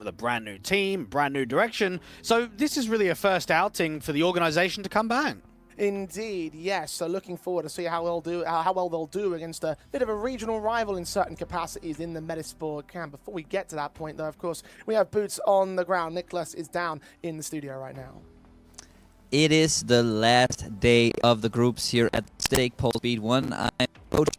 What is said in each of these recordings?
with a brand new team, brand new direction. So this is really a first outing for the organization to come back. Indeed, yes. So looking forward to see how well they'll do against a bit of a regional rival in certain capacities in the Metizport camp. Before we get to that point, though, of course, we have boots on the ground. Nicholas is down in the studio right now. It is the last day of the groups here at Stake Pulse Speed 1. I'm Coach.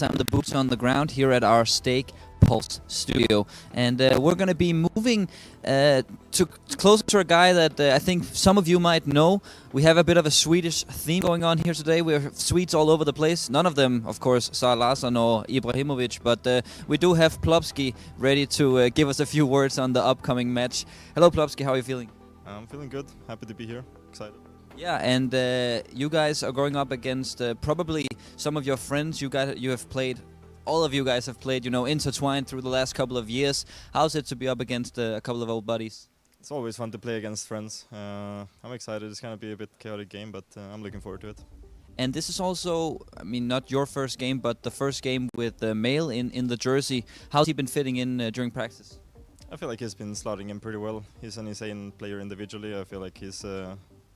I'm the boots on the ground here at our Stake Pulse studio, and we're going to be moving closer to a guy that I think some of you might know. We have a bit of a Swedish theme going on here today. We have Swedes all over the place. None of them, of course, Sarlasan or Ibrahimovic, but we do have Plopski ready to give us a few words on the upcoming match. Hello, Plopski. How are you feeling? I'm feeling good. Happy to be here. Excited. Yeah, and you guys are going up against probably some of your friends. You have played. All of you guys have played, you know, intertwined through the last couple of years. How's it to be up against a couple of old buddies? It's always fun to play against friends. I'm excited. It's gonna be a bit chaotic game, but I'm looking forward to it. And this is also, I mean, not your first game, but the first game with Mail in the jersey. How's he been fitting in during practice? I feel like he's been slotting in pretty well. He's an insane player individually. I feel like he's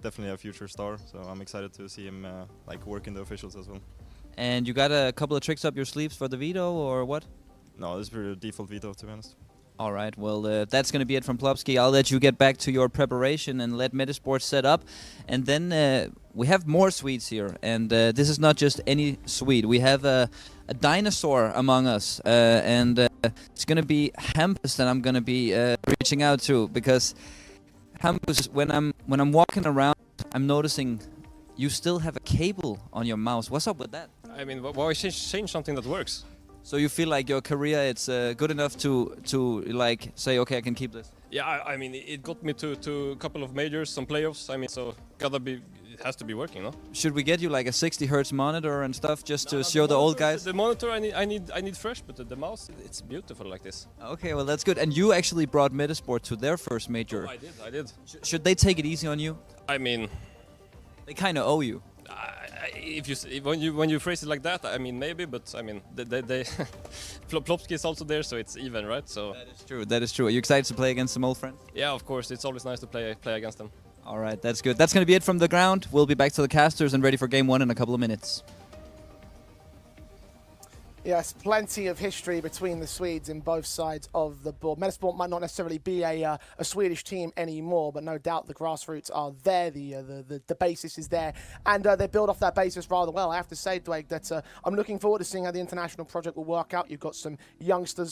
definitely a future star. So I'm excited to see him like work in the officials as well. And you got a couple of tricks up your sleeves for the veto, or what? No, this is pretty default veto, to be honest. All right, well, that's going to be it from Plopski. I'll let you get back to your preparation and let Metizport set up. And then we have more Swedes here. And this is not just any Swede. We have a dinosaur among us. And it's going to be Hampus that I'm going to be reaching out to. Because Hampus, when I'm walking around, I'm noticing you still have a cable on your mouse. What's up with that? I mean, why change something that works? So you feel like your career it's good enough to like say, okay, I can keep this? Yeah, I mean, it got me to a couple of majors, some playoffs. I mean, so it has to be working, no? Should we get you like a 60 hertz monitor and stuff just to show the old guys? The monitor I need fresh, but the mouse, it's beautiful like this. Okay, well that's good. And you actually brought Metizport to their first major. Oh, I did. Should they take it easy on you? I mean, they kind of owe you. When you phrase it like that, I mean maybe, but I mean they Plopski is also there, so it's even, right? So that is true. That is true. Are you excited to play against some old friends? Yeah, of course. It's always nice to play against them. All right, that's good. That's going to be it from the ground. We'll be back to the casters and ready for game one in a couple of minutes. Yes, plenty of history between the Swedes in both sides of the board. Metizport might not necessarily be a Swedish team anymore, but no doubt the grassroots are there, the basis is there, and they build off that basis rather well. I have to say, Dwayne, that I'm looking forward to seeing how the international project will work out. You've got some youngster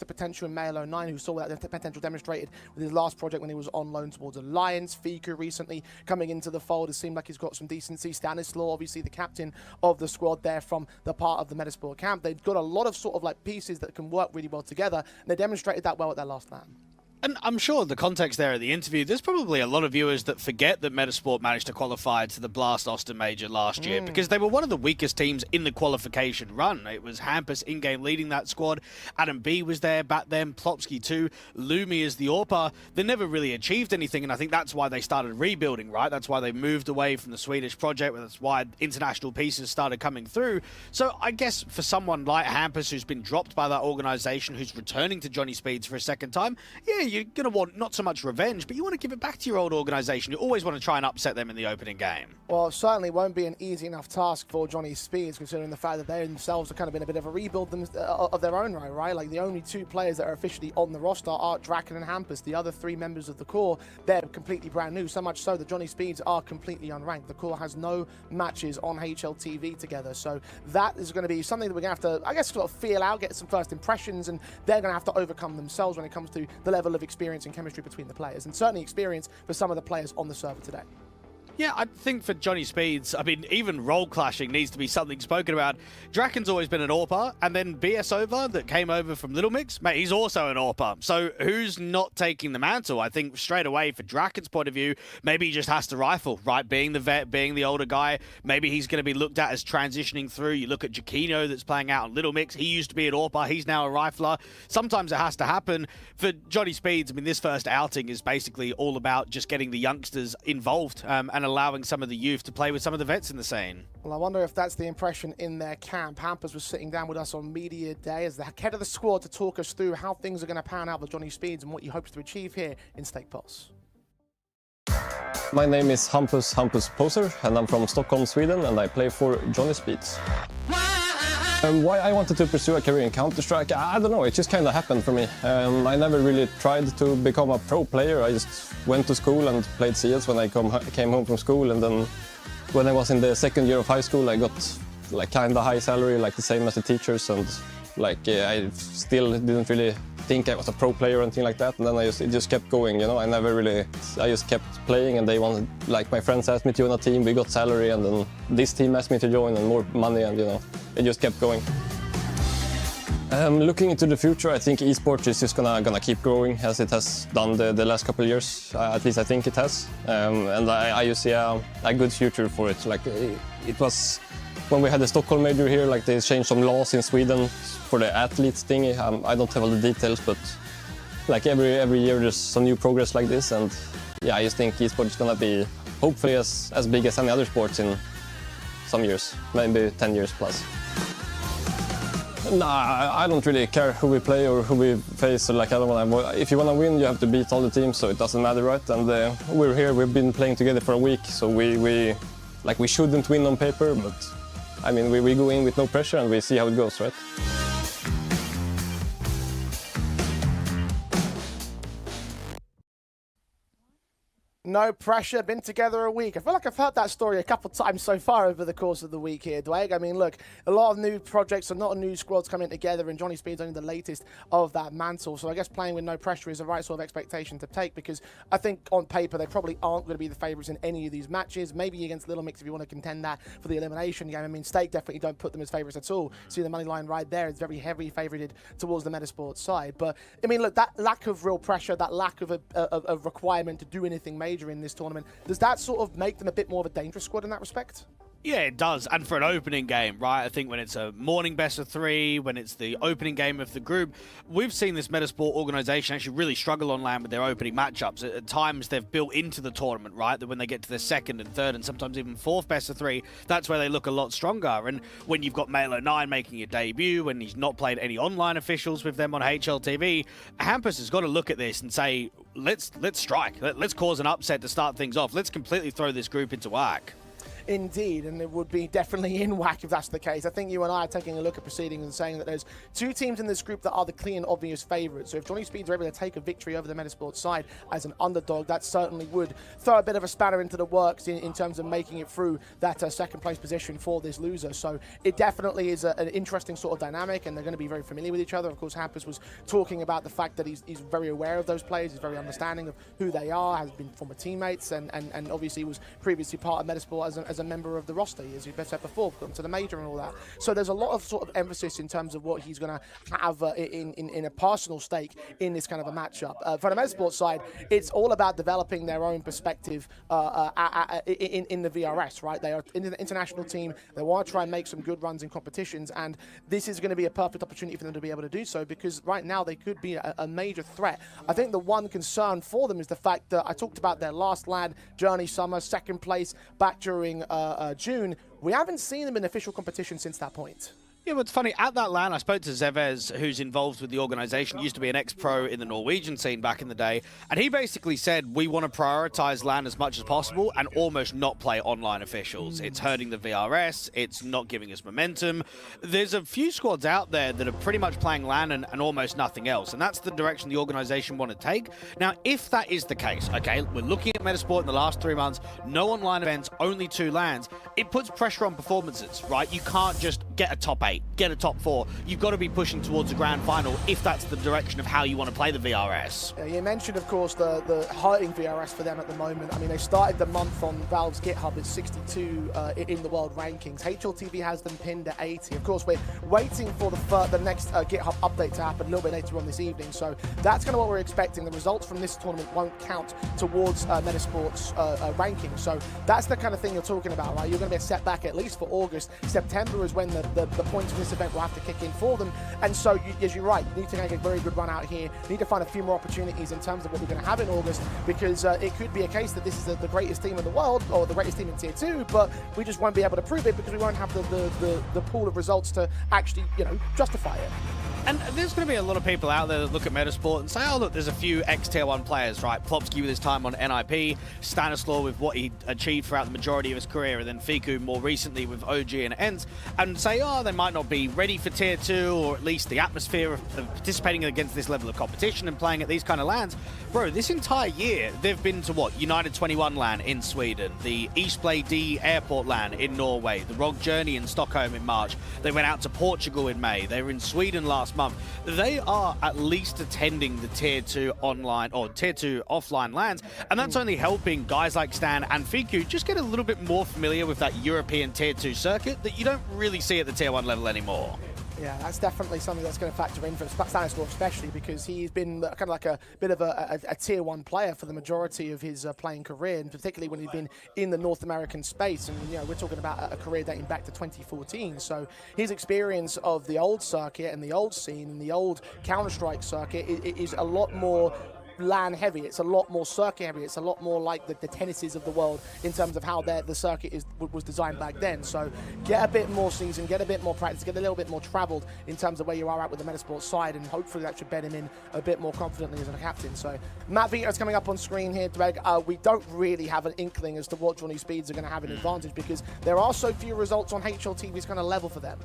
potential in Mail 09 who saw that potential demonstrated with his last project when he was on loan towards Alliance. Fiku recently coming into the fold. It seemed like he's got some decency. Stanislaw, obviously the captain of the squad there from the part of the Metizport camp. They've got a lot of sort of like pieces that can work really well together, and they demonstrated that well at their last LAN. And I'm sure the context there at the interview, there's probably a lot of viewers that forget that Metizport managed to qualify to the Blast Austin Major last year because they were one of the weakest teams in the qualification run. It was Hampus in-game leading that squad. Adam B was there back then, Plopski too, Lumi as the AWPer. They never really achieved anything, and I think that's why they started rebuilding, right? That's why they moved away from the Swedish project. That's why international pieces started coming through. So I guess for someone like Hampus, who's been dropped by that organization, who's returning to Johnny Speeds for a second time, yeah, you're going to want not so much revenge, but you want to give it back to your old organization. You always want to try and upset them in the opening game. Well, it certainly won't be an easy enough task for Johnny Speeds, considering the fact that they themselves have kind of been a bit of a rebuild of their own right? Like, the only two players that are officially on the roster are Draken and Hampus. The other three members of the core, they're completely brand new, so much so that Johnny Speeds are completely unranked. The core has no matches on HLTV together, so that is going to be something that we're going to have to, I guess, sort of feel out, get some first impressions, and they're going to have to overcome themselves when it comes to the level of experience and chemistry between the players, and certainly experience for some of the players on the server today. Yeah, I think for Johnny Speeds, I mean, even role clashing needs to be something spoken about. Draken's always been an AWPer, and then BS Over that came over from Little Mix, mate, he's also an AWPer. So who's not taking the mantle? I think straight away, for Draken's point of view, maybe he just has to rifle, right? Being the vet, being the older guy, maybe he's going to be looked at as transitioning through. You look at Jaquino that's playing out on Little Mix. He used to be an AWPer, he's now a rifler. Sometimes it has to happen. For Johnny Speeds, I mean, this first outing is basically all about just getting the youngsters involved and allowing some of the youth to play with some of the vets in the scene. Well, I wonder if that's the impression in their camp. Hampers was sitting down with us on Media Day as the head of the squad to talk us through how things are going to pan out with Johnny Speeds and what he hopes to achieve here in Stake Pulse. My name is Hampus Poser, and I'm from Stockholm, Sweden, and I play for Johnny Speeds. Why I wanted to pursue a career in Counter-Strike, I don't know, it just kind of happened for me. I never really tried to become a pro player. I just went to school and played CS when I came home from school, and then when I was in the second year of high school, I got like kind of high salary, like the same as the teachers, and like I still didn't really think I was a pro player or anything like that, and then it just kept going, you know. I just kept playing, and they wanted, like my friends asked me to join a team, we got salary, and then this team asked me to join and more money, and you know, it just kept going. Looking into the future, I think esports is just gonna keep growing as it has done the last couple of years. At least I think it has, and I just see a good future for it. Like it was when we had the Stockholm major here, like they changed some laws in Sweden for the athletes thing. I don't have all the details, but like every year there's some new progress like this, and yeah, I just think esports is gonna be hopefully as big as any other sports in some years, maybe 10 years plus. Nah, I don't really care who we play or who we face. So like, I don't want. If you want to win, you have to beat all the teams, so it doesn't matter, right? And we're here. We've been playing together for a week, so we shouldn't win on paper, but I mean, we go in with no pressure and we see how it goes, right? No pressure, been together a week. I feel like I've heard that story a couple times so far over the course of the week here, Dwayne. I mean, look, a lot of new projects, a lot of new squads coming together, and Johnny Speed's only the latest of that mantle. So I guess playing with no pressure is the right sort of expectation to take, because I think on paper they probably aren't going to be the favourites in any of these matches. Maybe against Little Mix if you want to contend that for the elimination game. I mean, Stake definitely don't put them as favourites at all. See the money line right there. It's very heavily favoured towards the Metizport side. But, I mean, look, that lack of real pressure, that lack of a requirement to do anything major in this tournament, does that sort of make them a bit more of a dangerous squad in that respect? Yeah, it does. And for an opening game, right? I think when it's a morning best of 3, when it's the opening game of the group, we've seen this Metizport organization actually really struggle on LAN with their opening matchups. At times, they've built into the tournament, right? That when they get to the second and third and sometimes even fourth best of 3, that's where they look a lot stronger. And when you've got Melo9 making a debut, when he's not played any online officials with them on HLTV, Hampus has got to look at this and say, let's strike. Let's cause an upset to start things off. Let's completely throw this group into whack. Indeed, and it would be definitely in whack if that's the case. I think you and I are taking a look at proceedings and saying that there's 2 teams in this group that are the clear and obvious favourites. So if Johnny Speeds are able to take a victory over the Metizport side as an underdog, that certainly would throw a bit of a spanner into the works in terms of making it through that second place position for this loser. So it definitely is an interesting sort of dynamic, and they're going to be very familiar with each other. Of course, Hampus was talking about the fact that he's very aware of those players, he's very understanding of who they are, has been former teammates, and obviously was previously part of Metizport as a member of the roster, as you've said before, gone to the major and all that. So there's a lot of sort of emphasis in terms of what he's going to have in a personal stake in this kind of a matchup. For the Metizport side, it's all about developing their own perspective in the VRS, right? They are an international team. They want to try and make some good runs in competitions, and this is going to be a perfect opportunity for them to be able to do so, because right now they could be a major threat. I think the one concern for them is the fact that I talked about their last LAN journey summer, second place back during June. We haven't seen them in official competition since that point. Yeah, but it's funny, at that LAN, I spoke to Zevez, who's involved with the organization, used to be an ex-pro in the Norwegian scene back in the day, and he basically said, we want to prioritize LAN as much as possible and almost not play online officials. It's hurting the VRS, it's not giving us momentum. There's a few squads out there that are pretty much playing LAN and almost nothing else, and that's the direction the organization want to take. Now, if that is the case, okay, we're looking at Metizport in the last 3 months, no online events, only 2 LANs, it puts pressure on performances, right? You can't just get a top 8. Get a top 4. You've got to be pushing towards a grand final if that's the direction of how you want to play the VRS. You mentioned, of course, the hurting VRS for them at the moment. I mean, they started the month on Valve's GitHub at 62 in the world rankings. HLTV has them pinned at 80. Of course, we're waiting for the next GitHub update to happen a little bit later on this evening. So that's kind of what we're expecting. The results from this tournament won't count towards Metizport's ranking. So that's the kind of thing you're talking about, right? You're going to be a setback at least for August. September is when the point points from this event will have to kick in for them. And so, as you're right, you need to make a very good run out here. You need to find a few more opportunities in terms of what we're going to have in August, because it could be a case that this is the greatest team in the world, or the greatest team in Tier 2, but we just won't be able to prove it because we won't have the pool of results to actually, justify it. And there's going to be a lot of people out there that look at Metizport and say, oh, look, there's a few ex-Tier 1 players, right? Plopsky with his time on NIP, Stanislaw with what he achieved throughout the majority of his career, and then Fiku more recently with OG and ENT, and say, oh, they might not be ready for Tier 2, or at least the atmosphere of participating against this level of competition and playing at these kind of lands. Bro, this entire year, they've been to what? United 21 LAN in Sweden, the Eastblade D Airport LAN in Norway, the ROG Journey in Stockholm in March. They went out to Portugal in May. They were in Sweden last month. They are at least attending the Tier 2 online or Tier 2 offline lands, and that's only helping guys like Stan and Fiku just get a little bit more familiar with that European Tier 2 circuit that you don't really see at the Tier 1 level anymore. Yeah, that's definitely something that's going to factor in for Stanislaw, especially because he's been kind of like a bit of a Tier 1 player for the majority of his playing career, and particularly when he's been in the North American space. And, we're talking about a career dating back to 2014. So his experience of the old circuit and the old scene and the old Counter-Strike circuit is a lot more LAN heavy. It's a lot more circuit heavy. It's a lot more like the tennises of the world in terms of how the circuit was designed back then. So get a bit more season, get a bit more practice, get a little bit more traveled in terms of where you are at with the Metizport side, and hopefully that should bed him in a bit more confidently as a captain. So Matt Vito's coming up on screen here, Greg. We don't really have an inkling as to what Johnny Speeds are going to have an advantage, because there are so few results on HLTV's kind of level for them.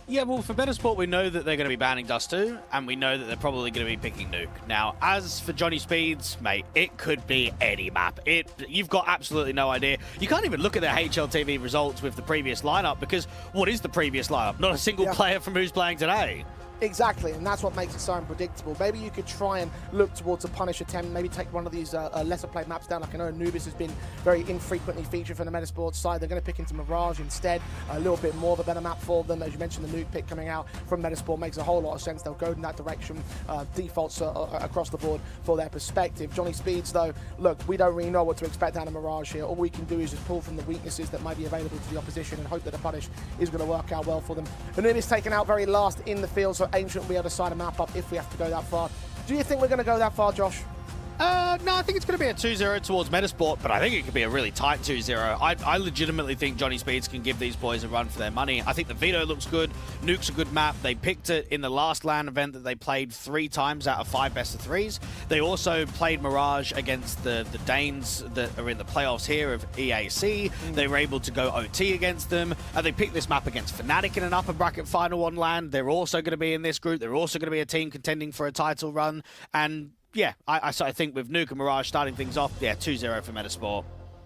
Yeah, well, for Metizport, we know that they're going to be banning Dust 2, and we know that they're probably going to be picking Nuke. Now, as for Johnny Speeds, mate, it could be any map. You've got absolutely no idea. You can't even look at their HLTV results with the previous lineup, because what is the previous lineup? Not a single player from who's playing today. Exactly, and that's what makes it so unpredictable. Maybe you could try and look towards a punish attempt, maybe take one of these lesser played maps down. Like I know Anubis has been very infrequently featured from the Metizport side. They're going to pick into Mirage instead, a little bit more of a better map for them. As you mentioned, the Nuke pick coming out from Metizport makes a whole lot of sense. They'll go in that direction, defaults across the board for their perspective. Johnny Speeds, though, look, we don't really know what to expect out of Mirage here. All we can do is just pull from the weaknesses that might be available to the opposition and hope that the punish is going to work out well for them. Anubis taken out very last in the field, so Ancient will be able to sign a map up if we have to go that far. Do you think we're going to go that far, Josh? No, I think it's going to be a 2-0 towards Metizport, but I think it could be a really tight 2-0. I legitimately think Johnny Speeds can give these boys a run for their money. I think the Vito looks good. Nuke's a good map. They picked it in the last LAN event that they played 3 times out of 5 best-of-3s. They also played Mirage against the Danes that are in the playoffs here of EAC. They were able to go OT against them. They picked this map against Fnatic in an upper bracket final on LAN. They're also going to be in this group. They're also going to be a team contending for a title run. And yeah, I think with Nuke and Mirage starting things off, 2-0 for Metizport.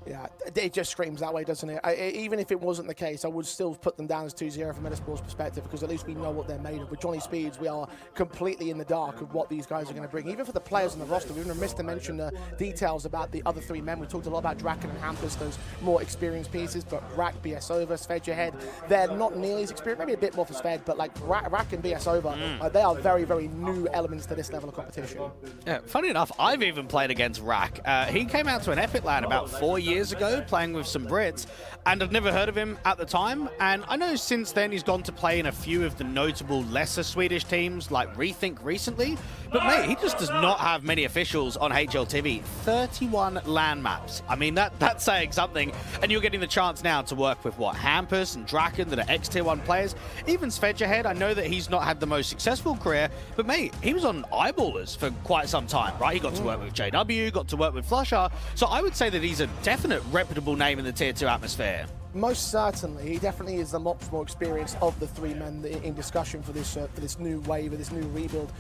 Yeah, it just screams that way, doesn't it? Even if it wasn't the case, I would still put them down as 2-0 from Metizport's perspective, because at least we know what they're made of. With Johnny Speeds, we are completely in the dark of what these guys are going to bring. Even for the players on the roster, we've remiss to mention the details about the other 3 men. We talked a lot about Draken and Hampus, those more experienced pieces, but Rack, BS Over, Svedge ahead, they're not nearly as experienced, maybe a bit more for Sved, but like Rack and BS Over, they are very, very new elements to this level of competition. Yeah, funny enough, I've even played against Rack. He came out to an Epic LAN about 4 years ago, playing with some Brits, and I'd never heard of him at the time, and I know since then he's gone to play in a few of the notable lesser Swedish teams like Rethink recently, but mate, he just does not have many officials on HLTV. 31 LAN maps. I mean, that's saying something, and you're getting the chance now to work with what, Hampus and Draken that are ex-tier 1 players. Even Svedge ahead, I know that he's not had the most successful career, but mate, he was on Eyeballers for quite some time, right? He got to work with JW, got to work with Flusher, so I would say that he's a definite reputable name in the tier 2 atmosphere. Most certainly, he definitely is the much more experienced of the 3 men in discussion for this new wave, or this new rebuild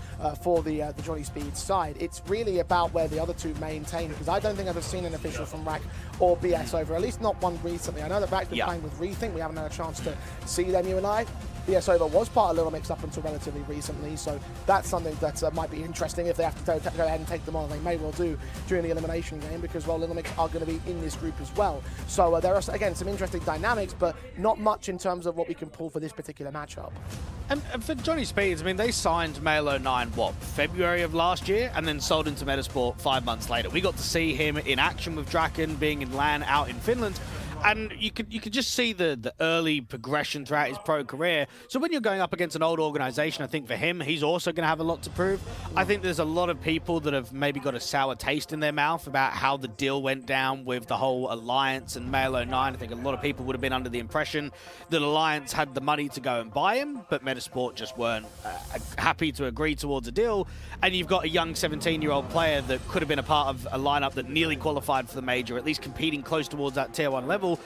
for the Johnny Speed side. It's really about where the other 2 maintain, because I don't think I've ever seen an official from Rack or BS Over, at least not one recently. I know that Rack's been playing with Rethink. We haven't had a chance to see them, you and I. BS Over was part of Little Mix up until relatively recently, so that's something that might be interesting if they have to go ahead and take them on. They may well do during the elimination game, because, well, Little Mix are going to be in this group as well. So there are, again, some interesting dynamics, but not much in terms of what we can pull for this particular matchup. And for Johnny Speeds, I mean, they signed Male09, what, February of last year, and then sold into Metizport 5 months later. We got to see him in action with Draken, being in LAN out in Finland. And you could just see the early progression throughout his pro career. So when you're going up against an old organization, I think for him, he's also going to have a lot to prove. I think there's a lot of people that have maybe got a sour taste in their mouth about how the deal went down with the whole Alliance and Male 09. I think a lot of people would have been under the impression that Alliance had the money to go and buy him, but Metizport just weren't happy to agree towards a deal. And you've got a young 17-year-old player that could have been a part of a lineup that nearly qualified for the major, at least competing close towards that tier 1 level.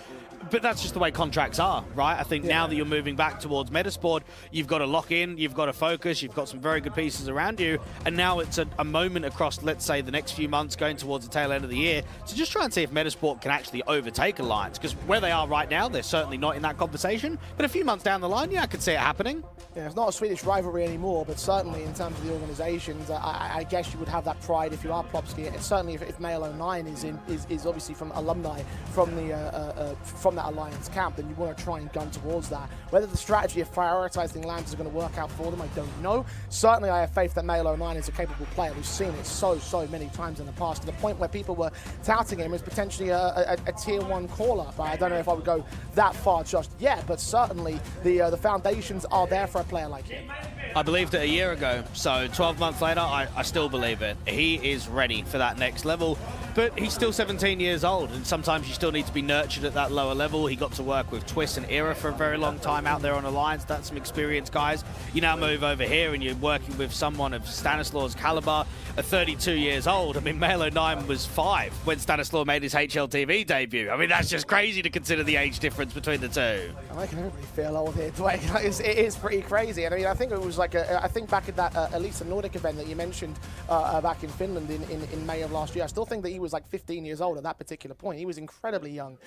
But that's just the way contracts are, right? I think now that you're moving back towards Metizport, you've got to lock in, you've got to focus, you've got some very good pieces around you, and now it's a moment across, let's say, the next few months going towards the tail end of the year to just try and see if Metizport can actually overtake Alliance, because where they are right now, they're certainly not in that conversation, but a few months down the line, yeah, I could see it happening. Yeah, it's not a Swedish rivalry anymore, but certainly in terms of the organisations, I guess you would have that pride if you are Plopsky. And certainly if Male 09 is obviously from alumni from that Alliance camp, then you want to try and gun towards that. Whether the strategy of prioritising lands is going to work out for them, I don't know. Certainly I have faith that Male 09 is a capable player. We've seen it so many times in the past, to the point where people were touting him as potentially a tier 1 call-up. I don't know if I would go that far just yet, but certainly the foundations are there for a player like him. I believed it a year ago, so 12 months later, I still believe it. He is ready for that next level, but he's still 17 years old, and sometimes you still need to be nurtured at that lower level. He got to work with Twist and Era for a very long time out there on Alliance. That's some experienced guys. You now move over here and you're working with someone of Stanislaw's caliber at 32 years old. I mean, Male 09 was 5 when Stanislaw made his HLTV debut. I mean, that's just crazy to consider the age difference between the two. I'm making everybody feel old here, Dwayne. It is pretty crazy. And I mean, I think it was like, I think back at that Elisa Nordic event that you mentioned back in Finland in May of last year, I still think that he was like 15 years old at that particular point. He was incredibly young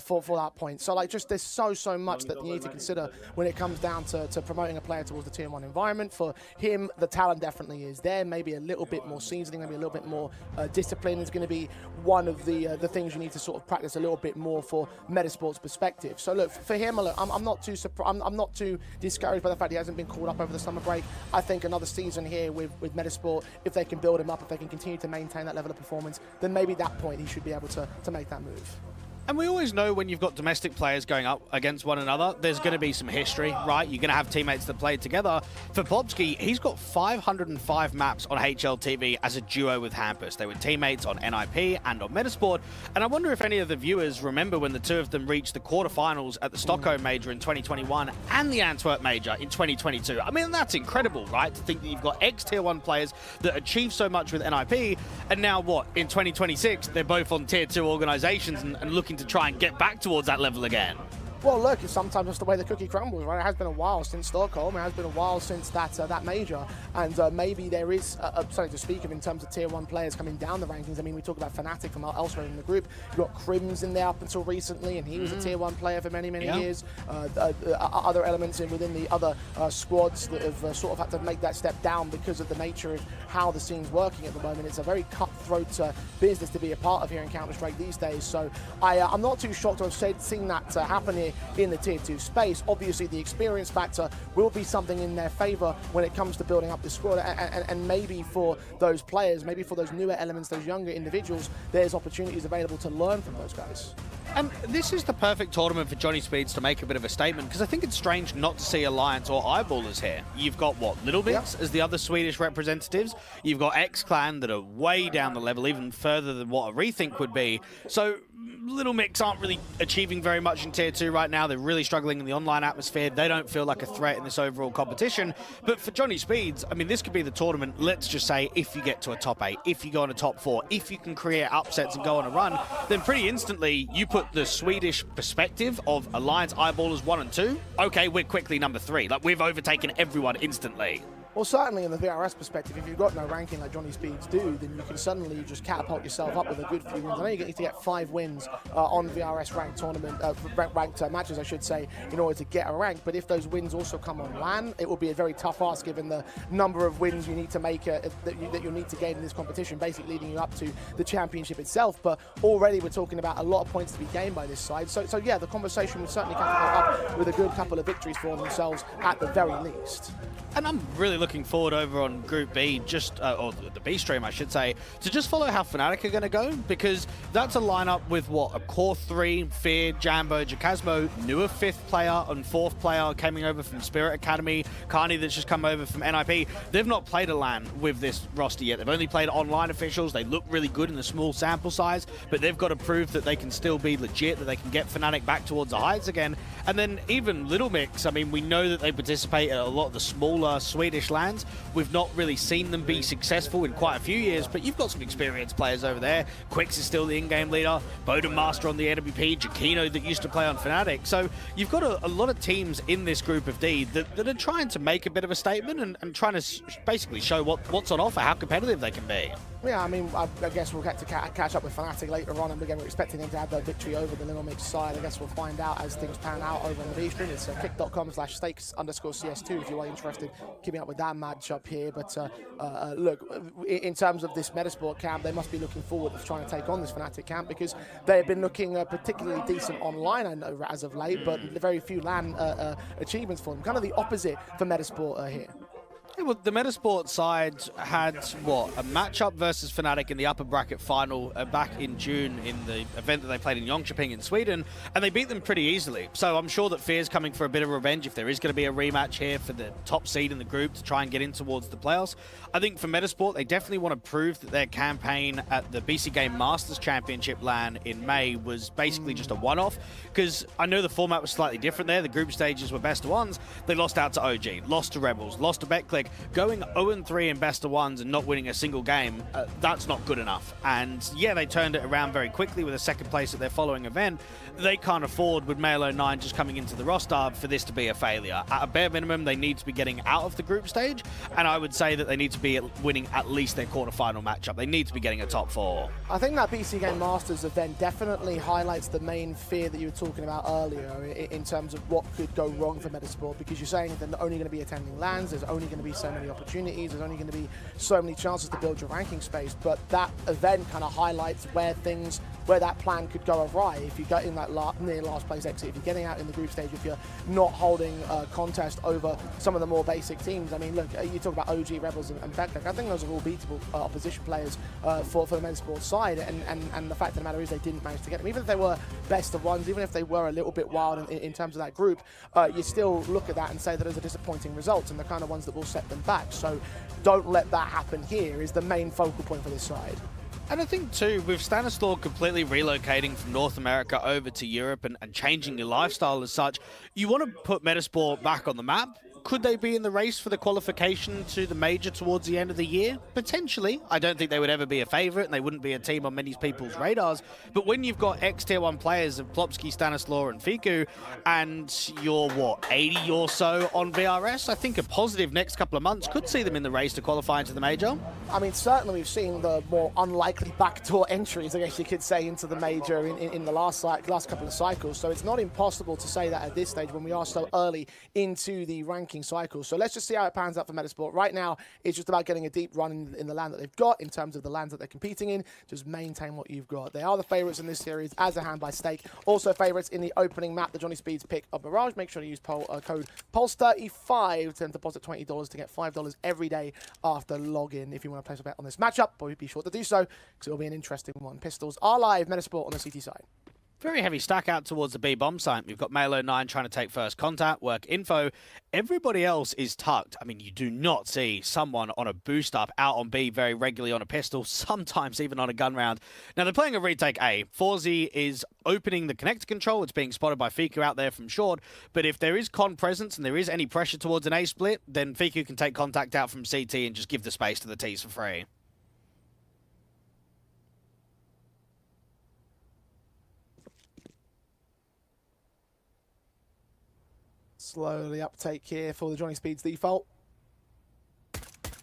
for that point. So like, just there's so much that you need to consider when it comes down to promoting a player towards the tier 1 environment. For him, the talent definitely is there. Maybe a little bit more seasoning, maybe a little bit more discipline is going to be one of the things you need to sort of practice a little bit more for Metasport's perspective. So look, for him, look, I'm not too I'm not too discouraged by the fact he hasn't been called up over the summer break. I think another season here with Metasport, if they can build him up, if they can continue to maintain that level of performance, then maybe at that point he should be able to make that move. And we always know when you've got domestic players going up against one another, there's going to be some history, right? You're going to have teammates that play together. For Plopsky, he's got 505 maps on HLTV as a duo with Hampus. They were teammates on NIP and on Metasport. And I wonder if any of the viewers remember when the two of them reached the quarterfinals at the Stockholm Major in 2021 and the Antwerp Major in 2022. I mean, that's incredible, right? To think that you've got ex-Tier 1 players that achieved so much with NIP, and now what? In 2026, they're both on Tier 2 organizations and looking to try and get back towards that level again. Well, look, it's sometimes just the way the cookie crumbles, right? It has been a while since Stockholm. It has been a while since that major. And maybe there is something to speak of in terms of Tier 1 players coming down the rankings. I mean, we talk about Fnatic from elsewhere in the group. You've got Crims in there up until recently, and he was a Tier 1 player for many years. Other elements within the other squads that have sort of had to make that step down because of the nature of how the scene's working at the moment. It's a very cutthroat business to be a part of here in Counter-Strike these days. So I'm not too shocked to have seen that happen here in the Tier 2 space. Obviously, the experience factor will be something in their favour when it comes to building up the squad, and maybe for those players, maybe for those newer elements, those younger individuals, there's opportunities available to learn from those guys. And this is the perfect tournament for Johnny Speeds to make a bit of a statement, because I think it's strange not to see Alliance or Eyeballers here. You've got, what, Little Bits as the other Swedish representatives. You've got X-Clan that are way down the level, even further than what a Rethink would be. So Little Mix aren't really achieving very much in Tier 2 right now. They're really struggling in the online atmosphere. They don't feel like a threat in this overall competition. But for Johnny Speeds, I mean, this could be the tournament, let's just say, if you get to a top 8, if you go on a top 4, if you can create upsets and go on a run, then pretty instantly you put the Swedish perspective of Alliance Eyeballers 1 and 2. Okay, we're quickly number 3. Like, we've overtaken everyone instantly. Well, certainly in the VRS perspective, if you've got no ranking like Johnny Speeds do, then you can suddenly just catapult yourself up with a good few wins. I know you need to get 5 wins on VRS ranked tournament, ranked matches, I should say, in order to get a rank. But if those wins also come on LAN, it will be a very tough ask given the number of wins you need to make that you'll need to gain in this competition, basically leading you up to the championship itself. But already we're talking about a lot of points to be gained by this side. So yeah, the conversation will certainly catapult up with a good couple of victories for themselves at the very least. And I'm really looking looking forward over on Group B, or the B stream, I should say, to just follow how Fnatic are going to go, because that's a lineup with what, a core 3, Fear, Jambo, Jacasmo, newer 5th player and 4th player coming over from Spirit Academy, Carney that's just come over from NIP. They've not played a LAN with this roster yet. They've only played online officials. They look really good in the small sample size, but they've got to prove that they can still be legit, that they can get Fnatic back towards the heights again. And then even Little Mix, I mean, we know that they participate at a lot of the smaller Swedish lands. We've not really seen them be successful in quite a few years, but you've got some experienced players over there. Quix is still the in-game leader, Bowden Master on the AWP, Giacchino that used to play on Fnatic. So you've got a lot of teams in this group of D that are trying to make a bit of a statement and trying to basically show what's on offer, how competitive they can be. Yeah, I mean, I guess we'll get to catch up with Fnatic later on, and again, we're expecting them to have their victory over the Little Mix side. I guess we'll find out as things pan out over on the B stream. It's kick.com/stakes_CS2 if you are interested, keeping up with that matchup here. But look, in terms of this Metizport camp, they must be looking forward to trying to take on this Fnatic camp, because they've been looking particularly decent online, I know, as of late, but very few LAN achievements for them. Kind of the opposite for Metizport here. Yeah, well, the Metizport side had, what, a matchup versus Fnatic in the upper bracket final back in June in the event that they played in Jönköping in Sweden, and they beat them pretty easily. So I'm sure that Fear's coming for a bit of revenge if there is going to be a rematch here for the top seed in the group to try and get in towards the playoffs. I think for Metizport, they definitely want to prove that their campaign at the BC Game Masters Championship LAN in May was basically just a one-off, because I know the format was slightly different there. The group stages were best of ones. They lost out to OG, lost to Rebels, lost to BetClick. Going 0-3 in best of ones and not winning a single game, that's not good enough. And yeah, they turned it around very quickly with a second place at their following event. They can't afford, with Male09 just coming into the roster, for this to be a failure. At a bare minimum, they need to be getting out of the group stage, and I would say that they need to be winning at least their quarterfinal matchup. They need to be getting a top 4. I think that BC Game Masters event definitely highlights the main fear that you were talking about earlier in terms of what could go wrong for Metizport, because you're saying they're only going to be attending LANs, there's only going to be so many opportunities, there's only going to be so many chances to build your ranking space, but that event kind of highlights where that plan could go awry. If you get in that near last place exit, if you're getting out in the group stage, if you're not holding a contest over some of the more basic teams. I mean, look, you talk about OG, Rebels, and BetClick. I think those are all beatable opposition players for the men's sports side, and the fact of the matter is they didn't manage to get them. Even if they were best of ones, even if they were a little bit wild in terms of that group, you still look at that and say that those are disappointing results and the kind of ones that will set them back. So don't let that happen here is the main focal point for this side. And I think, too, with Stanislaw completely relocating from North America over to Europe and changing your lifestyle as such, you want to put Metizport back on the map. Could they be in the race for the qualification to the major towards the end of the year? Potentially. I don't think they would ever be a favourite, and they wouldn't be a team on many people's radars. But when you've got ex-Tier 1 players of Plopsky, Stanislaw, and Fiku, and you're, what, 80 or so on VRS, I think a positive next couple of months could see them in the race to qualify into the major. I mean, certainly we've seen the more unlikely backdoor entries, I guess you could say, into the major in the last couple of cycles. So it's not impossible to say that at this stage when we are so early into the ranking cycle. So let's just see how it pans out for Metizport. Right now, it's just about getting a deep run in the land that they've got in terms of the lands that they're competing in. Just maintain what you've got. They are the favourites in this series as a hand by Stake. Also favourites in the opening map, the Johnny Speeds pick of Mirage. Make sure to use code PULSE35 to deposit $20 to get $5 every day after login. If you want to place a bet on this matchup, be sure to do so because it'll be an interesting one. Pistols are live, Metizport on the CT side. Very heavy stack out towards the B bomb site. We've got Male09 trying to take first contact, work info. Everybody else is tucked. I mean, you do not see someone on a boost up out on B very regularly on a pistol, sometimes even on a gun round. Now, they're playing a retake A. Forzy is opening the connector control. It's being spotted by Fiku out there from short. But if there is con presence and there is any pressure towards an A split, then Fiku can take contact out from CT and just give the space to the Ts for free. Slowly uptake here for the Johnny Speeds default.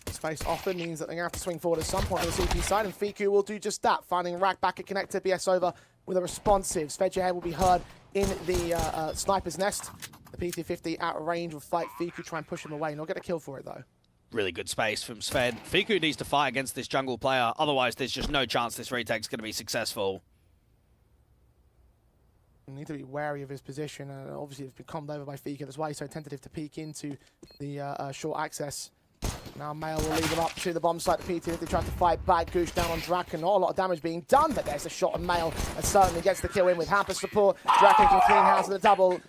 Space often means that they're going to have to swing forward at some point on the CP side, and Fiku will do just that, finding Rack back at connector, BS over with a responsive. Svedjahead will be heard in the sniper's nest. The PT-50 out of range will fight Fiku, try and push him away, and he'll get a kill for it though. Really good space from Sved. Fiku needs to fight against this jungle player, otherwise there's just no chance this retake's going to be successful. You need to be wary of his position. Obviously, it's been calmed over by Fiku. That's why he's so tentative to peek into the short access. Now Mail will lead them up to the bomb site. The PT, they try to fight back. Goosh down on Draken. Not a lot of damage being done, but there's a shot on Mail and certainly gets the kill in with Hampus support. Draken can clean house of the double.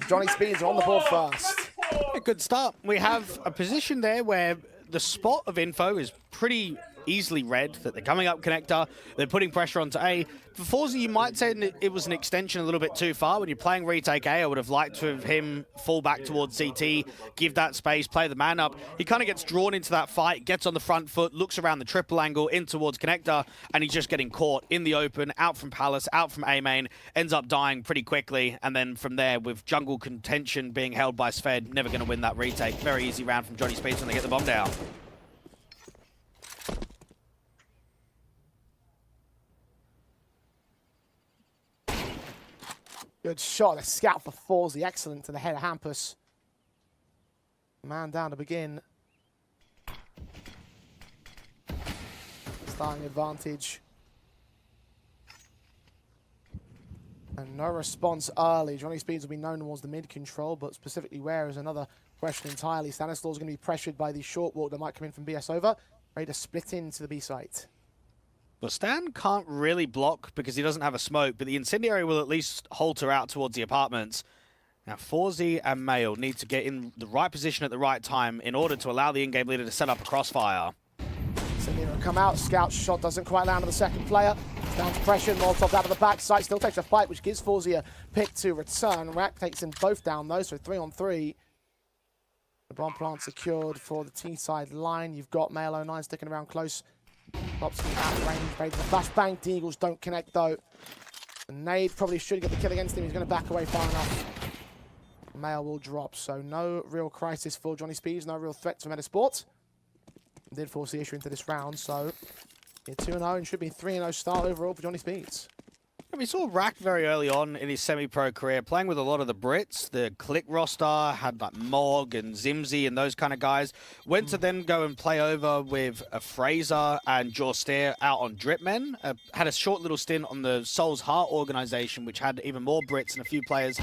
Johnny Speeds are on the board first. A good start. We have a position there where the spot of info is pretty easily read, that they're coming up connector, they're putting pressure onto A. For Forza, you might say it was an extension a little bit too far. When you're playing retake A, I would have liked to have him fall back towards CT, give that space, play the man up. He kind of gets drawn into that fight, gets on the front foot, looks around the triple angle in towards connector, and he's just getting caught in the open, out from Palace, out from A main, ends up dying pretty quickly, and then from there, with jungle contention being held by Sved, never going to win that retake. Very easy round from Johnny Speeds when they get the bomb down. Good shot. A scout for Forzy. Excellent to the head of Hampus. Man down to begin. Starting advantage. And no response early. Johnny Speeds will be known towards the mid control, but specifically where is another question entirely. Stanislaus going to be pressured by the short walk that might come in from BS over. Ready to split into the B site. Well, Stan can't really block because he doesn't have a smoke, but the incendiary will at least halter out towards the apartments. Now, Forzy and Mail need to get in the right position at the right time in order to allow the in-game leader to set up a crossfire. Incendiary will come out. Scout's shot doesn't quite land on the second player. It's down to pressure. Molotov out of the back. Site still takes a fight, which gives Forzy a pick to return. Rack takes them both down, though, so 3-on-3. The bomb plant secured for the T-side line. You've got Mail 09 sticking around close. Lopsky out of range, ready to flashbang. Deagles don't connect though. The nade probably should get the kill against him. He's going to back away far enough. Mail will drop, so no real crisis for Johnny Speeds, no real threat to Metizport. Did force the issue into this round, so 2-0 and should be 3-0 start overall for Johnny Speeds. We saw Rack very early on in his semi-pro career playing with a lot of the Brits. The Click roster had like Mog and Zimzy and those kind of guys. Went to then go and play over with a Fraser and Jorster out on Dripmen. Had a short little stint on the Soul's Heart organization, which had even more Brits and a few players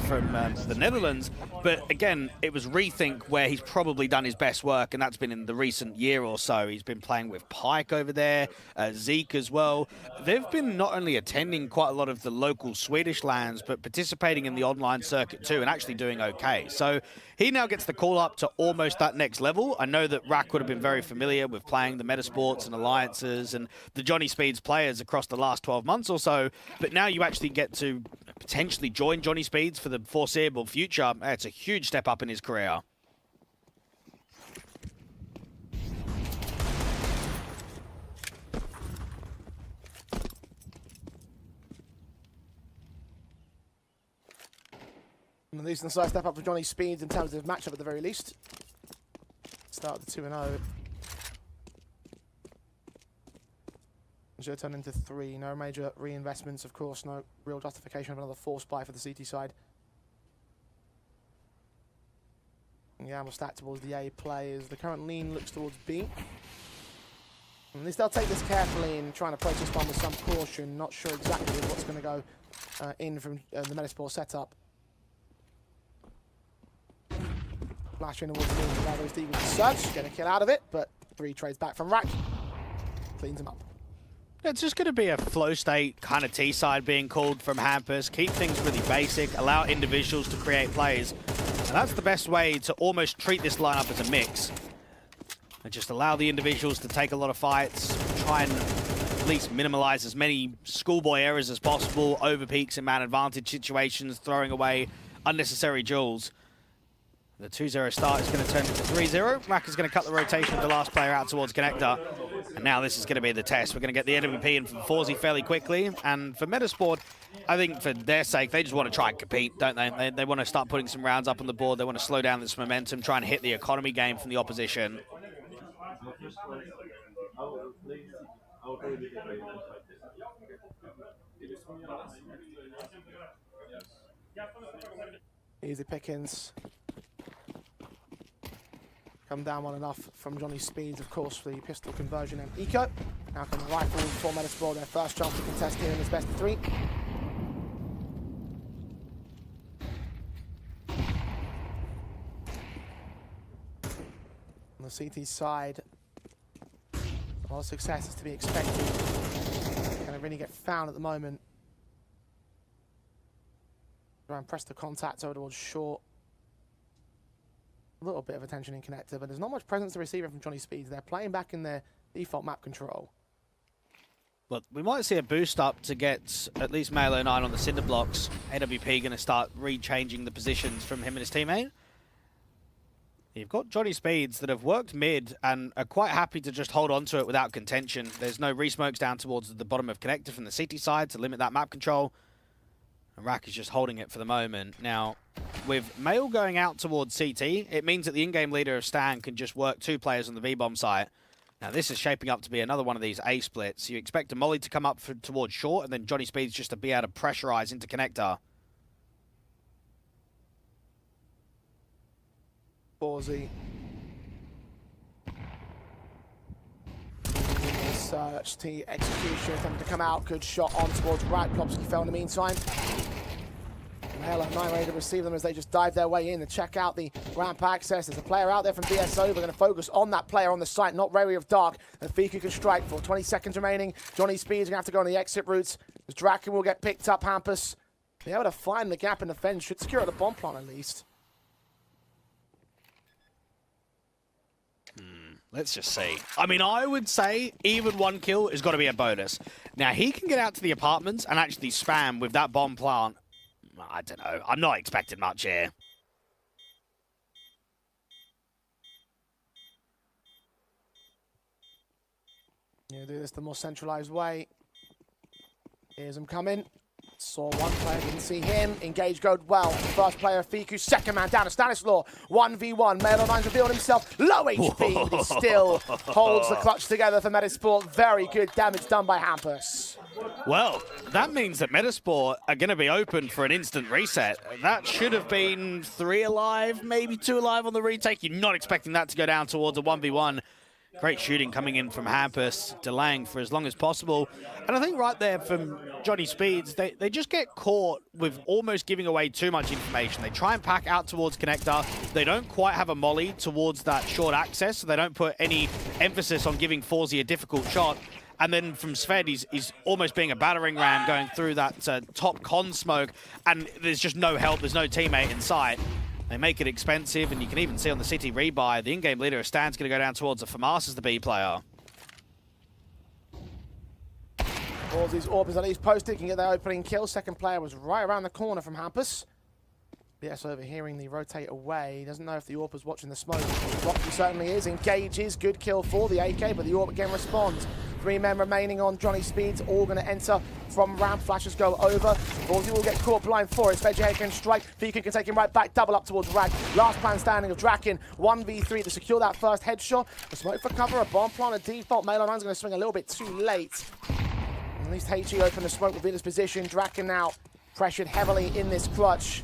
from the Netherlands. But again, it was Rethink where he's probably done his best work, and that's been in the recent year or so. He's been playing with Pike over there, Zeke as well. They've been not only attending quite a lot of the local Swedish lands, but participating in the online circuit too, and actually doing okay. So he now gets the call up to almost that next level. I know that Rack would have been very familiar with playing the Metasports and Alliances and the Johnny Speeds players across the last 12 months or so, but now you actually get to potentially join Johnny Speeds for the foreseeable future. It's a huge step up in his career. And a decent size step up for Johnny Speeds in terms of matchup at the very least. Start the 2-0. Should turn into 3. No major reinvestments, of course. No real justification of another force buy for the CT side. And yeah, we'll stack towards the A players. The current lean looks towards B. And at least they'll take this carefully and try and approach this one with some caution. Not sure exactly what's going to go in from the Metizport setup. Flash in towards the lean. Allow those Deagles to search. Get a kill out of it, but 3 trades back from Rack. Cleans him up. It's just going to be a flow state kind of T-side being called from Hampus. Keep things really basic, allow individuals to create plays. And that's the best way to almost treat this lineup as a mix. And just allow the individuals to take a lot of fights, try and at least minimize as many schoolboy errors as possible, over peaks in man advantage situations, throwing away unnecessary duels. The 2-0 start is going to turn into 3-0. Rack is going to cut the rotation of the last player out towards connector. And now this is going to be the test. We're going to get the NWP in from Forzy fairly quickly. And for Metizport, I think for their sake, they just want to try and compete, don't they? They want to start putting some rounds up on the board. They want to slow down this momentum, try and hit the economy game from the opposition. Easy pickings. Come down well enough from Johnny Speeds, of course, for the pistol conversion and eco. Now can the rifles for Metizport, their first chance to contest here in this best of 3. The CT's side. A lot of success is to be expected. Gonna really get found at the moment. Try and press the contact over towards short. A little bit of attention in connector, but there's not much presence to receive from Johnny Speeds. They're playing back in their default map control. Well, we might see a boost up to get at least Malo 9 on the cinder blocks. AWP going to start re-changing the positions from him and his teammate. You've got Johnny Speeds that have worked mid and are quite happy to just hold on to it without contention. There's no re-smokes down towards the bottom of connector from the CT side to limit that map control. And Rack is just holding it for the moment. Now, with Mail going out towards CT, it means that the in-game leader of Stan can just work 2 players on the V-bomb site. Now, this is shaping up to be another one of these A splits. You expect a molly to come up towards short, and then Johnny Speeds just to be able to pressurize into connector. Ballsy. Search, T execution, them to come out. Good shot on towards right. Plopsky fell in the meantime. Hell, 9 ready to receive them as they just dive their way in and check out the ramp access. There's a player out there from BSO. We're going to focus on that player on the site, not wary of dark. And Fiku can strike for 20 seconds remaining. Johnny Speeds going to have to go on the exit routes. As Draken will get picked up. Hampus be able to find the gap in the fence. Should secure the bomb plant at least. Let's just see. I mean, I would say even 1 kill has got to be a bonus. Now, he can get out to the apartments and actually spam with that bomb plant. I don't know. I'm not expecting much here. You do this the more centralized way. Here's him coming. Saw one player, didn't see him. Engage go well. First player, Fiku. Second man down to Stanislaw. 1v1. Melo 9's revealed himself. Low HP, but he still holds the clutch together for Metizport. Very good damage done by Hampus. Well, that means that Metizport are going to be open for an instant reset. That should have been 3 alive, maybe 2 alive on the retake. You're not expecting that to go down towards a 1v1. Great shooting coming in from Hampus, delaying for as long as possible. And I think right there from Johnny Speeds, they just get caught with almost giving away too much information. They try and pack out towards connector. They don't quite have a molly towards that short access, so they don't put any emphasis on giving Forzy a difficult shot. And then from Sved, he's almost being a battering ram going through that top con smoke, and there's just no help, there's no teammate in sight. They make it expensive, and you can even see on the City rebuy, the in-game leader of Stan's going to go down towards a FAMAS as the B player. Ballsy's AWP is at least posted, can get their opening kill. Second player was right around the corner from Hampus. BS overhearing the rotate away. He doesn't know if the AWP is watching the smoke. Rocky certainly is. Engages. Good kill for the AK, but the AWP again responds. 3 men remaining on Johnny Speeds. All going to enter from ramp. Flashes go over. Ballsy will get caught blind for it. Veggie can strike. Fiku can take him right back. Double up towards Rag. Last plan standing of Draken. 1v3 to secure that first headshot. A smoke for cover. A bomb plant. A default. Melo 9's going to swing a little bit too late. At least HE opened the smoke within his position. Draken now pressured heavily in this clutch.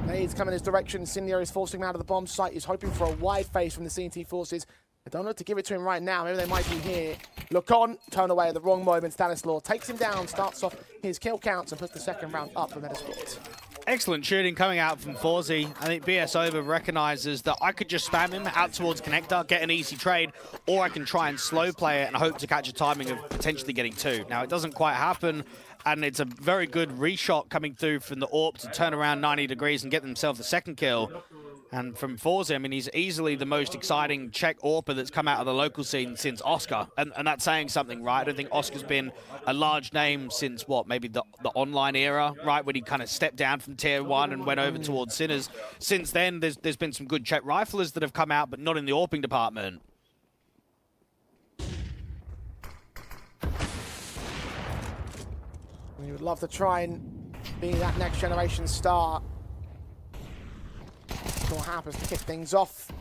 Nades coming his direction. Cindy is forcing him out of the bomb site. He's hoping for a wide face from the CNT forces. I don't know what to give it to him right now. Maybe they might be here. Look on, turn away at the wrong moment. Stanislaw takes him down, starts off his kill counts, and puts the second round up for Metizport. Excellent shooting coming out from Forzy. I think BS Over recognizes that I could just spam him out towards connector, get an easy trade, or I can try and slow play it and hope to catch a timing of potentially getting 2. Now, it doesn't quite happen, and it's a very good reshot coming through from the AWP to turn around 90 degrees and get themselves the second kill. And from Forzy, I mean, he's easily the most exciting Czech AWPer that's come out of the local scene since Oscar. And that's saying something, right? I don't think Oscar's been a large name since, what, maybe the online era, right? When he kind of stepped down from Tier 1 and went over towards Sinners. Since then, there's been some good Czech riflers that have come out, but not in the AWPing department. We would love to try and be that next generation star. What happens to kick things off.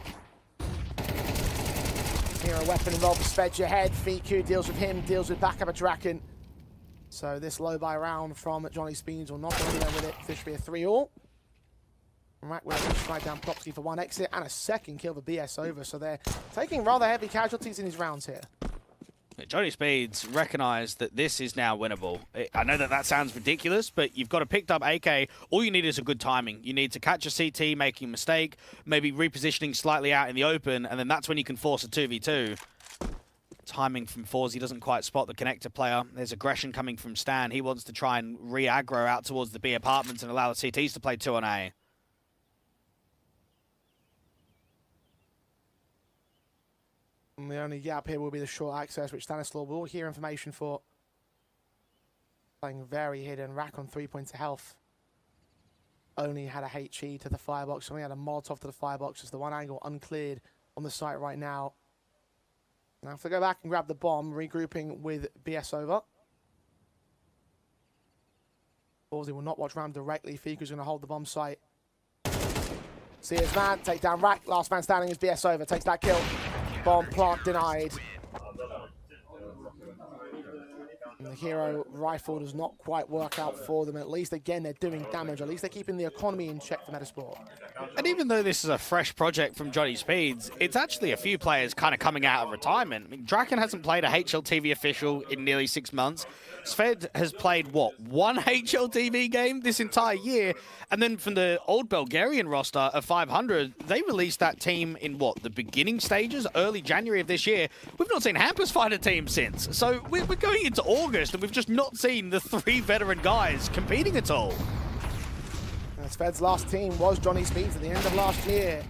Here a weapon involved with Svedge ahead. Fiku deals with him, deals with backup of Draken. So this low buy round from Johnny Speeds will not go anywhere with it. This should be a 3-all. Rack will strike down Plopsky for 1 exit and a second kill for BS Over. So they're taking rather heavy casualties in these rounds here. Johnny Speeds recognised that this is now winnable. I know that sounds ridiculous, but you've got to picked up AK. All you need is a good timing. You need to catch a CT making a mistake, maybe repositioning slightly out in the open, and then that's when you can force a 2v2. Timing from Forzy doesn't quite spot the connector player. There's aggression coming from Stan. He wants to try and re-aggro out towards the B apartments and allow the CTs to play 2 on A. And the only gap here will be the short access, which Stanislaw will hear information for. Playing very hidden. Rack on 3 points of health. Only had a HE to the firebox. Only had a Molotov to the firebox. Just the one angle uncleared on the site right now. Now if they go back and grab the bomb, regrouping with BS over. Forzy will not watch Ram directly. Fiku's going to hold the bomb site. See his man, take down Rack. Last man standing is BS over. Takes that kill. Bomb plant denied. And the hero rifle does not quite work out for them. At least, again, they're doing damage. At least they're keeping the economy in check for Metizport. And even though this is a fresh project from Johnny Speeds, it's actually a few players kind of coming out of retirement. I mean, Draken hasn't played a HLTV official in nearly 6 months. Sved has played, what, 1 HLTV game this entire year? And then from the old Bulgarian roster of 500, they released that team in, what, the beginning stages, early January of this year. We've not seen Hampus fight a team since. So we're going into August, and we've just not seen the 3 veteran guys competing at all. Sved's last team was Johnny Speeds at the end of last year.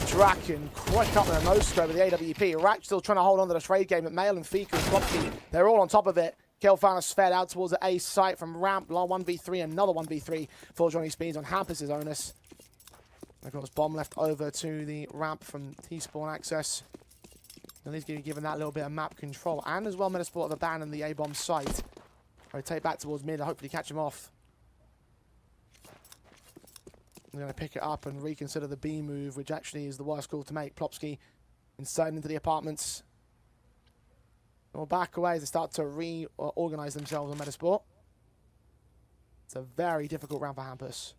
Draken quick up with a no-scope with the AWP. Rack still trying to hold on to the trade game, but Mail and Fiku and Klopsky, they're all on top of it. Kill found a Sved out towards the A site from Ramp. 1v3, another 1v3 for Johnny Speeds on Hampus' onus. Of course, bomb left over to the Ramp from T-Spawn access. At least given that little bit of map control. And as well, Metizport have abandoned the A-bomb site. Rotate back towards mid and hopefully catch him off. They're going to pick it up and reconsider the B move, which actually is the worst call to make. Plopsky inserting into the apartments. We'll back away as they start to reorganize themselves on Metizport. It's a very difficult round for Hampus.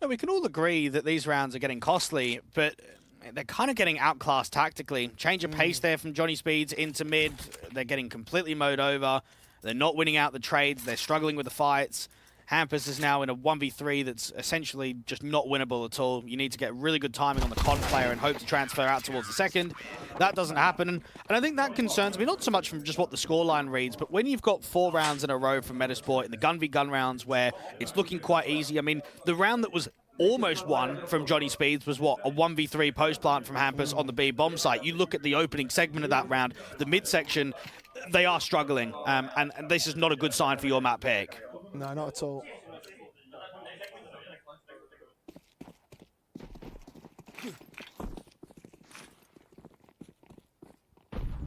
No, we can all agree that these rounds are getting costly, but they're kind of getting outclassed tactically. Change of pace there from Johnny Speeds into mid. They're getting completely mowed over. They're not winning out the trades. They're struggling with the fights. Hampus is now in a 1v3 that's essentially just not winnable at all. You need to get really good timing on the con player and hope to transfer out towards the second. That doesn't happen. And I think that concerns me, not so much from just what the scoreline reads, but when you've got 4 rounds in a row from Metizport in the gun v gun rounds where it's looking quite easy. I mean, the round that was almost won from Johnny Speeds was, what, a 1v3 post-plant from Hampus on the B bomb site. You look at the opening segment of that round, the midsection, they are struggling. And this is not a good sign for your map pick. No, not at all.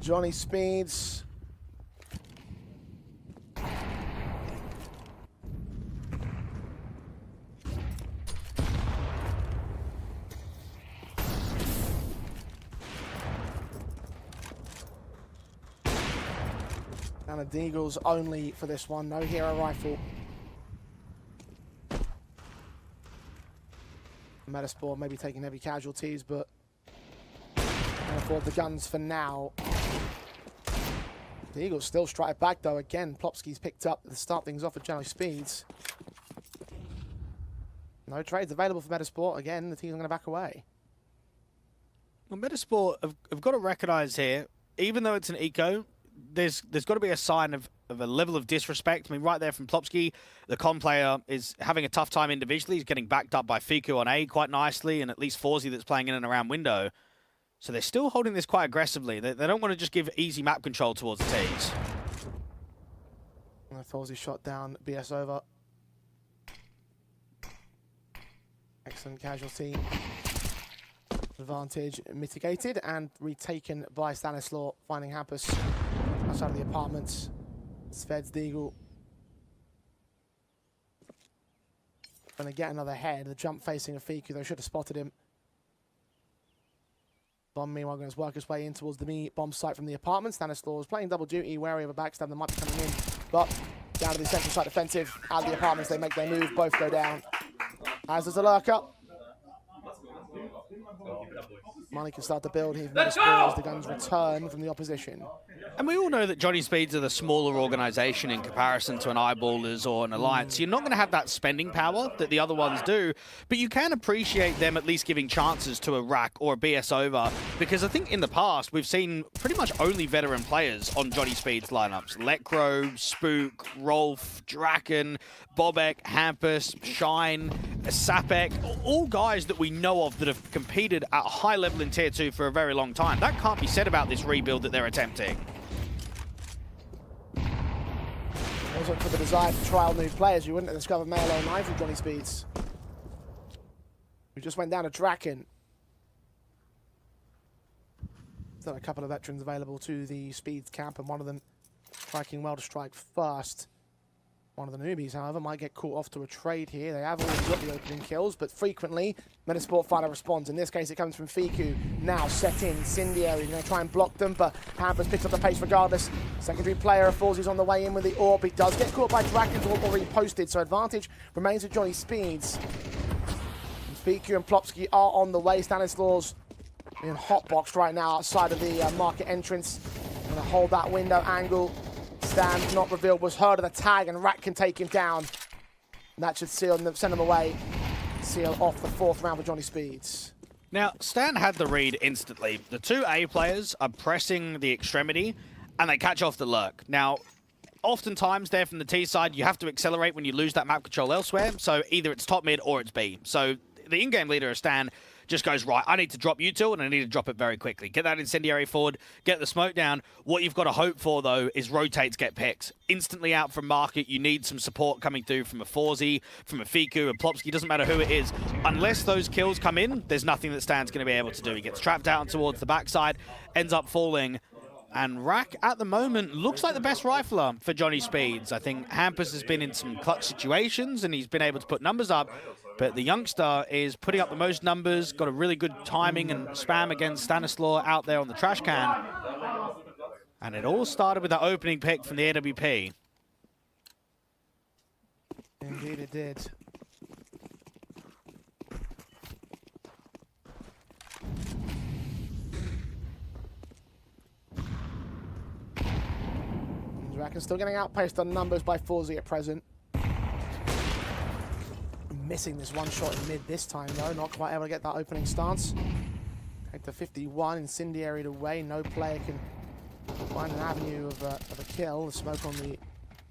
Johnny Speeds. And a Deagles only for this one, no hero rifle. Metizport maybe taking heavy casualties, but can't afford the guns for now. The Eagles still strike back though. Again, Plopsky's picked up to start things off with Johnny Speeds. No trades available for Metizport. Again, the team's going to back away. Well, Metizport have got to recognise here, even though it's an eco, there's got to be a sign of a level of disrespect. I mean, right there from Plopsky, the con player is having a tough time individually. He's getting backed up by Fiku on A quite nicely, and at least Forzy that's playing in and around window. So they're still holding this quite aggressively. They don't want to just give easy map control towards the T's. Forzy shot down, BS over. Excellent casualty. Advantage mitigated and retaken by Stanislaw, finding Hampus outside of the apartments. Sved's Deagle. Gonna get another head. The jump facing a Fiku, they should have spotted him. Bomb meanwhile going to work his way in towards the bomb site from the apartment. Stanislaw is playing double duty, wary of a backstab that might be coming in. But down to the central site defensive. Out of the apartments, they make their move, both go down. As does the lurker. Money can start to build here for Metizport as the guns return from the opposition. And we all know that Johnny Speeds are the smaller organisation in comparison to an Eyeballers or an Alliance. You're not going to have that spending power that the other ones do, but you can appreciate them at least giving chances to a Rack or a BS over, because I think in the past we've seen pretty much only veteran players on Johnny Speeds lineups. Lekro, Spook, Rolf, Draken, Bobek, Hampus, Shine, Sapek, all guys that we know of that have competed at a high level in Tier 2 for a very long time. That can't be said about this rebuild that they're attempting. Also for the desire to trial new players, you wouldn't have discovered Male 09 from Johnny Speeds. We just went down to Draken. Still a couple of veterans available to the Speeds camp, and one of them striking well to strike first. One of the newbies, however, might get caught off to a trade here. They have already got the opening kills, but frequently, Metizport find a response. In this case, it comes from Fiku. Now set in, Incendiary. He's going to try and block them, but Hampers picks up the pace regardless. Secondary player, Forzy's on the way in with the orb. He does get caught by Draken's orb already posted, so advantage remains with Johnny Speeds. Fiku and Plopsky are on the way. Stanislaus being hotboxed right now outside of the market entrance. Going to hold that window angle. Stan, not revealed, was heard of the tag, and Rat can take him down. And that should send him away. Seal off the 4th round for Johnny Speeds. Now, Stan had the read instantly. The two A players are pressing the extremity, and they catch off the lurk. Now, oftentimes there from the T side, you have to accelerate when you lose that map control elsewhere. So either it's top mid or it's B. So the in-game leader of Stan just goes, right, I need to drop util, and I need to drop it very quickly. Get that incendiary forward, get the smoke down. What you've got to hope for, though, is rotates get picked. Instantly out from market, you need some support coming through from a Forzy, from a Fiku, a Plopsky, doesn't matter who it is. Unless those kills come in, there's nothing that Stan's going to be able to do. He gets trapped out towards the backside, ends up falling. And Rack, at the moment, looks like the best rifler for Johnny Speeds. I think Hampus has been in some clutch situations, and he's been able to put numbers up. But the youngster is putting up the most numbers, got a really good timing and spam against Stanislaw out there on the trash can. And it all started with that opening pick from the AWP. Indeed it did. Draken still getting outpaced on numbers by Forzy at present. Missing this one shot in mid this time though, not quite able to get that opening stance. Take to 51, incendiary away, no player can find an avenue of a kill. The smoke on the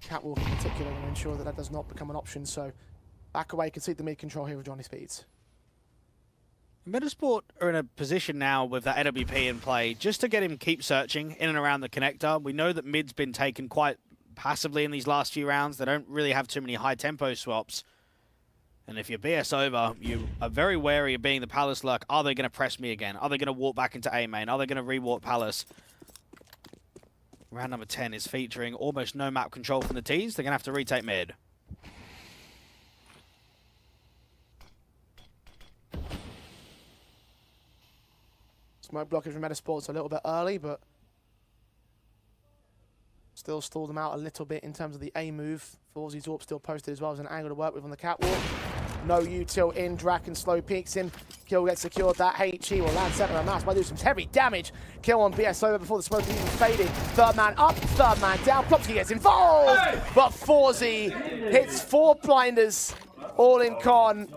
catwalk in particular will ensure that that does not become an option, so back away, concede the mid control here with Johnny Speeds. Metizport are in a position now with that AWP in play just to get him keep searching in and around the connector. We know that mid's been taken quite passively in these last few rounds. They don't really have too many high tempo swaps. And if you're BS over, you are very wary of being the Palace lurk. Are they going to press me again? Are they going to walk back into A main? Are they going to re-walk Palace? Round number 10 is featuring almost no map control from the T's. They're going to have to retake mid. Smoke blockage from Metizport's a little bit early, but still stalled them out a little bit in terms of the A move. Forzy's AWP still posted as well as an angle to work with on the catwalk. No util in, Draken slow peeks him. Kill gets secured, that HE will land center of mouse, might do some heavy damage. Kill on BS over before the smoke even faded. Third man up, third man down, Plopsky gets involved! But Forzy hits 4 blinders, all in con,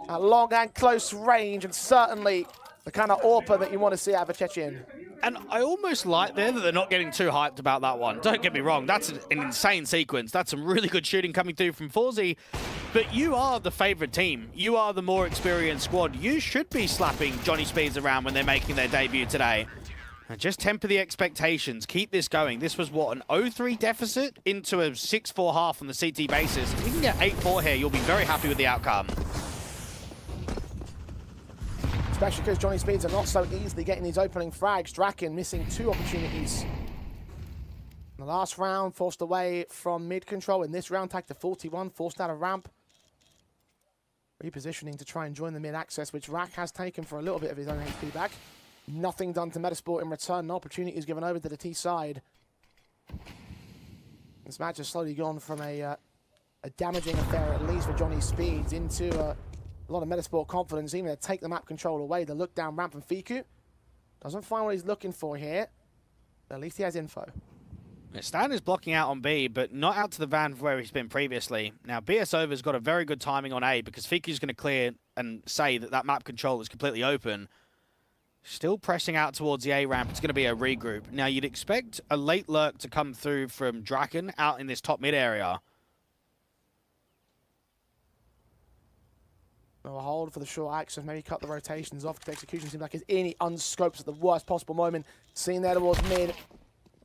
at long and close range, and certainly the kind of AWPer that you want to see out of a Chechen. And I almost like there that they're not getting too hyped about that one. Don't get me wrong, that's an insane sequence. That's some really good shooting coming through from Forzy. But you are the favourite team. You are the more experienced squad. You should be slapping Johnny Speeds around when they're making their debut today. And just temper the expectations. Keep this going. This was, what, an 0-3 deficit into a 6-4 half on the CT basis. If you can get 8-4 here, you'll be very happy with the outcome. Especially because Johnny Speeds are not so easily getting these opening frags. Draken missing 2 opportunities. In the last round, forced away from mid control. In this round, tagged to 41, forced out of ramp. Repositioning to try and join the mid access, which Rack has taken for a little bit of his own HP back. Nothing done to Metizport in return. No opportunities given over to the T side. This match has slowly gone from a damaging affair, at least for Johnny Speeds, into A lot of Metizport confidence, even to take the map control away. The look down ramp from Fiku. Doesn't find what he's looking for here. At least he has info. Stan is blocking out on B, but not out to the van where he's been previously. Now, BSOVA's got a very good timing on A because Fiku's going to clear and say that that map control is completely open. Still pressing out towards the A ramp. It's going to be a regroup. Now, you'd expect a late lurk to come through from Draken out in this top mid area. A hold for the short access, maybe cut the rotations off. The execution seems like it's in. He unscopes at the worst possible moment. Seen there towards mid.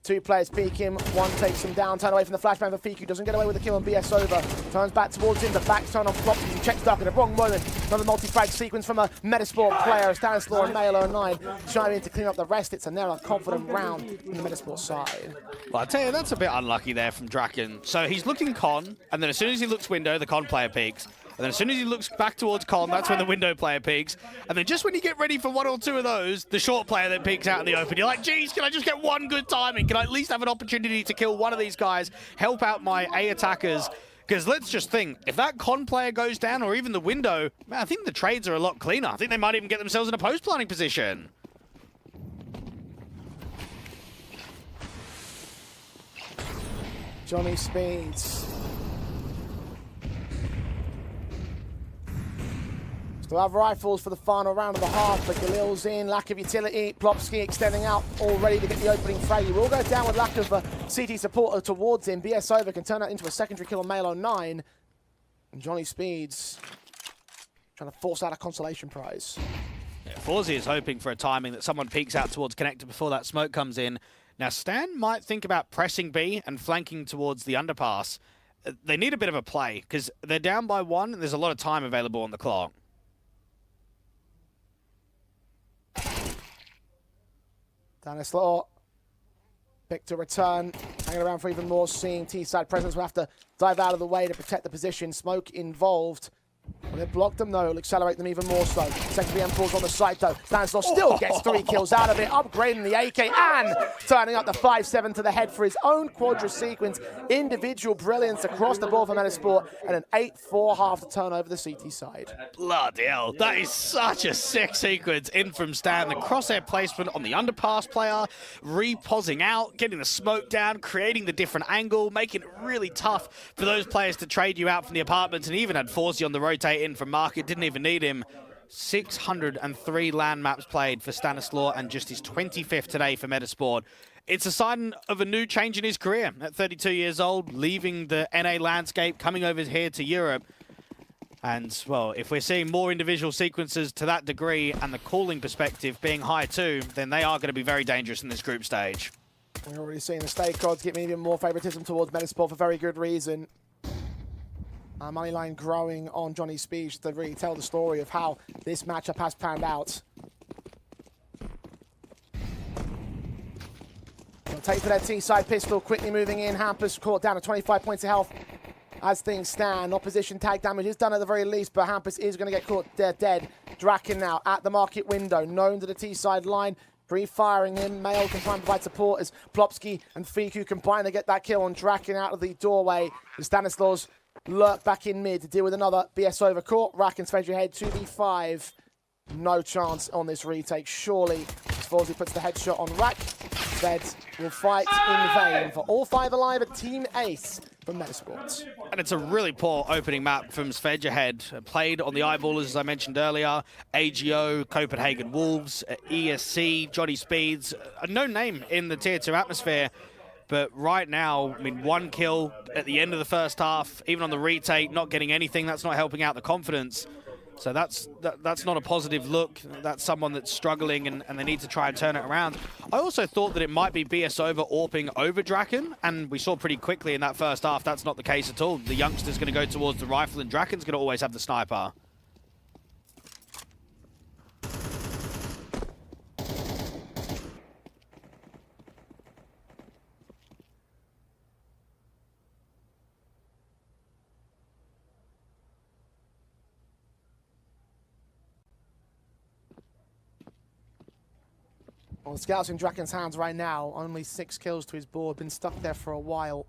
2 players peek him, 1 takes him down, turn away from the flashbang for Fiku, doesn't get away with the kill on BSOVA, turns back towards him, the back's turn on Flops, he checks Duck at the wrong moment, another multi-frag sequence from a Metizport player, Stanislaw and Male09, trying to clean up the rest. It's a narrow, confident round from the Metizport side. Well, I tell you, that's a bit unlucky there from Draken. So he's looking con, and then as soon as he looks window, the con player peeks. And then as soon as he looks back towards con, that's when the window player peeks. And then just when you get ready for 1 or 2 of those, the short player then peeks out in the open. You're like, geez, can I just get 1 good timing? Can I at least have an opportunity to kill one of these guys, help out my A attackers? Because let's just think, if that con player goes down, or even the window, man, I think the trades are a lot cleaner. I think they might even get themselves in a post-planning position. Johnny Speeds. Still have rifles for the final round of the half, but Galil's in, lack of utility. Plopsky extending out, all ready to get the opening frag. He will go down with lack of CT support towards him. BSOVA can turn that into a secondary kill on Male09. And Johnny Speeds trying to force out a consolation prize. Yeah, Fawzi is hoping for a timing that someone peeks out towards connector before that smoke comes in. Now, Stan might think about pressing B and flanking towards the underpass. They need a bit of a play, because they're down by 1, and there's a lot of time available on the clock. Stanislaw, pick to return, hanging around for even more, seeing T-side presence. We'll have to dive out of the way to protect the position. Smoke involved. Well, they blocked them, though. It'll accelerate them even more so. Secondary M4's on the site, though. Stanislaw still gets 3 kills out of it, upgrading the AK and turning up the 5-7 to the head for his own quadra sequence. Individual brilliance across the board for Metizport, and an 8-4 half to turn over the CT side. Bloody hell, that is such a sick sequence in from Stan. The crosshair placement on the underpass player, reposing out, getting the smoke down, creating the different angle, making it really tough for those players to trade you out from the apartments, and even had Fawzi on the rotate in from Market, didn't even need him. 603 LAN maps played for Stanislaw, and just his 25th today for Metizport. It's a sign of a new change in his career. At 32 years old, leaving the NA landscape, coming over here to Europe. And, well, if we're seeing more individual sequences to that degree and the calling perspective being high too, then they are going to be very dangerous in this group stage. We're already seeing the stake gods getting even more favoritism towards Metizport for very good reason. Moneyline growing on Johnny Speech to really tell the story of how this matchup has panned out. They'll take for their T-side pistol, quickly moving in. Hampus caught down to 25 points of health as things stand. Opposition tag damage is done at the very least, but Hampus is going to get caught dead. Draken now at the market window, known to the T-side line. Pre-firing him, Mail can try and provide support as Plopsky and Fiku combine to get that kill on Draken out of the doorway. The Stanislaw's lurk back in mid to deal with another BSOVA caught. Rack and Svedge ahead 2v5. No chance on this retake, surely. As Fawzi puts the headshot on Rack. Sved will fight in vain for all 5 alive at Team Ace from Metizport. And it's a really poor opening map from Svedge ahead. Played on the eyeballers, as I mentioned earlier. AGO, Copenhagen Wolves, ESC, Johnny Speeds. A known name in the Tier 2 atmosphere. But right now, I mean, 1 kill at the end of the first half, even on the retake, not getting anything. That's not helping out the confidence. So that's not a positive look. That's someone that's struggling, and they need to try and turn it around. I also thought that it might be BSOVA AWPing over Draken, and we saw pretty quickly in that first half that's not the case at all. The youngster's going to go towards the rifle, and Draken's going to always have the sniper. Well, the scout's in Draken's hands right now. Only 6 kills to his board. Been stuck there for a while.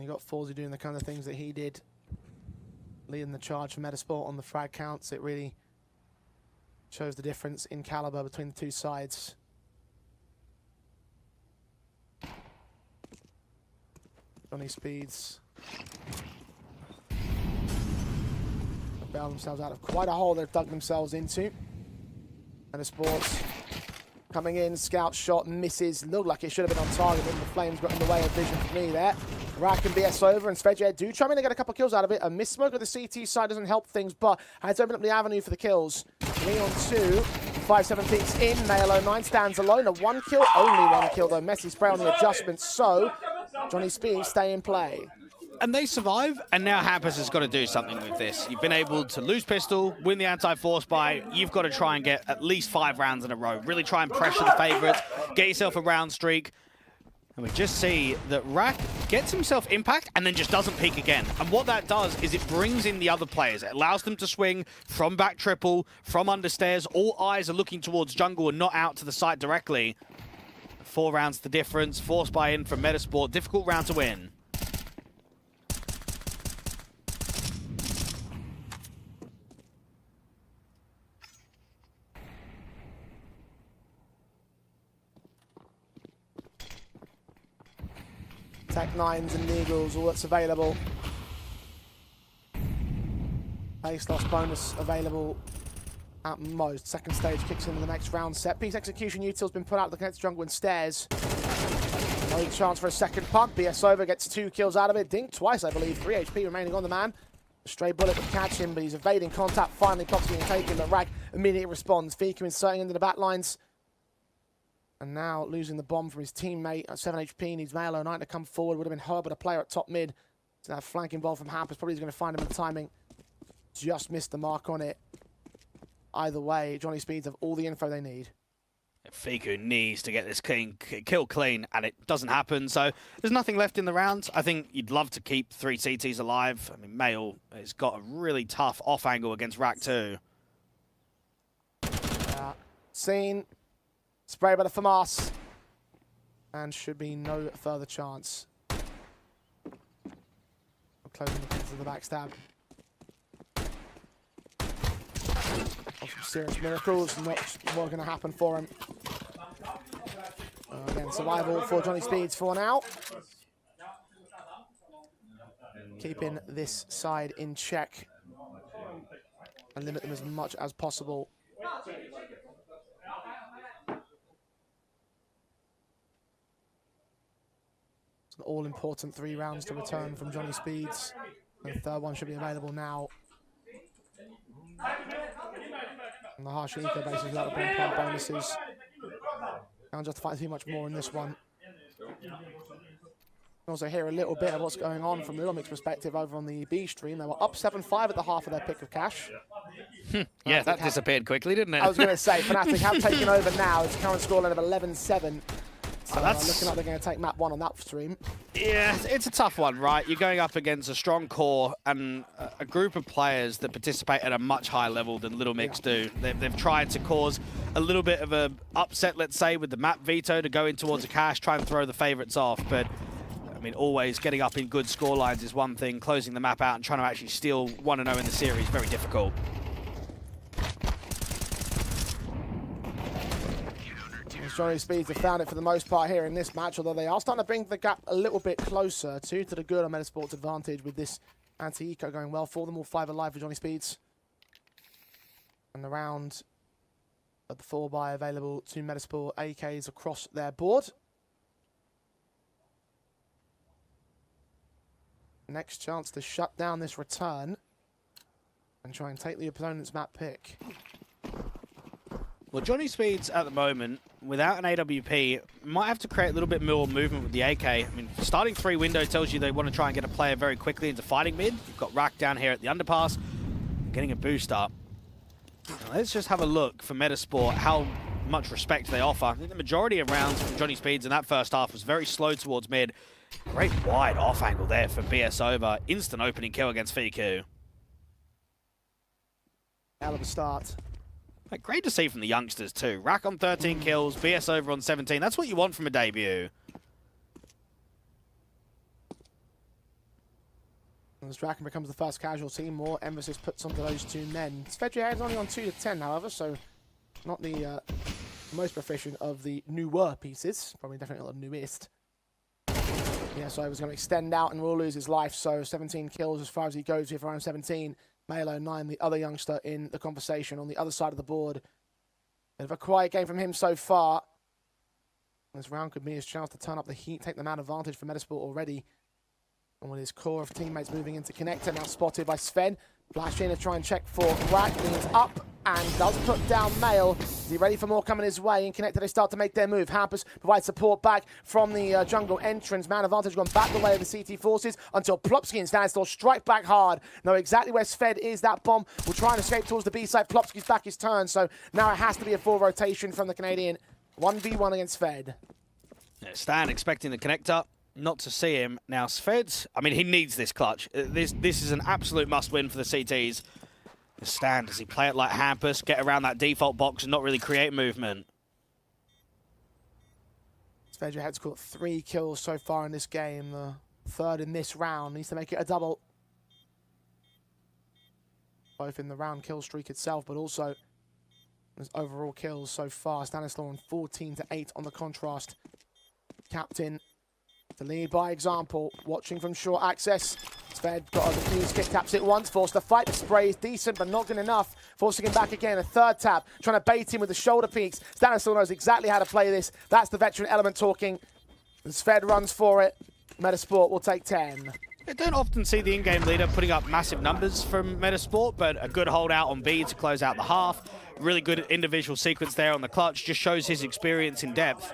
you got Forzy doing the kind of things that he did, leading the charge for Metizport on the frag counts. It really shows the difference in caliber between the two sides. Johnny Speeds bail themselves out of quite a hole they've dug themselves into. Metizport coming in, scout shot misses. Looked like it should have been on target, but the flames got in the way of vision for me there. Rack and BS over, and Svedje do try to get a couple of kills out of it. A miss smoke of the CT side doesn't help things, but has opened up the avenue for the kills. Leon 2, 5-7 peaks in. Nailo 9 stands alone. A 1 kill, only 1 kill though. Messy spray on the adjustments, so Johnny Speed stay in play. And they survive, and now Hampus has got to do something with this. You've been able to lose pistol, win the anti-force buy. You've got to try and get at least 5 rounds in a row. Really try and pressure the favorites, get yourself a round streak. And we just see that Rack gets himself impact and then just doesn't peek again. And what that does is it brings in the other players. It allows them to swing from back triple, from understairs. All eyes are looking towards jungle and not out to the site directly. 4 rounds the difference. Force buy in from Metizport. Difficult round to win. Tech 9s and Eagles, all that's available. Base loss bonus available at most. Second stage kicks into the next round. Set piece execution util's been put out to the next jungle and stairs. No chance for a second puck. BS over gets 2 kills out of it. Dink twice, I believe. 3 HP remaining on the man. A stray bullet would catch him, but he's evading contact. Finally, Puck's being taken, but Rag immediately responds. Fika inserting into the back lines. And now losing the bomb from his teammate at 7 HP. Needs Malo 9 to come forward. Would have been Herbert, a player at top mid. So that flank involved from Hampus. Probably going to find him in the timing. Just missed the mark on it. Either way, Johnny Speeds have all the info they need. Fiku needs to get this kill clean, and it doesn't happen. So there's nothing left in the round. I think you'd love to keep 3 CTs alive. I mean, Mail has got a really tough off angle against Rack too. Seen. Spray by the FAMAS. And should be no further chance. Closing the pins of the backstab. Some serious miracles, not going to happen for him. Again, survival for Johnny Speeds for now. Keeping this side in check and limit them as much as possible. It's an all-important 3 rounds to return from Johnny Speeds. And the third one should be available now. And the harsh eco bases without the bomb plant bonuses. Can't justify too much more in this one. Also hear a little bit of what's going on from Little Mix's perspective over on the B stream. They were up 7-5 at the half of their pick of cash. Yeah, that disappeared quickly, didn't it? I was going to say, Fnatic have taken over now. It's a current scoreline of 11-7. So looking like they're going to take map 1 on that stream. Yeah, it's a tough one, right? You're going up against a strong core and a group of players that participate at a much higher level than Little Mix do. They've tried to cause a little bit of a upset, let's say, with the map veto to go in towards a cash, try and throw the favorites off. But, I mean, always getting up in good score lines is one thing. Closing the map out and trying to actually steal 1-0 in the series, very difficult. Johnny Speeds have found it for the most part here in this match, although they are starting to bring the gap a little bit closer. 2 to the good on Metasport's advantage with this anti-eco going well for them. All 5 alive for Johnny Speeds. And the round of the 4-buy available to Metasport AKs across their board. Next chance to shut down this return and try and take the opponent's map pick. Well, Johnny Speeds at the moment, without an AWP, might have to create a little bit more movement with the AK. I mean, starting 3 window tells you they want to try and get a player very quickly into fighting mid. You've got Rack down here at the underpass, getting a boost up. Now, let's just have a look for Metasport, how much respect they offer. I think the majority of rounds from Johnny Speeds in that first half was very slow towards mid. Great wide off angle there for BS over. Instant opening kill against Fiku. Hell of a start. Great to see from the youngsters too. Rack on 13 kills, BS over on 17. That's what you want from a debut. As Draken becomes the first casualty, more emphasis puts onto those two men. Svedja is only on 2 to 10, however, so not the most proficient of the newer pieces. Probably definitely not the newest. Yeah, so he was going to extend out and will lose his life, so 17 kills as far as he goes here for round 17. Malo 9, the other youngster in the conversation on the other side of the board. Bit of a quiet game from him so far. This round could be his chance to turn up the heat, take them out advantage for Metizport already. And with his core of teammates moving into connector, now spotted by Sven. Flash in to try and check for Rack, leans up and does put down Mail. Is he ready for more coming his way? In connector, they start to make their move. Hampus provides support back from the jungle entrance. Man advantage gone back the way of the CT forces until Plopsky and Standstill strike back hard. Know exactly where Sved is. That bomb will try and escape towards the B side. Plopsky's back his turn, so now it has to be a full rotation from the Canadian. 1v1 against Sved. Yeah, Stan expecting the connector. Not to see him. Now, Sved, I mean, he needs this clutch. This is an absolute must-win for the CTs. Stan, does he play it like Hampus, get around that default box and not really create movement? Svedja has got 3 kills so far in this game. The 3rd in this round. Needs to make it a double. Both in the round kill streak itself, but also his overall kills so far. Stanislaw on 14 to 8 on the contrast. Captain to lead by example, watching from short access. Sved got a defuse kick, taps it once, forced to fight. The spray is decent, but not good enough. Forcing him back again, a 3rd tap, trying to bait him with the shoulder peaks. Stanislaw knows exactly how to play this. That's the veteran element talking. And Sved runs for it. Metizport will take 10. You don't often see the in-game leader putting up massive numbers from Metizport, but a good holdout on B to close out the half. Really good individual sequence there on the clutch, just shows his experience in depth.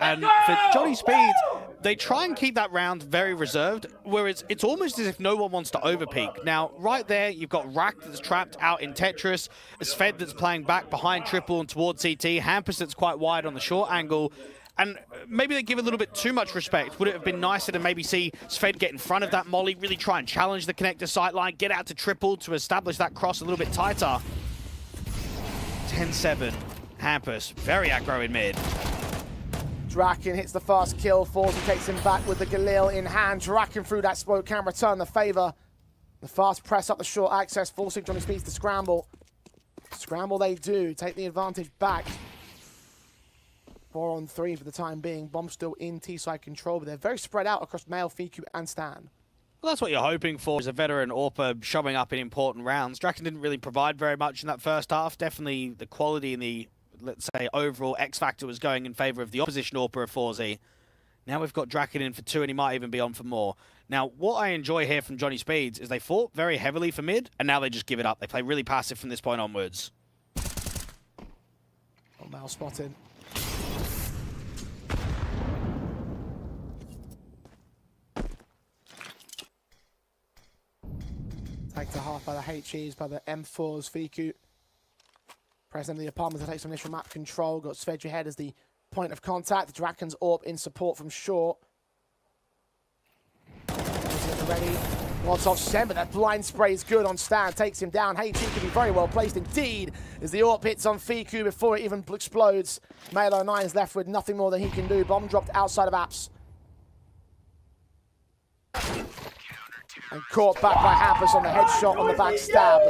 And for Johnny Speed, they try and keep that round very reserved, whereas it's almost as if no one wants to overpeak. Now, right there, you've got Rack that's trapped out in Tetris, Sved that's playing back behind triple and towards CT, Hampus that's quite wide on the short angle, and maybe they give a little bit too much respect. Would it have been nicer to maybe see Sved get in front of that molly, really try and challenge the connector sightline, get out to triple to establish that cross a little bit tighter? 10-7, Hampus, very aggro in mid. Draken hits the first kill. Forza takes him back with the Galil in hand. Draken through that smoke can return the favor. The fast press up the short access, forcing Johnny Speeds to scramble. Scramble they do, take the advantage back. 4 on 3 for the time being. Bomb still in T-side control, but they're very spread out across Mail, Fiku, and Stan. Well, that's what you're hoping for, is a veteran AWPer showing up in important rounds. Draken didn't really provide very much in that first half. Definitely the quality and the, let's say, overall X-factor was going in favor of the opposition AWPer of 4Z. Now we've got Draken in for 2, and he might even be on for more. Now, what I enjoy here from Johnny Speeds is they fought very heavily for mid, and now they just give it up. They play really passive from this point onwards. Oh, Mal spotted. Tagged to half by the HEs, by the M4s. Fiku pressing the apartment to take some initial map control. Got Svedja ahead as the point of contact. The Draken's AWP in support from short. Ready. Wants off Shen, but that blind spray is good on Stan. Takes him down. HE could be very well placed indeed as the AWP hits on Fiku before it even explodes. Malo 9 is left with nothing more than he can do. Bomb dropped outside of apps. And caught back by Hampus on the headshot on the back stab.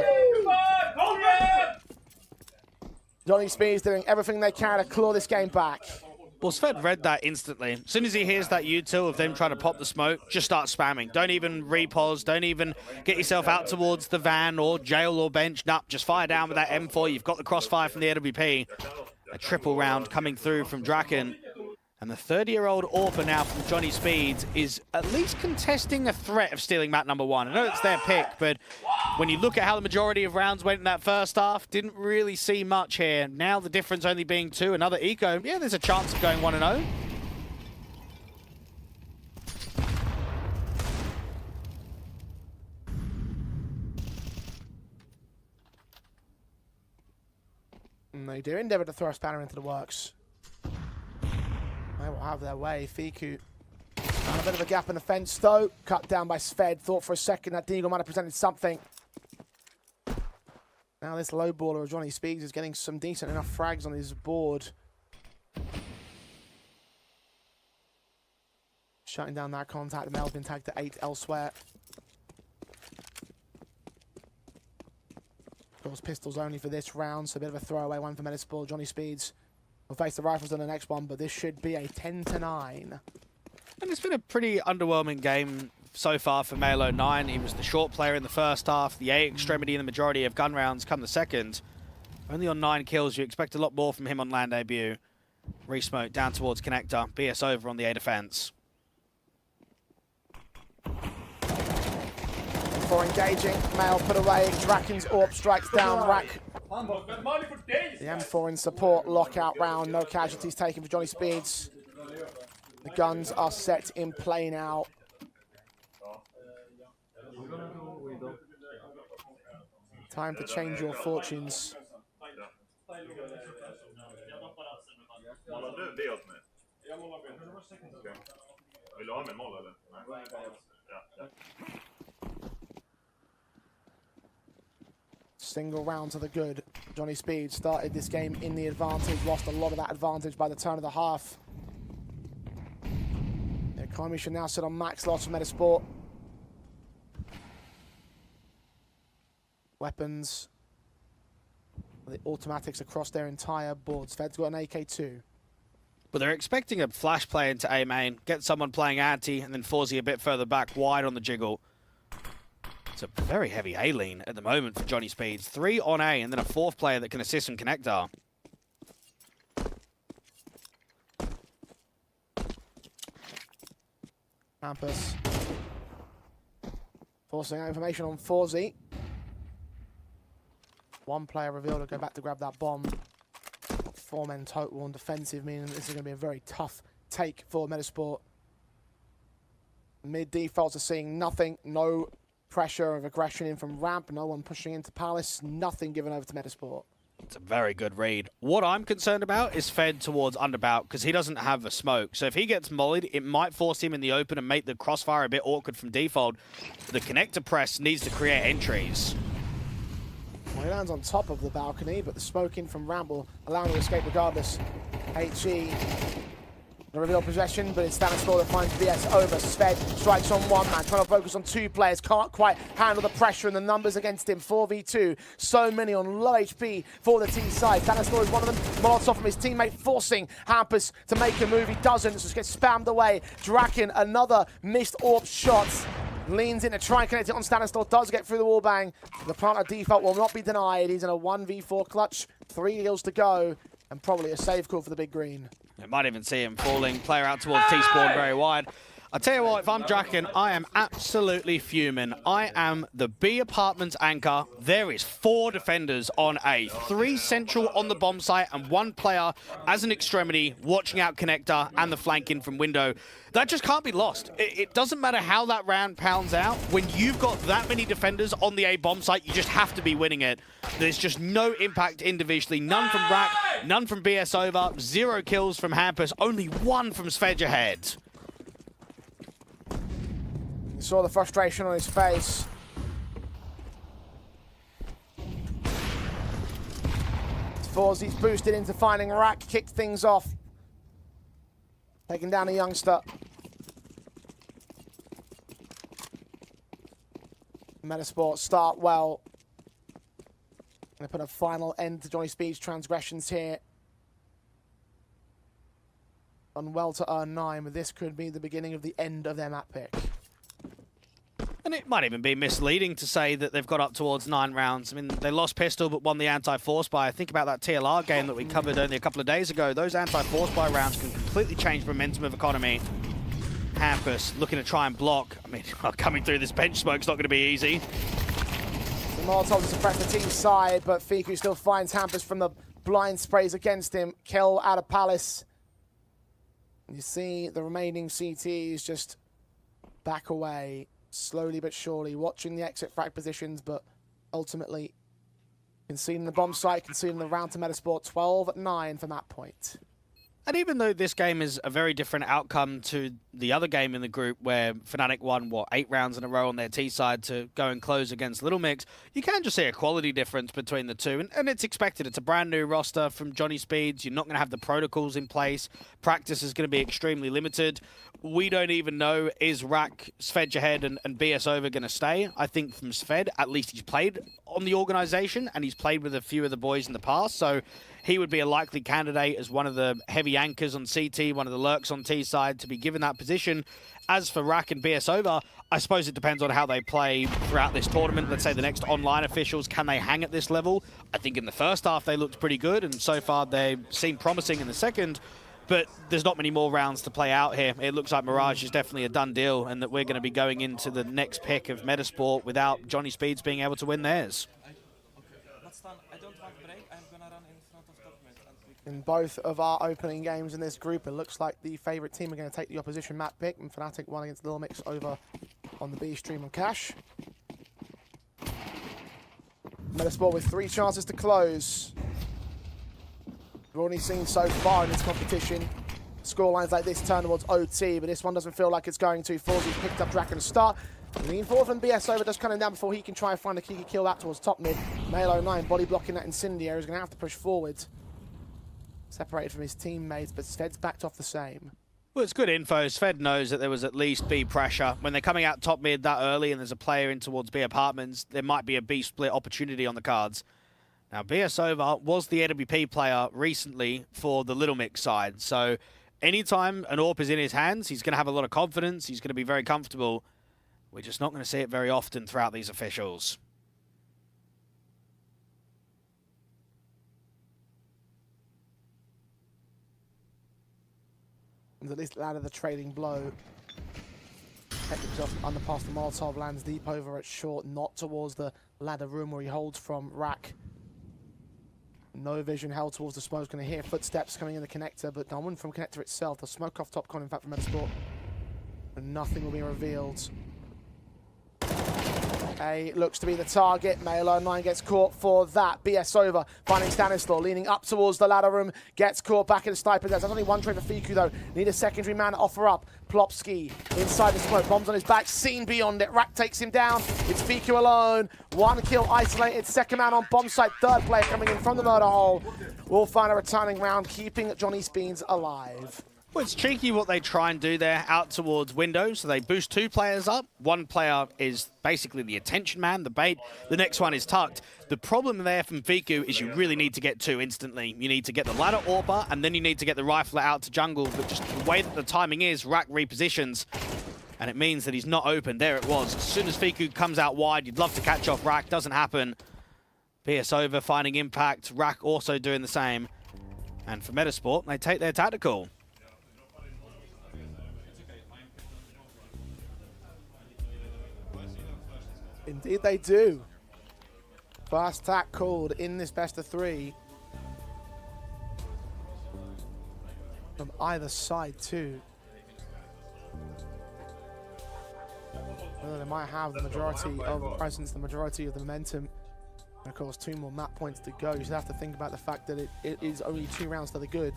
Johnny Speeds doing everything they can to claw this game back. Well, Sved read that instantly. As soon as he hears that util of them trying to pop the smoke, just start spamming. Don't even repause. Don't even get yourself out towards the van or jail or bench. Nah, just fire down with that M4. You've got the crossfire from the AWP. A triple round coming through from Draken. And the 30-year-old AWPer now from Johnny Speeds is at least contesting a threat of stealing map number 1. I know it's their pick, but when you look at how the majority of rounds went in that first half, didn't really see much here. Now the difference only being 2, another eco. Yeah, there's a chance of going 1-0. And they do endeavour to throw a spanner into the works. They will have their way. Fiku found a bit of a gap in the fence, though. Cut down by Sved. Thought for a second that Deagle might have presented something. Now this low baller of Johnny Speeds is getting some decent enough frags on his board. Shutting down that contact. The Mel's been tagged to 8 elsewhere. Of course, pistols only for this round, so a bit of a throwaway one for Metizport. Johnny Speeds will face the rifles on the next one, but this should be a 10-9. And it's been a pretty underwhelming game so far for Malo 9. He was the short player in the first half, the A extremity in the majority of gun rounds come the second. Only on 9 kills, you expect a lot more from him on land debut. Resmoke down towards Connector, BS over on the A defense. For engaging, Mail put away, Draken's AWP strikes down Rack. The M4 in support, lockout round, no casualties taken for Johnny Speeds. The guns are set in play now. Time to change your fortunes. Single round to the good. Johnny Speed started this game in the advantage, lost a lot of that advantage by the turn of the half. The economy should now sit on max loss for Metizport. Weapons, the automatics across their entire board. Sved's got an AK-2. But they're expecting a flash play into A main, get someone playing anti, and then Forzy a bit further back wide on the jiggle. It's a very heavy A lean at the moment for Johnny Speeds. 3 on A, and then a 4th player that can assist from Connector. Campus forcing out information on Forzy. 1 player revealed to go back to grab that bomb. 4 men total on defensive, meaning this is going to be a very tough take for Metizport. Mid defaults are seeing nothing, no pressure of aggression in from ramp, no one pushing into Palace, nothing given over to Metizport. It's a very good read. What I'm concerned about is Fed towards Underbout, because he doesn't have a smoke. So if he gets mollied, it might force him in the open and make the crossfire a bit awkward from default. The Connector press needs to create entries. Well, he lands on top of the balcony, but the smoke in from ramp will allow him to escape regardless. HE, the reveal possession, but it's Stanislaw that finds BS over. Sved strikes on 1 man, trying to focus on 2 players, can't quite handle the pressure and the numbers against him. 4v2, so many on low HP for the T side. Stanislaw is one of them, Molotov from his teammate, forcing Hampus to make a move. He doesn't, just gets spammed away. Draken, another missed AWP shot. Leans in to try and connect it on Stanislaw, does get through the wallbang. The planter default will not be denied. He's in a 1v4 clutch, 3 kills to go, and probably a save call for the big green. You might even see him falling. Player out towards T-Spawn very wide. I tell you what, if I'm Draken, I am absolutely fuming. I am the B apartments anchor. There is 4 defenders on A, 3 central on the bomb site, and 1 player as an extremity watching out Connector and the flank in from window. That just can't be lost. It doesn't matter how that round pounds out. When you've got that many defenders on the A bomb site, you just have to be winning it. There's just no impact individually. None from Rack, none from BS over, 0 kills from Hampus, only 1 from Svedge ahead. You saw the frustration on his face. Forzy's boosted into finding Rack, kicked things off. Taking down a youngster. Metizport start well. Going to put a final end to Johnny Speed's transgressions here. Done well to earn 9, but this could be the beginning of the end of their map pick. And it might even be misleading to say that they've got up towards 9 rounds. I mean, they lost pistol but won the anti-force buy. Think about that TLR game that we covered only a couple of days ago. Those anti-force buy rounds can completely change momentum of economy. Hampus looking to try and block. I mean, coming through this bench smoke's not going to be easy. The Molotov to suppress the team's side, but Fiku still finds Hampus from the blind sprays against him. Kill out of Palace. You see the remaining CTs just back away, slowly but surely, watching the exit frag positions, but ultimately conceding the bomb site, conceding the round to Metizport. 12-9 from that point. And even though this game is a very different outcome to the other game in the group where Fnatic won, 8 rounds in a row on their T side to go and close against Little Mix, you can just see a quality difference between the two. And it's expected. It's a brand new roster from Johnny Speeds. You're not going to have the protocols in place. Practice is going to be extremely limited. We don't even know, is Rack, Sved ahead, and BS over going to stay? I think from Sved, at least he's played on the organization and he's played with a few of the boys in the past. So he would be a likely candidate as one of the heavy anchors on CT, one of the lurks on T side to be given that position. As for Rack and BS over, I suppose it depends on how they play throughout this tournament. Let's say the next online officials, can they hang at this level? I think in the first half they looked pretty good, and so far they seem promising in the second. But there's not many more rounds to play out here. It looks like Mirage is definitely a done deal, and that we're going to be going into the next pick of Metizport without Johnny Speeds being able to win theirs. In both of our opening games in this group, it looks like the favourite team are going to take the opposition map pick, and Fnatic won against Little Mix over on the B stream on Cash. Metizport with 3 chances to close. We've only seen so far in this competition scorelines like this turn towards OT, but this one doesn't feel like it's going to. Forzy picked up Draken to start. Lean forward from BS over, just coming down before he can try and find a key kill that towards top mid. Male09 body blocking that Incendiary is going to have to push forward. Separated from his teammates, but Sved's backed off the same. Well, it's good info. Sved knows that there was at least B pressure. When they're coming out top mid that early and there's a player in towards B apartments, there might be a B split opportunity on the cards. Now, BS over was the AWP player recently for the Little Mix side. So anytime an AWP is in his hands, he's going to have a lot of confidence. He's going to be very comfortable. We're just not going to see it very often throughout these officials. And at least out of the trading blow. Kept himself underpass the Molotov, lands deep over at short, not towards the ladder room where he holds from Rack. No vision held towards the smoke. Going to hear footsteps coming in the connector, but no one from connector itself. The smoke off top con, in fact, from Metizport. And nothing will be revealed. A looks to be the target. Male09 gets caught for that. BS over, finding Stanislaw, leaning up towards the ladder room. Gets caught back in the sniper. There's only one trade for Fiku, though. Need a secondary man to offer up. Plopsky inside the smoke. Bombs on his back. Seen beyond it. Rack takes him down. It's Fiku alone. 1 kill isolated. Second man on bomb site. Third player coming in from the murder hole. We'll find a returning round, keeping Johnny Speeds alive. Well, it's cheeky what they try and do there out towards window. So they boost 2 players up. One player is basically the attention man, the bait. The next one is tucked. The problem there from Fiku is you really need to get 2 instantly. You need to get the ladder AWPer, and then you need to get the rifler out to jungle. But just the way that the timing is, Rack repositions, and it means that he's not open. There it was. As soon as Fiku comes out wide, you'd love to catch off Rack. Doesn't happen. BS over, finding impact. Rack also doing the same. And for Metizport, they take their tactical. Indeed they do. Fast tack called in this best of 3. From either side too. Well, they might have the majority of the presence, the majority of the momentum. And of course 2 more map points to go. You just have to think about the fact that it is only 2 rounds to the good.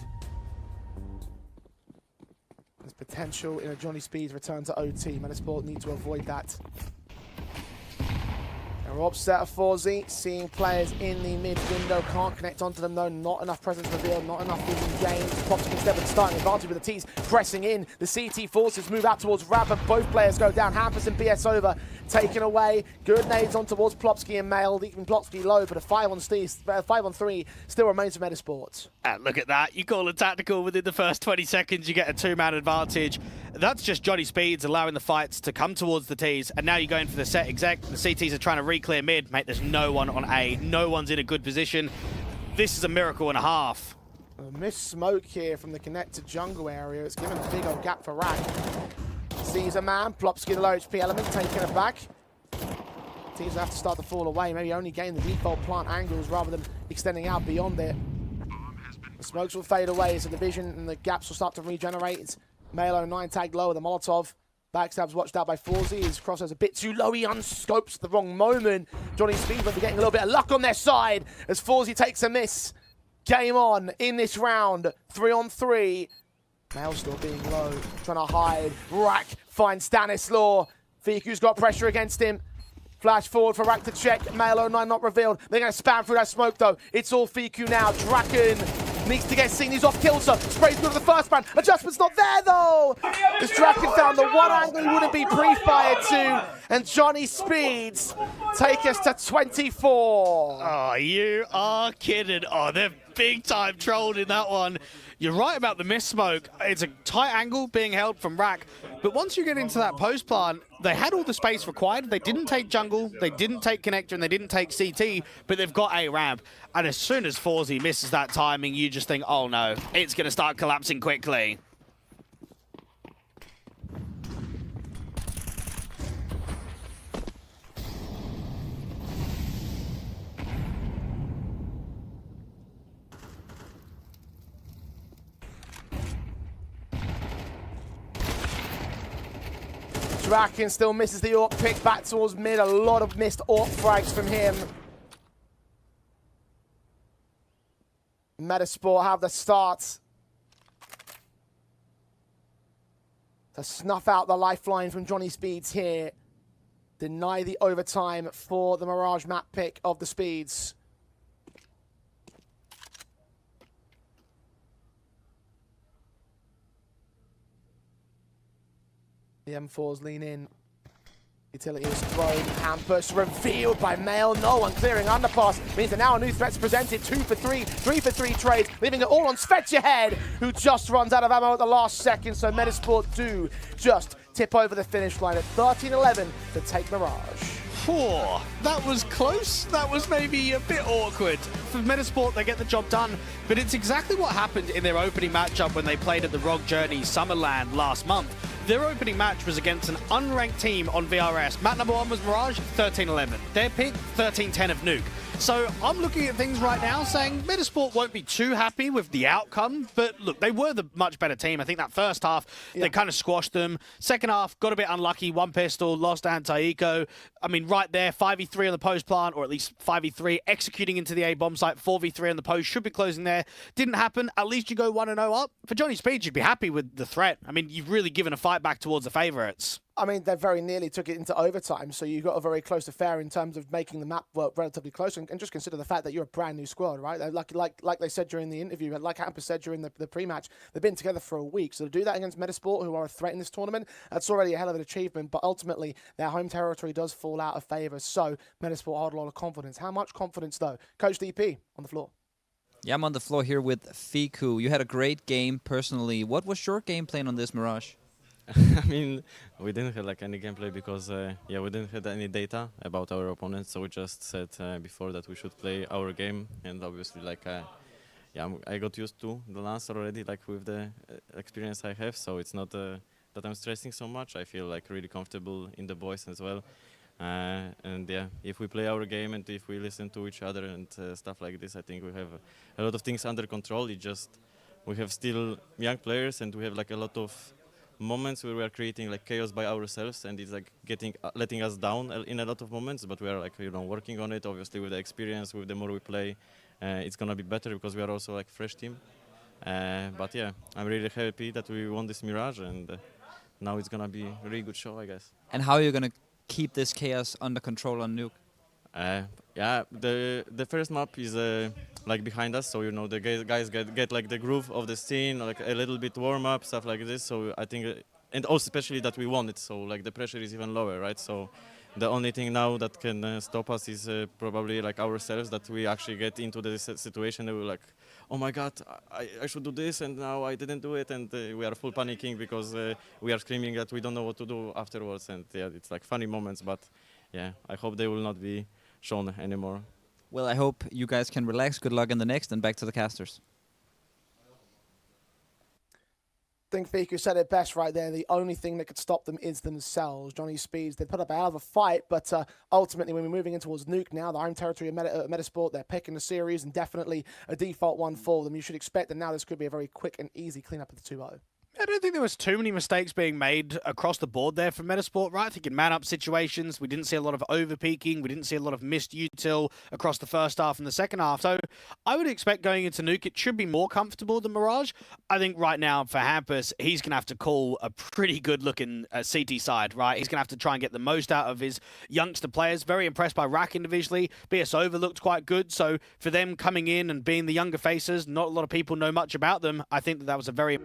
There's potential in a Johnny Speeds return to OT. Metizport need to avoid that. And we're upset at Forzy, seeing players in the mid window, can't connect onto them though, not enough presence revealed, not enough vision gained. Pops instead with starting advantage with the T's pressing in. The CT forces move out towards Rav, both players go down. Hampus and BS over, taken away. Good nades on towards Plopsky and Mail, leaving Plopsky low, but a 5-on-3 still remains for Metizport. And look at that, you call a tactical within the first 20 seconds, you get a 2-man advantage. That's just Johnny Speeds allowing the fights to come towards the T's, and now you're going for the set exec. The CTs are trying to re-clear mid. Mate, there's no one on A. No one's in a good position. This is a miracle and a half. A missed smoke here from the connected jungle area. It's given a big old gap for Rack. Sees a man, Plopsky the low HP element, taking it back. Teams have to start to fall away, maybe only gain the default plant angles rather than extending out beyond it. The smokes will fade away, so the vision and the gaps will start to regenerate. It's Male09 tagged low with a Molotov. Backstab's watched out by Forzy. His crosshairs a bit too low. He unscopes at the wrong moment. Johnny Speed will be getting a little bit of luck on their side as Forzy takes a miss. Game on in this round. 3-on-3. Mail still being low, trying to hide. Rack finds Stanislaw. Fiku's got pressure against him. Flash forward for Rack to check. Mail 09 not revealed. They're going to spam through that smoke though. It's all Fiku now. Draken needs to get seen. He's off Kilser. Sprays good to the first man. Adjustment's not there though. As Draken found the one angle he wouldn't be pre-fired to. And Johnny Speeds take us to 24. Oh, you are kidding. Oh, they're big time trolled in that one. You're right about the miss smoke. It's a tight angle being held from Rack. But once you get into that post plant, they had all the space required. They didn't take jungle, they didn't take connector, and they didn't take CT, but they've got a ramp. And as soon as Forzy misses that timing, you just think, oh no, it's going to start collapsing quickly. Draken still misses the AWP pick back towards mid. A lot of missed AWP frags from him. Metizport have the start to snuff out the lifeline from Johnny Speeds here. Deny the overtime for the Mirage map pick of the Speeds. The M4s lean in. Utility is thrown. Ambush revealed by Mail. No one clearing underpass. Means that now a new threat's presented. 2 for 3, 3 for 3 trades. Leaving it all on Svetjahead, who just runs out of ammo at the last second. So Metizport do just tip over the finish line at 13-11 to take Mirage. That was close. That was maybe a bit awkward. For Metizport, they get the job done, but it's exactly what happened in their opening matchup when they played at the Rogue Journey Summerland last month. Their opening match was against an unranked team on VRS. Map number 1 was Mirage, 13-11. Their pick, 13-10 of Nuke. So I'm looking at things right now saying Metizport won't be too happy with the outcome, but look, they were the much better team. I think that first half, they kind of squashed them. Second half, got a bit unlucky. 1 pistol, lost anti-eco. I mean, right there, 5v3 on the post plant, or at least 5v3, executing into the A-bomb site, 4v3 on the post, should be closing there. Didn't happen. At least you go 1-0 up. For Johnny Speed, you'd be happy with the threat. I mean, you've really given a fight back towards the favorites. I mean, they very nearly took it into overtime, so you got a very close affair in terms of making the map work relatively close. And just consider the fact that you're a brand new squad, right? Like they said during the interview, like Hamper said during the pre-match, they've been together for a week. So to do that against Metizport, who are a threat in this tournament, that's already a hell of an achievement. But ultimately, their home territory does fall out of favour. So Metizport hold a lot of confidence. How much confidence, though? Coach DP on the floor. Yeah, I'm on the floor here with Fiku. You had a great game personally. What was your game plan on this Mirage? I mean, we didn't have like any gameplay because yeah, we didn't have any data about our opponents, so we just said before that we should play our game, and obviously like yeah, I got used to the lance already, like with the experience I have, so it's not that I'm stressing so much. I feel like really comfortable in the boys as well, and yeah, if we play our game and if we listen to each other and stuff like this, I think we have a lot of things under control. It just we have still young players and we have like a lot of moments where we are creating like chaos by ourselves, and it's like letting us down in a lot of moments, but we are like, you know, working on it. Obviously with the experience, with the more we play, it's gonna be better because we are also like fresh team, but yeah, I'm really happy that we won this Mirage, and now it's gonna be a really good show, I guess. And how are you gonna keep this chaos under control on Nuke? Yeah, the first map is like behind us, so you know the guys get like the groove of the scene, like a little bit warm up, stuff like this. So I think, and also especially that we won it, so like the pressure is even lower, right? So the only thing now that can stop us is probably like ourselves, that we actually get into this situation and we're like, oh my God, I should do this, and now I didn't do it, and we are full panicking because we are screaming that we don't know what to do afterwards, and yeah, it's like funny moments, but yeah, I hope they will not be shown anymore. Well, I hope you guys can relax. Good luck in the next, and back to the casters. I think Fiku said it best right there. The only thing that could stop them is themselves. Johnny Speeds, they put up a hell of a fight, but ultimately when we're moving in towards Nuke now, the home territory of Metizport, they're picking the series and definitely a default one for them. You should expect that now this could be a very quick and easy cleanup of the 2-0. I don't think there was too many mistakes being made across the board there for Metizport, right? I think in man-up situations, we didn't see a lot of over-peaking. We didn't see a lot of missed util across the first half and the second half. So I would expect going into Nuke, it should be more comfortable than Mirage. I think right now for Hampus, he's going to have to call a pretty good-looking CT side, right? He's going to have to try and get the most out of his youngster players. Very impressed by Rack individually. BS Over looked quite good. So for them coming in and being the younger faces, not a lot of people know much about them. I think that was a very...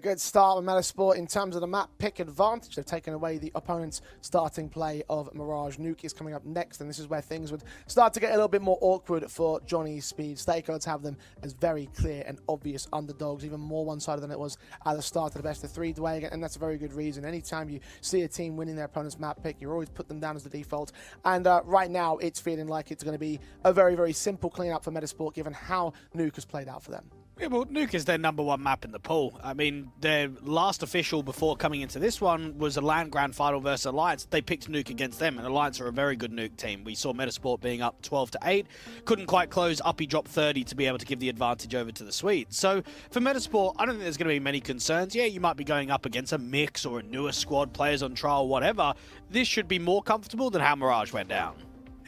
good start with Metizport in terms of the map pick advantage. They've taken away the opponent's starting play of Mirage. Nuke is coming up next, and this is where things would start to get a little bit more awkward for Johnny Speed. Stakeouts have them as very clear and obvious underdogs, even more one-sided than it was at the start of the best of three, Dwayne, and that's a very good reason. Anytime you see a team winning their opponent's map pick, you always put them down as the default, and right now it's feeling like it's going to be a very, very simple cleanup for Metizport, given how Nuke has played out for them. Yeah, well, Nuke is their #1 map in the pool. I mean, their last official before coming into this one was a LAN Grand Final versus Alliance. They picked Nuke against them, and Alliance are a very good Nuke team. We saw Metizport being up 12-8. Couldn't quite close. Uppy dropped 30 to be able to give the advantage over to the Swedes. So for Metizport, I don't think there's going to be many concerns. Yeah, you might be going up against a mix or a newer squad, players on trial, whatever. This should be more comfortable than how Mirage went down.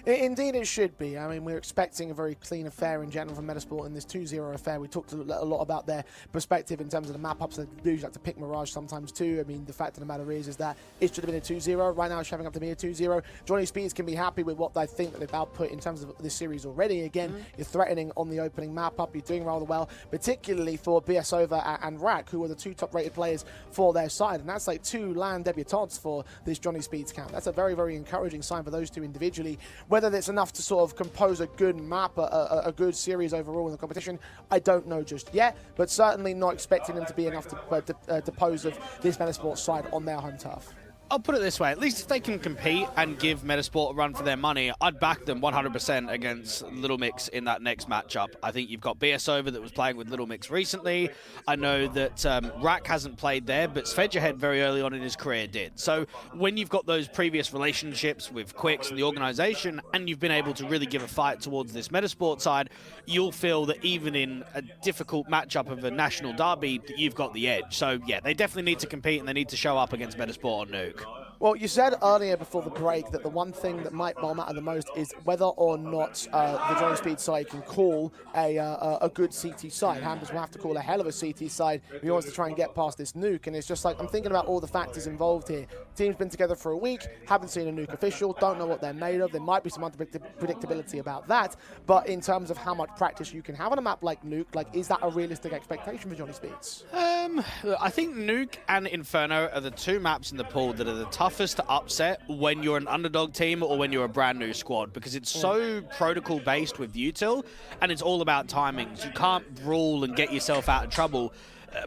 Indeed, it should be. I mean, we're expecting a very clean affair in general from Metizport in this 2-0 affair. We talked a lot about their perspective in terms of the map ups. They do like to pick Mirage sometimes too. I mean, the fact of the matter is that it should have been a 2-0. Right now, it's shaping up to be a 2-0. Johnny Speeds can be happy with what they think that they've output in terms of this series already. Again, you're threatening on the opening map up. You're doing rather well, particularly for BS Over and Rack, who are the two top-rated players for their side. And that's like 2 LAN debutantes for this Johnny Speeds camp. That's a very, very encouraging sign for those two individually. Whether that's enough to sort of compose a good map, a good series overall in the competition, I don't know just yet, but certainly not expecting them to be enough to depose of this Metizport side on their home turf. I'll put it this way, at least if they can compete and give Metizport a run for their money, I'd back them 100% against Little Mix in that next matchup. I think you've got BS Over that was playing with Little Mix recently. I know that Rack hasn't played there, but Svedjahed very early on in his career did. So when you've got those previous relationships with Quicks and the organization, and you've been able to really give a fight towards this Metizport side, you'll feel that even in a difficult matchup of a national derby, that you've got the edge. So yeah, they definitely need to compete and they need to show up against Metizport on Nuke. Well, you said earlier before the break that the one thing that might matter the most is whether or not the Johnny Speed side can call a good CT side. Hampers will have to call a hell of a CT side if he wants to try and get past this nuke. And it's just like, I'm thinking about all the factors involved here. Team's been together for a week, haven't seen a nuke official, don't know what they're made of. There might be some unpredictability about that. But in terms of how much practice you can have on a map like Nuke, like, is that a realistic expectation for Johnny Speeds? I think Nuke and Inferno are the 2 maps in the pool that are the toughest to upset when you're an underdog team or when you're a brand new squad, because it's so protocol based with util and it's all about timings. You can't brawl and get yourself out of trouble.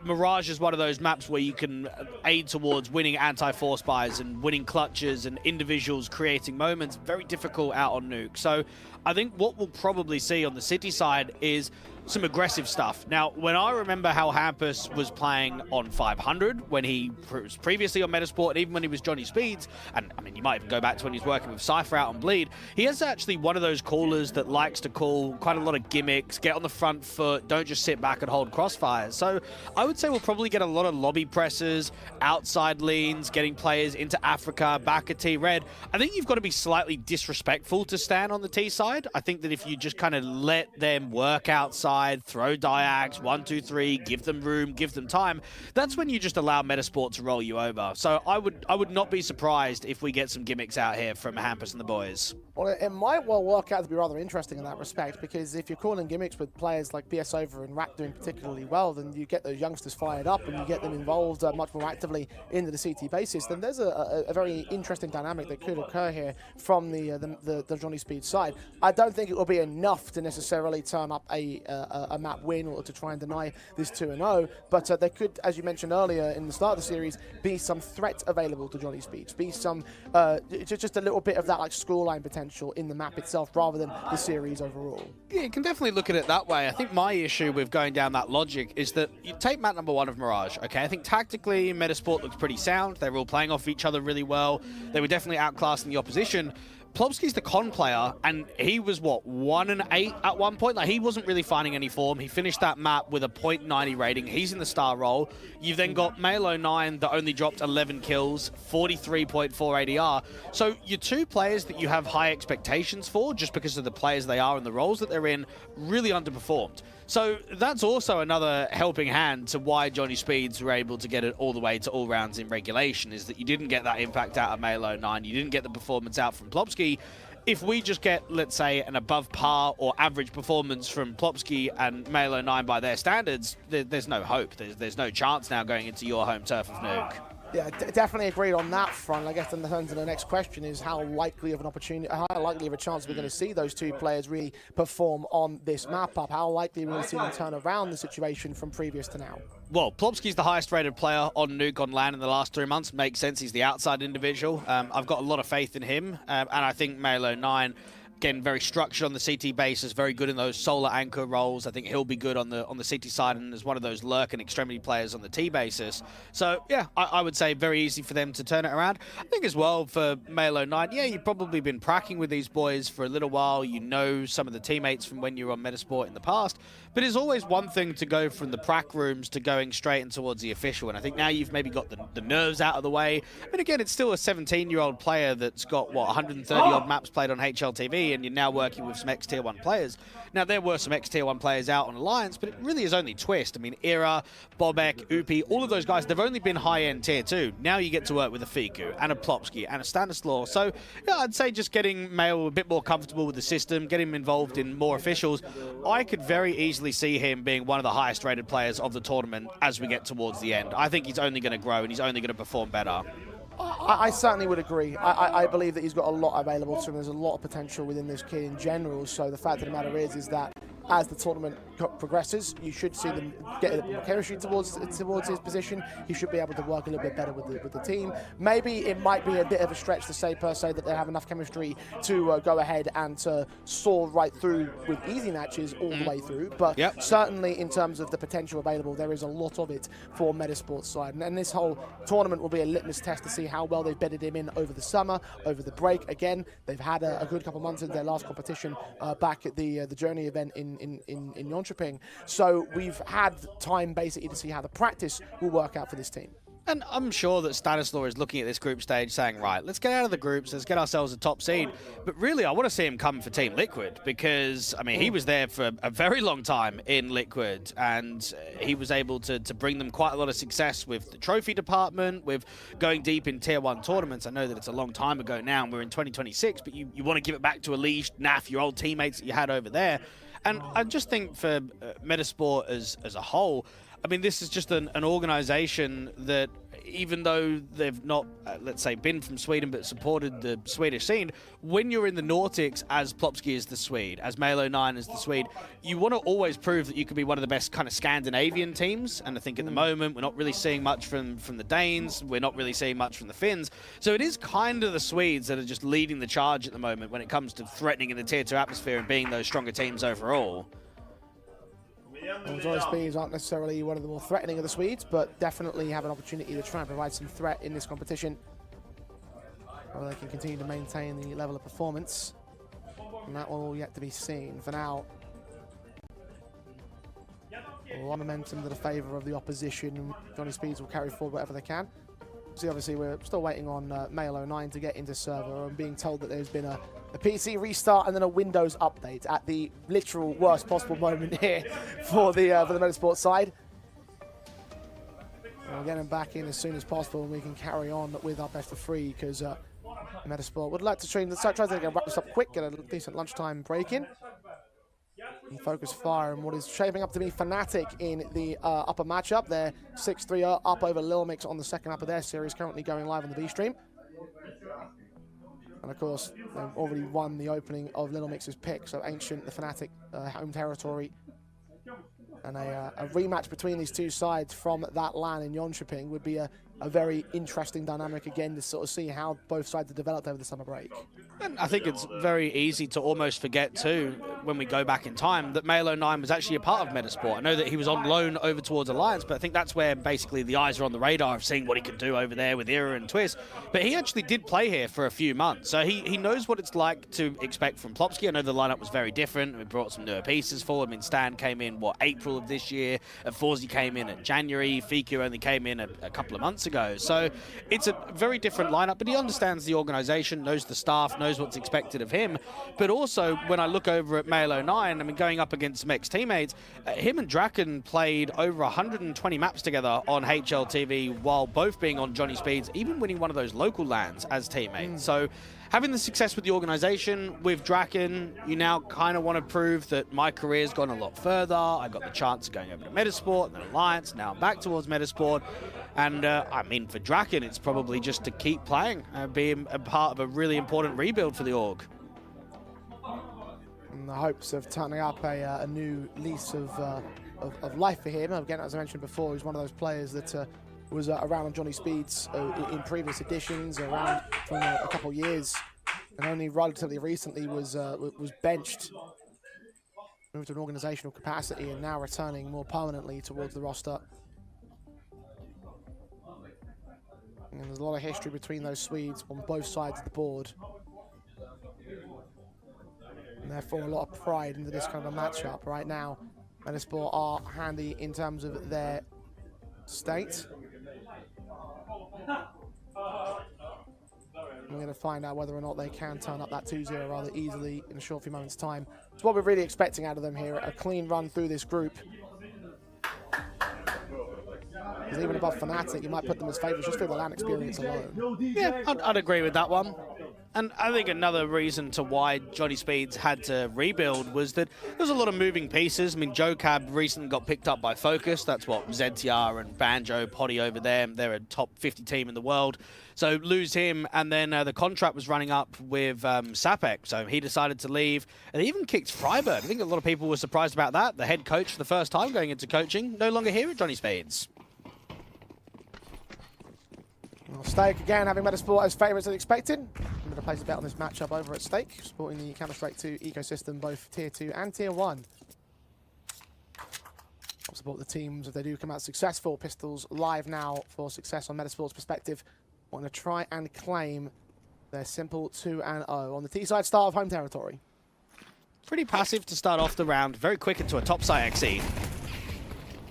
Mirage is one of those maps where you can aid towards winning anti-force buys and winning clutches and individuals creating moments. Very difficult out on Nuke. So I think what we'll probably see on the City side is some aggressive stuff. Now, when I remember how Hampus was playing on 500, when he was previously on Metizport, and even when he was Johnny Speeds, and I mean, you might even go back to when he was working with Cypher out on Bleed, he is actually one of those callers that likes to call quite a lot of gimmicks, get on the front foot, don't just sit back and hold crossfires. So I would say we'll probably get a lot of lobby presses, outside leans, getting players into Africa, back at T-Red. I think you've got to be slightly disrespectful to stand on the T side. I think that if you just kind of let them work outside, throw diags, 1, 2, 3, give them room, give them time, that's when you just allow Metizport to roll you over. So I would not be surprised if we get some gimmicks out here from Hampus and the boys. Well, it might well work out to be rather interesting in that respect, because if you're calling gimmicks with players like BS Over and Rack doing particularly well, then you get those youngsters fired up and you get them involved much more actively into the CT basis. Then there's a very interesting dynamic that could occur here from the Johnny Speed side. I don't think it will be enough to necessarily turn up a map win or to try and deny this 2-0, but there could, as you mentioned earlier in the start of the series, be some threat available to Johnny Speeds, be some just a little bit of that like scoreline potential in the map itself rather than the series overall. Yeah, you can definitely look at it that way. I think my issue with going down that logic is that you take map #1 of Mirage, okay? I think tactically Metizport looks pretty sound. They were all playing off each other really well. They were definitely outclassing the opposition. Plopsky's the con player, and he was, what, 1-8 at one point? Like, he wasn't really finding any form. He finished that map with a .90 rating. He's in the star role. You've then got Malo9 that only dropped 11 kills, 43.4 ADR. So your 2 players that you have high expectations for, just because of the players they are and the roles that they're in, really underperformed. So that's also another helping hand to why Johnny Speeds were able to get it all the way to all rounds in regulation, is that you didn't get that impact out of Malo9, you didn't get the performance out from Plopsky, if we just get, let's say, an above par or average performance from Plopsky and Male09 by their standards, there's no hope. There's no chance now going into your home turf of Nuke. Yeah, definitely agreed on that front. I guess then the turn to the next question is how likely of an opportunity, how likely of a chance we're going to see those two players really perform on this map up? How likely we're going to see them turn around the situation from previous to now? Well, Plopsky's the highest rated player on Nuke on LAN in the last 3 months. Makes sense. He's the outside individual. I've got a lot of faith in him. And I think Male09, again, very structured on the CT basis, very good in those solar anchor roles. I think he'll be good on the CT side and as one of those lurk and extremity players on the T basis. So yeah, I would say very easy for them to turn it around. I think as well for Male09, yeah, you've probably been pracking with these boys for a little while. You know some of the teammates from when you were on Metizport in the past. But it's always one thing to go from the prac rooms to going straight in towards the official. And I think now you've maybe got the nerves out of the way. And again, it's still a 17-year-old player that's got, what, 130-odd maps played on HLTV, and you're now working with some ex-Tier 1 players. Now, there were some ex-Tier 1 players out on Alliance, but it really is only Twist. I mean, Ira, Bobek, Upi, all of those guys, they've only been high-end Tier 2. Now you get to work with a Fiku and a Plopsky and a Stanislaw. So, yeah, I'd say just getting Male a bit more comfortable with the system, getting him involved in more officials. I could very easily see him being one of the highest-rated players of the tournament as we get towards the end. I think he's only going to grow and he's only going to perform better. I certainly would agree. I believe that he's got a lot available to him. There's a lot of potential within this kid in general. So the fact of the matter is that as the tournament progresses, you should see them get more chemistry towards his position. He should be able to work a little bit better with the team. Maybe it might be a bit of a stretch to say per se that they have enough chemistry to go ahead and to soar right through with easy matches all the way through. But certainly in terms of the potential available, there is a lot of it for Metizport's side. And this whole tournament will be a litmus test to see how well they've bedded him in over the summer, over the break. Again, they've had a good couple months in their last competition back at the Journey event in Jönköping. So we've had time basically to see how the practice will work out for this team. And I'm sure that Stanislaw is looking at this group stage saying, right, let's get out of the groups, let's get ourselves a top seed. But really, I want to see him come for Team Liquid because, I mean, he was there for a very long time in Liquid and he was able to bring them quite a lot of success with the trophy department, with going deep in Tier 1 tournaments. I know that it's a long time ago now and we're in 2026, but you want to give it back to Alish, Naf, your old teammates that you had over there. And I just think for Metizport as a whole, I mean, this is just an organization that, even though they've not, let's say, been from Sweden but supported the Swedish scene, when you're in the Nordics as Plopsky is the Swede, as Male09 is the Swede, you want to always prove that you could be one of the best kind of Scandinavian teams. And I think at the moment, we're not really seeing much from the Danes. We're not really seeing much from the Finns. So it is kind of the Swedes that are just leading the charge at the moment when it comes to threatening in the Tier 2 atmosphere and being those stronger teams overall. Well, Joy Speeds aren't necessarily one of the more threatening of the Swedes, but definitely have an opportunity to try and provide some threat in this competition. Whether they can continue to maintain the level of performance, and that will yet to be seen. For now, a lot of momentum to the favour of the opposition. Johnny Speeds will carry forward whatever they can. See, obviously, we're still waiting on Male09 to get into server. I'm being told that there's been a PC restart and then a Windows update at the literal worst possible moment here for the Metizport side. We'll get him back in as soon as possible and we can carry on with our best of three because Metizport would like to try to wrap this up quick, get a decent lunchtime break in. And focus fire on what is shaping up to be Fnatic in the upper matchup. They're 6-3 up over Lil Mix on the second map of their series, currently going live on the B stream. And of course, they've already won the opening of Little Mix's pick, so Ancient, the Fnatic home territory. And a rematch between these two sides from that LAN in Jönköping would be a very interesting dynamic again to sort of see how both sides have developed over the summer break. And I think it's very easy to almost forget too, when we go back in time, that Male09 was actually a part of Metizport. I know that he was on loan over towards Alliance, but I think that's where basically the eyes are on the radar of seeing what he can do over there with Ira and Twist. But he actually did play here for a few months, so he knows what it's like to expect from Plopsky. I know the lineup was very different. We brought some newer pieces forward. I mean, Stan came in, what, April of this year, and Forzi came in at January, Fiku only came in a couple of months ago. So it's a very different lineup, but he understands the organization, knows the staff, knows what's expected of him. But also, when I look over at Male09, I mean, going up against some ex-teammates, him and Draken played over 120 maps together on HLTV while both being on Johnny Speeds, even winning one of those local lands as teammates. So having the success with the organization, with Draken, you now kind of want to prove that my career's gone a lot further. I got the chance of going over to Metizport and then Alliance. Now I'm back towards Metizport. And I mean, for Draken, it's probably just to keep playing, being a part of a really important rebuild for the org. In the hopes of turning up a new lease of life for him. Again, as I mentioned before, he's one of those players that was around on Johnny Speeds in previous editions, around for a couple of years, and only relatively recently was benched, moved to an organizational capacity, and now returning more permanently towards the roster. And there's a lot of history between those Swedes on both sides of the board. And therefore a lot of pride into this kind of a matchup right now. Metizport are handy in terms of their state. We're going to find out whether or not they can turn up that 2-0 rather easily in a short few moments' time. It's what we're really expecting out of them here, a clean run through this group. Because even above Fnatic, you might put them as favourites just through the LAN experience alone. Yeah, I'd agree with that one. And I think another reason to why Johnny Speeds had to rebuild was that there's a lot of moving pieces. I mean, Jocab recently got picked up by Focus. That's what ZTR and Banjo, Potty over there. They're a top 50 team in the world. So lose him, and then the contract was running up with Sapek. So he decided to leave. And he even kicked Freiburg. I think a lot of people were surprised about that. The head coach for the first time going into coaching, no longer here at Johnny Speeds. Well, Stake again having Metizport as favourites as expected. I'm going to place a bet on this matchup over at Stake, supporting the Counter-Strike 2 ecosystem, both Tier 2 and Tier 1. I'll support the teams if they do come out successful. Pistols live now for success on Metasport's perspective. Want to try and claim their simple 2-0 on the T-side start of home territory. Pretty passive to start off the round. Very quick into a topside XE.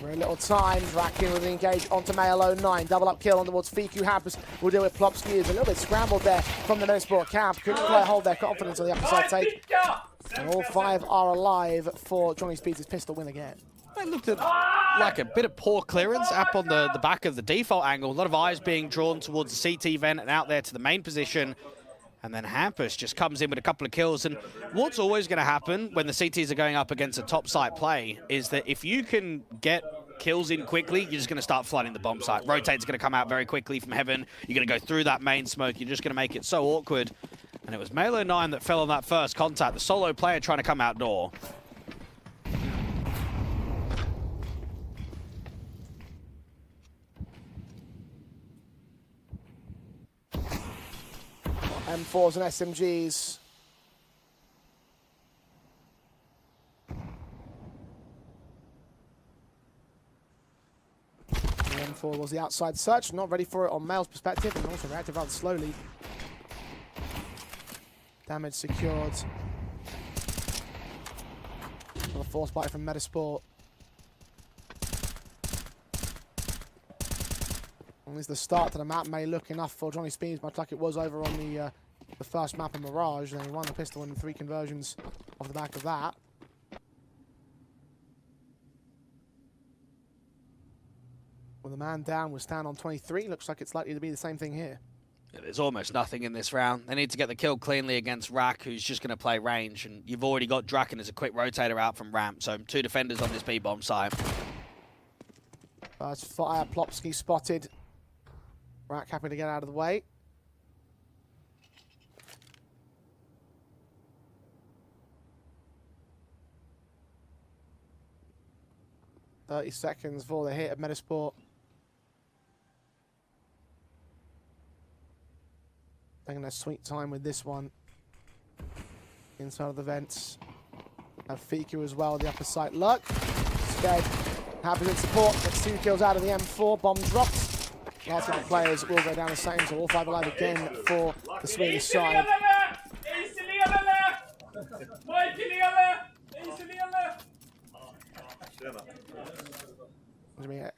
Very little time. Draken with an engage onto Mayo 09. Double up kill on towards Fiku. Hampus will deal with Plopsky. Is a little bit scrambled there from the Metizport camp. Couldn't quite hold their confidence on the upper side take. And all 5 are alive for Johnny Speeds' pistol win again. It looked like a bit of poor clearance up on the back of the default angle. A lot of eyes being drawn towards the CT vent and out there to the main position. And then Hampus just comes in with a couple of kills. And what's always going to happen when the CTs are going up against a top site play is that if you can get kills in quickly, you're just going to start flooding the bomb site. Rotate's going to come out very quickly from heaven. You're going to go through that main smoke. You're just going to make it so awkward. And it was Mayo 9 that fell on that first contact. The solo player trying to come outdoor. M4s and SMGs. The M4 was the outside search, not ready for it on Mail's perspective, and also reacted rather slowly. Damage secured. A force bite from Metizport. At least the start to the map may look enough for Johnny Speeds, much like it was over on the first map in Mirage. Then he won the pistol in 3 conversions off the back of that. With the man down, we'll stand on 23. Looks like it's likely to be the same thing here. Yeah, there's almost nothing in this round. They need to get the kill cleanly against Rak, who's just going to play range. And you've already got Draken as a quick rotator out from ramp. So 2 defenders on this B-bomb side. First fire, Plopsky spotted. Rak happy to get out of the way. "30 seconds for the hit of Metizport. Taking their sweet time with this one. Inside of the vents. Have Fiku as well, the upper site lurk. Scared. Happy in support. Gets 2 kills out of the M4. Bomb dropped. Last of the players will go down the same, so all 5 alive again for the Swedish side.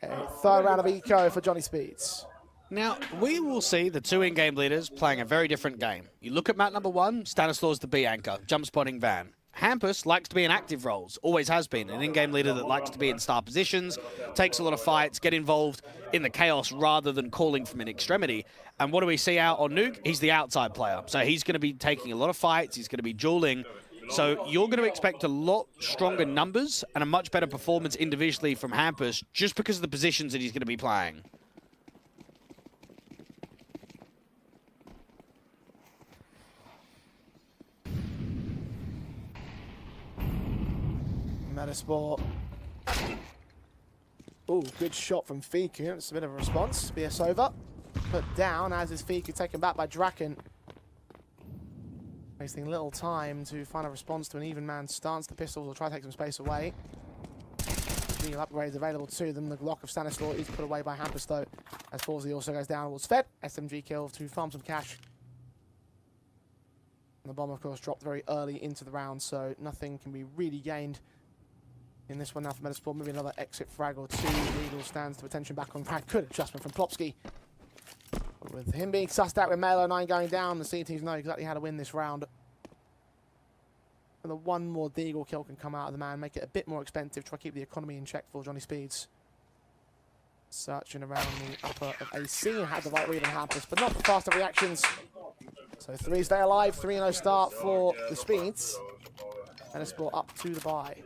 A 3rd round of eco for Johnny Speeds. Now, we will see the 2 in-game leaders playing a very different game. You look at map number 1, Stanislaus the B anchor, jump spotting Van. Hampus likes to be in active roles, always has been. An in-game leader that likes to be in star positions, takes a lot of fights, get involved in the chaos rather than calling from an extremity. And what do we see out on Nuke? He's the outside player. So he's going to be taking a lot of fights, he's going to be dueling. So you're going to expect a lot stronger numbers and a much better performance individually from Hampus just because of the positions that he's going to be playing. Metizport. Oh, good shot from Fiku. It's a bit of a response. BS over. Put down, as is Fiku, taken back by Draken. Wasting little time to find a response to an even man stance. The pistols will try to take some space away. The upgrades available to them. The lock of Stanislaw is put away by Hampus though, as Forzy also goes down towards Fed. SMG kill to farm some cash. And the bomb, of course, dropped very early into the round, so nothing can be really gained in this one now for Metizport. Maybe another exit frag or two. Legal stands to attention back on crack. Good adjustment from Plopsky. With him being sussed out with Melo 9 going down, the C teams know exactly how to win this round. And the one more Deagle kill can come out of the man, make it a bit more expensive, try to keep the economy in check for Johnny Speeds. Searching around the upper of AC and had the right read on Hampus, but not the faster reactions. So 3 stay alive, 3-0 start for the Speeds. Metizport up to the bye.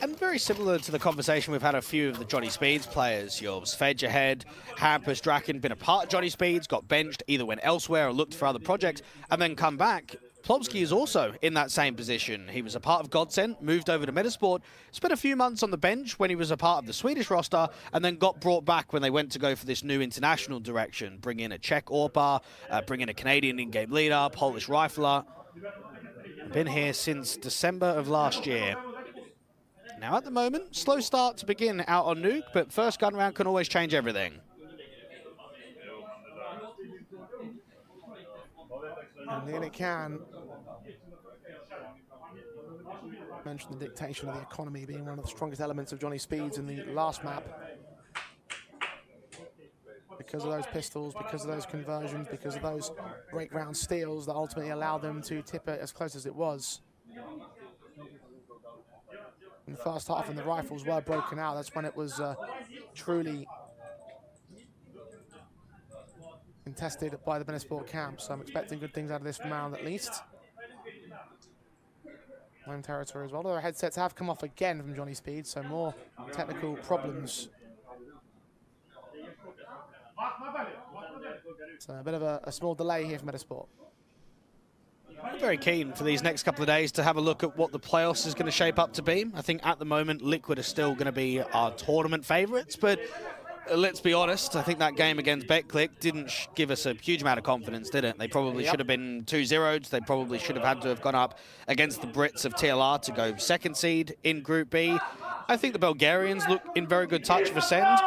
And very similar to the conversation we've had a few of the Johnny Speeds players. Yours, Fedge ahead, Hampus, Draken, been a part of Johnny Speeds, got benched, either went elsewhere or looked for other projects, and then come back. Plopsky is also in that same position. He was a part of Godsend, moved over to Metizport, spent a few months on the bench when he was a part of the Swedish roster, and then got brought back when they went to go for this new international direction. Bring in a Czech Orpa, bring in a Canadian in-game leader, Polish rifler. Been here since December of last year. Now at the moment, slow start to begin out on Nuke, but first gun round can always change everything. And then it can. Mention the dictation of the economy being one of the strongest elements of Johnny Speeds in the last map. Because of those pistols, because of those conversions, because of those break round steals that ultimately allowed them to tip it as close as it was. In the first half, when the rifles were broken out, that's when it was truly contested by the Metizport camp. So I'm expecting good things out of this round at least. Home territory as well. Although headsets have come off again from Johnny Speed, so more technical problems. So a bit of a small delay here for Metizport. I'm very keen for these next couple of days to have a look at what the playoffs is going to shape up to be. I think at the moment, Liquid are still going to be our tournament favourites, but let's be honest, I think that game against BetClick didn't give us a huge amount of confidence, did it? They probably should have been 2-0'd. They probably should have had to have gone up against the Brits of TLR to go second seed in Group B. I think the Bulgarians look in very good touch for Ascend.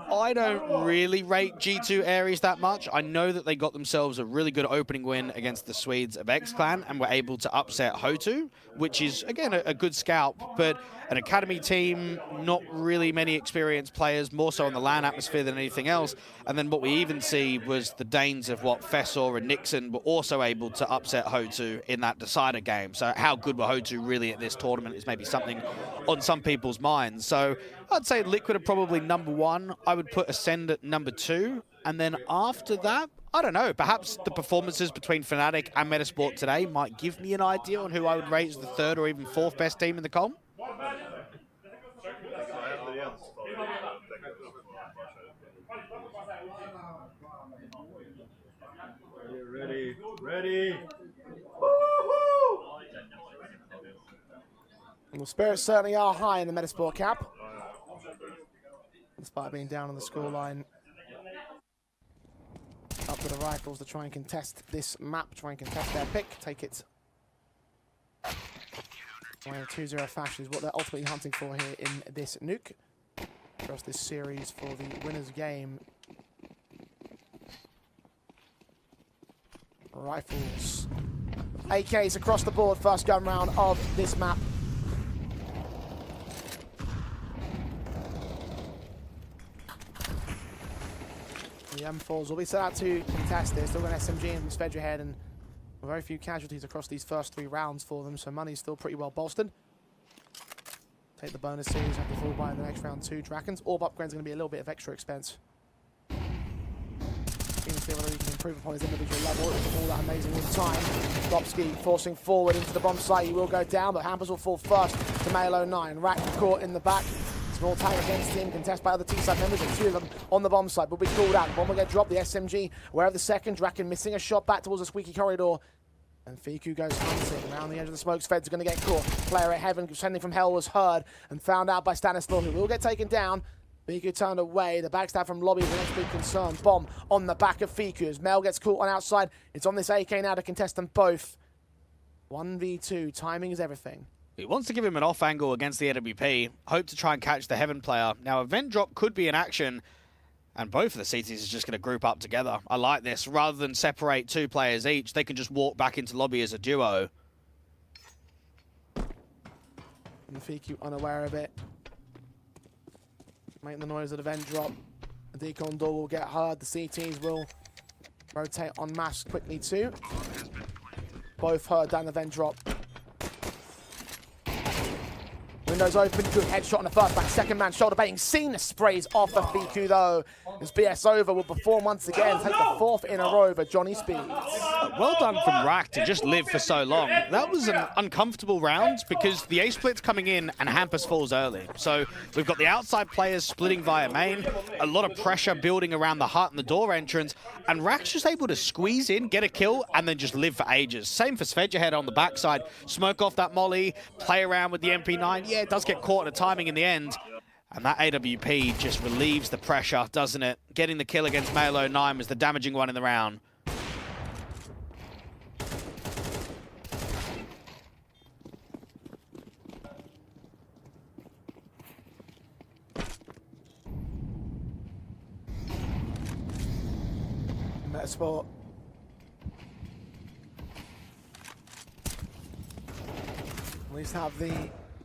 I don't really rate G2 Ares that much. I know that they got themselves a really good opening win against the Swedes of X-Clan and were able to upset Hotu, which is, again, a good scalp, but an academy team, not really many experienced players, more so on the LAN atmosphere than anything else. And then what we even see was the Danes of Fessor and Nixon were also able to upset Hotu in that decider game. So how good were Hotu really at this tournament is maybe something on some people's minds. So I'd say Liquid are probably #1. I would put Ascend at #2. And then after that, I don't know, perhaps the performances between Fnatic and Metizport today might give me an idea on who I would rate as the 3rd or even 4th best team in the comp. Ready. Well, spirits certainly are high in the Metizport camp, despite being down on the scoreline. Up to the rifles to try and contest this map, try and contest their pick, take it. In a 2-0 fashion is what they're ultimately hunting for here in this Nuke. Across this series for the winner's game. Rifles. AKs across the board, first gun round of this map. The M4s will be set out to contest this. Still got an SMG and Svedge ahead, and Very few casualties across these first 3 rounds for them, so money's still pretty well bolstered. Take the bonuses, have to fall by in the next round 2. Drakens. Orb upgrade's going to be a little bit of extra expense. Keen to see whether he can improve upon his individual level. It wasn't all that amazing all the time. Klopski forcing forward into the bomb site. He will go down, but Hampers will fall first to Male09. Rack caught in the back. Small tag against him, contest by other T-side members, and 2 of them on the bomb site will be called out. The bomb will get dropped, the SMG, aware of the second. Draken missing a shot back towards the squeaky corridor. And Fiku goes hunting around the edge of the smoke. Feds are going to get caught. Player at Heaven, sending from hell, was heard and found out by Stanislaw, who will get taken down. Fiku turned away. The backstab from Lobby is the next big concern. Bomb on the back of Fiku as Mel gets caught on outside. It's on this AK now to contest them both. 1v2, timing is everything. He wants to give him an off angle against the AWP. Hope to try and catch the Heaven player. Now, a vent drop could be in action, and both of the CTs is just going to group up together. I like this. Rather than separate 2 players each, they can just walk back into lobby as a duo. And Fiku unaware of it. Making the noise of the vent drop. The decon door will get heard. The CTs will rotate en masse quickly too. Both heard down the vent drop. Windows open, good headshot on the first man. Second man shoulder baiting. Seen the sprays off of Fiku though. As BS over will perform once again. Take the 4th in a row for Johnny Speeds. Well done from Rack to just live for so long. That was an uncomfortable round because the A-split's coming in and Hampus falls early. So we've got the outside players splitting via main, a lot of pressure building around the hut and the door entrance, and Rack's just able to squeeze in, get a kill, and then just live for ages. Same for Svedjahead on the backside. Smoke off that molly, play around with the MP9. Yeah, it does get caught at a timing in the end. And that AWP just relieves the pressure, doesn't it? Getting the kill against Male09 was the damaging one in the round. Metizport. At least have the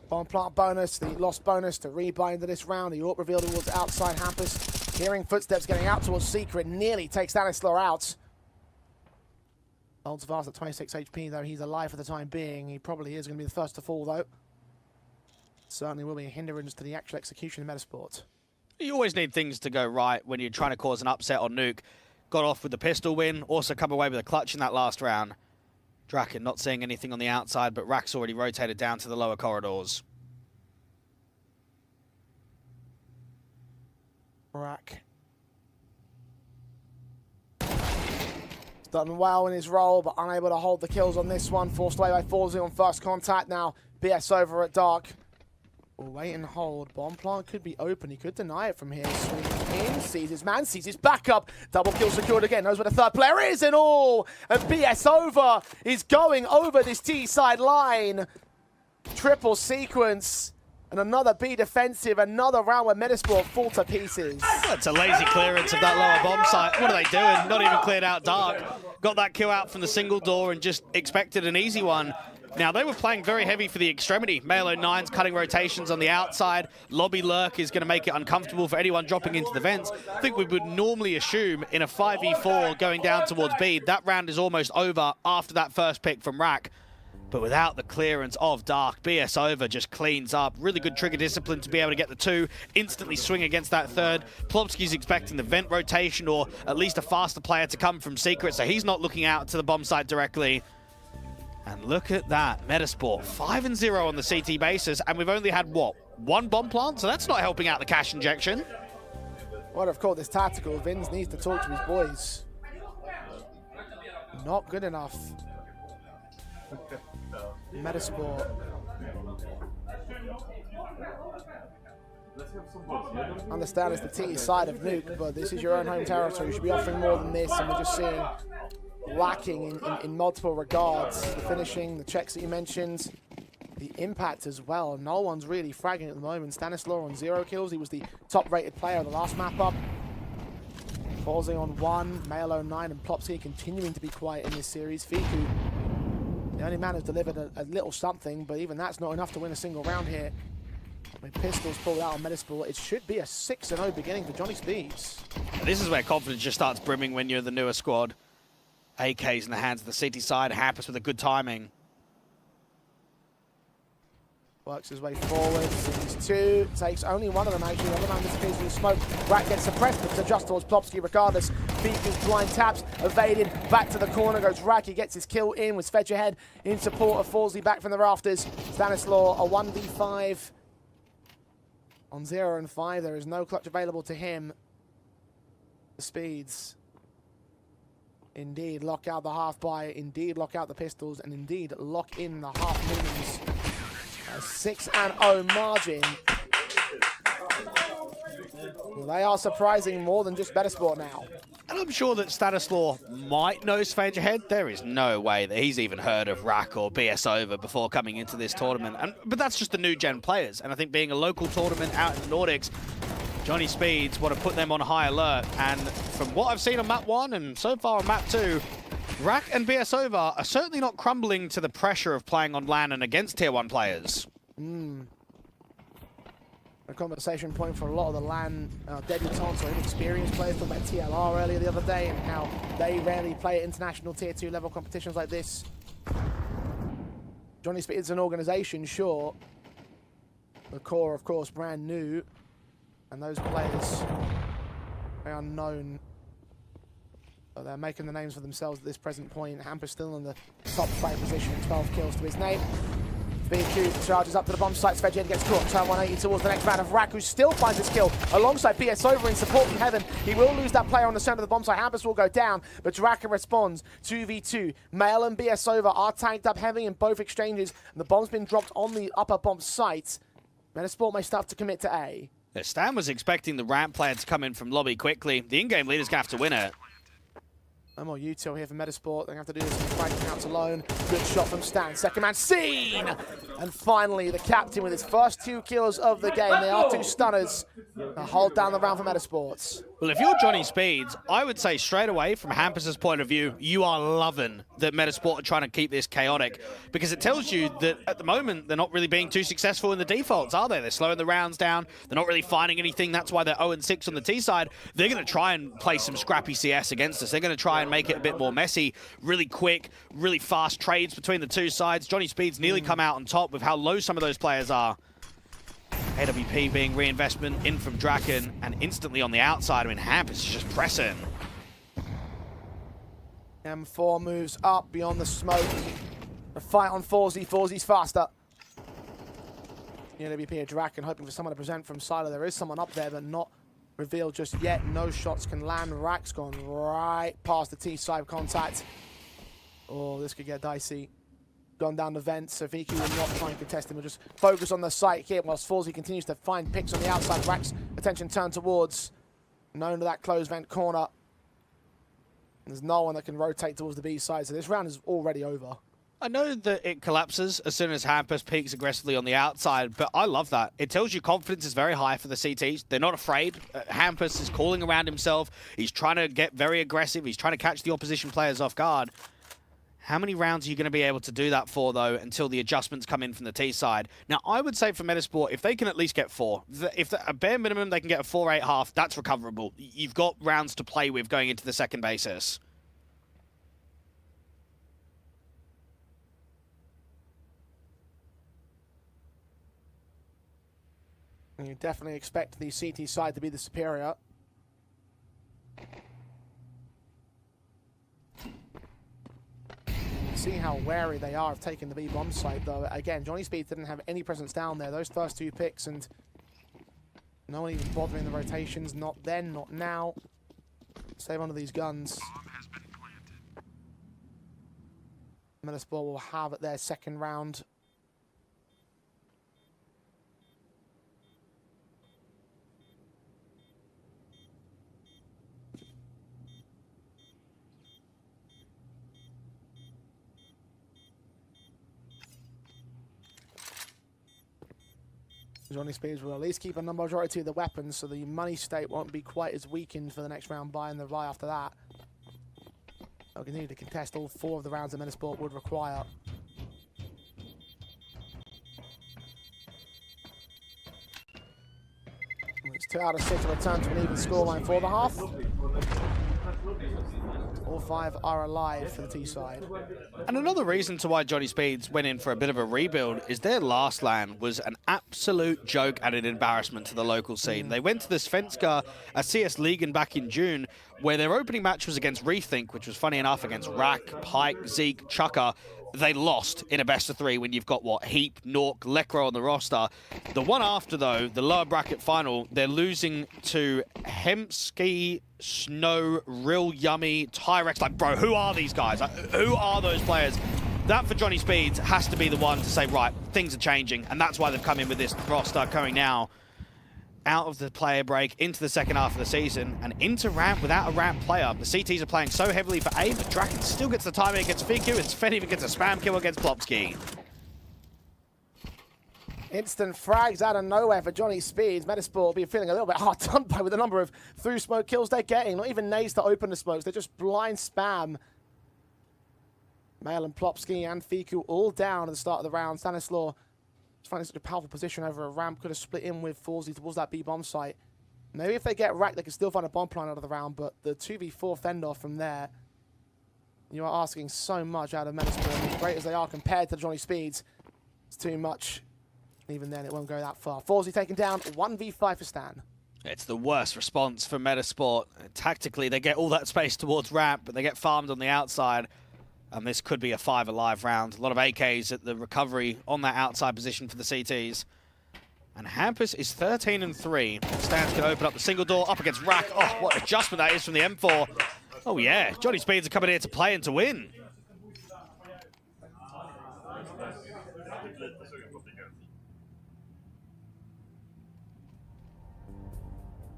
bomb plant bonus, the lost bonus to rebuy into this round. The AWP reveal towards outside Hampus. Hearing footsteps getting out towards Secret. Nearly takes Stanislaw out. Holds fast at 26 HP though. He's alive for the time being. He probably is going to be the first to fall though. Certainly will be a hindrance to the actual execution of Metizport. You always need things to go right when you're trying to cause an upset on Nuke. Got off with the pistol win. Also come away with a clutch in that last round. Draken not seeing anything on the outside, but Rack's already rotated down to the lower corridors. Rack. He's done well in his role, but unable to hold the kills on this one. Forced away by Forzy on first contact now. BS over at Dark. We'll wait and hold. Bomb plant could be open. He could deny it from here. Swings in, sees his man, sees his backup. Double kill secured again. Knows where the 3rd player is and all. And BS over is going over this T-side line. Triple sequence. And another B defensive. Another round where Metizport fall to pieces. That's a lazy clearance of that lower bomb site. What are they doing? Not even cleared out Dark. Got that kill out from the single door and just expected an easy one. Now, they were playing very heavy for the extremity. Male09's cutting rotations on the outside. Lobby lurk is going to make it uncomfortable for anyone dropping into the vents. I think we would normally assume in a 5v4 going down towards B, that round is almost over after that first pick from Rack. But without the clearance of Dark, BS over just cleans up. Really good trigger discipline to be able to get the 2, instantly swing against that 3rd. Plopski's expecting the vent rotation or at least a faster player to come from Secret, so he's not looking out to the bomb site directly. And look at that, Metizport 5-0 on the CT basis, and we've only had, what, 1 bomb plant? So that's not helping out the cash injection. Well, of course, this tactical. Vins needs to talk to his boys. Not good enough. Metizport. Understand it's the T side of Nuke, but this is your own home territory. You should be offering more than this, and we're just seeing lacking in multiple regards. The finishing, the checks that you mentioned, the impact as well. No one's really fragging at the moment. Stanislaw on 0 kills. He was the top-rated player of the last map up. Forzy on 1, Male09 and Plopski continuing to be quiet in this series. Fiku, the only man who's delivered a little something, but even that's not enough to win a single round here. With pistols pulled out on Metizport, it should be a 6-0 beginning for Johnny Speeds. This is where confidence just starts brimming when you're the newer squad. AK's in the hands of the city side. Hampus with a good timing. Works his way forward, sees two, takes only one of them actually, the other man disappears in the smoke. Rat gets suppressed, but adjusts towards Plopsky regardless. Beaker's blind taps, evaded, back to the corner goes Rak, he gets his kill in with Svedge ahead in support of Falsey back from the rafters. Stanislaw, a 1v5 on 0 and 5, there is no clutch available to him. The speeds, indeed lock out the half buy, indeed lock out the pistols, and indeed lock in the half minis. A 6-0 margin. Well, they are surprising more than just Metizport now. And I'm sure that Stanislaw might know Svedge ahead. There is no way that he's even heard of Rak or BS Over before coming into this tournament. But that's just the new gen players. And I think being a local tournament out in the Nordics, Johnny Speeds want to put them on high alert. And from what I've seen on map 1 and so far on map 2, Rak and BS Over are certainly not crumbling to the pressure of playing on LAN and against Tier 1 players. A conversation point for a lot of the LAN debutants or inexperienced players. Talking about TLR earlier the other day and how they rarely play at international Tier 2 level competitions like this. Johnny Speed is an organisation, sure. The core, of course, brand new. And those players, they are known. But they're making the names for themselves at this present point. Hampus still in the top 5 position, 12 kills to his name. BQ charges up to the bomb site. Svedge gets caught. Turn 180 towards the next man of Rak, who still finds his kill alongside BS Over in support from Heaven. He will lose that player on the center of the bomb site. Hampus will go down, but Draka responds. 2v2. Mael and BS Over are tanked up heavy in both exchanges, and the bomb's been dropped on the upper bomb site. Metizport may start to commit to A. Yeah, Stan was expecting the ramp player to come in from lobby quickly. The in-game leader's going to have to win it. No more util here for Metizport. They're going to have to do this in fighting out alone. Good shot from Stan. Second man seen! And finally, the captain with his first 2 kills of the game. They are 2 stunners. They'll hold down the round for Metizports. Well, if you're Johnny Speeds, I would say straight away, from Hampus's point of view, you are loving that Metizport are trying to keep this chaotic, because it tells you that at the moment, they're not really being too successful in the defaults, are they? They're slowing the rounds down. They're not really finding anything. That's why they're 0-6 on the T side. They're going to try and play some scrappy CS against us. They're going to try and make it a bit more messy, really quick, really fast trades between the 2 sides. Johnny Speeds nearly come out on top with how low some of those players are. AWP being reinvestment in from Draken, and instantly on the outside, I mean, Hampus is just pressing. M4 moves up beyond the smoke. A fight on Falsey. Falsey's faster. The AWP of Draken hoping for someone to present from Silo. There is someone up there, but not revealed just yet. No shots can land. Rak's gone right past the T side contact. Oh, this could get dicey. Gone down the vent, so Vicky will not try and contest him. We'll just focus on the site here whilst Falsey continues to find picks on the outside. Rak's attention turned towards known to that closed vent corner. There's no one that can rotate towards the B side, so this round is already over. I know that it collapses as soon as Hampus peeks aggressively on the outside, but I love that. It tells you confidence is very high for the CTs. They're not afraid. Hampus is calling around himself. He's trying to get very aggressive. He's trying to catch the opposition players off guard. How many rounds are you going to be able to do that for, though, until the adjustments come in from the T side? Now, I would say for Metizport, if they can at least get 4, if a bare minimum they can get a 4-8 half, that's recoverable. You've got rounds to play with going into the second basis. You definitely expect the CT side to be the superior. See how wary they are of taking the B bomb site, though. Again, Johnny Speed didn't have any presence down there. Those first 2 picks, and no one even bothering the rotations. Not then, not now. Save one of these guns. Metizport will have their second round. Johnny Speeds will at least keep a majority of the weapons, so the money state won't be quite as weakened for the next round by and the buy after that. They'll continue to contest all 4 of the rounds that Metizport would require. It's 2 out of 6 to return to an even scoreline for the half. All 5 are alive for the T side. And another reason to why Johnny Speeds went in for a bit of a rebuild is their last LAN was an absolute joke and an embarrassment to the local scene. They went to the Svenska CS Ligan back in June, where their opening match was against Rethink, which was funny enough against Rack, Pike, Zeke, Chucker. They lost in a best-of-3 when you've got, what, Heap, Nork, Lekro on the roster. The one after, though, the lower bracket final, they're losing to Hemsky, Snow, Real Yummy, Tyrex. Like, bro, who are these guys? Like, who are those players? That, for Johnny Speeds, has to be the one to say, right, things are changing, and that's why they've come in with this roster coming now out of the player break into the second half of the season and into ramp without a ramp player. The CTs are playing so heavily for A, but Draken still gets the timing against Fiku, and Sven even gets a spam kill against Plopsky. Instant frags out of nowhere for Johnny Speeds. Metizport will be feeling a little bit hard done by with the number of through smoke kills they're getting. Not even nades to open the smokes. They're just blind spam. Mail and Plopsky and Fiku all down at the start of the round. Stanislaw just finding such a powerful position over a ramp. Could have split in with Forzy towards that B-bomb site. Maybe if they get racked, they can still find a bomb plan out of the round, but the 2v4 fend-off from there, you are asking so much out of Metizport. As great as they are compared to Johnny Speeds, it's too much. Even then, it won't go that far. Forzy taken down, 1v5 for Stan. It's the worst response for Metizport. Tactically, they get all that space towards ramp, but they get farmed on the outside. And this could be a 5 alive round. A lot of AKs at the recovery on that outside position for the CTs. And Hampus is 13-3. Stans can open up the single door up against Rack. Oh, what adjustment that is from the M4. Oh yeah, Johnny Speeds are coming here to play and to win.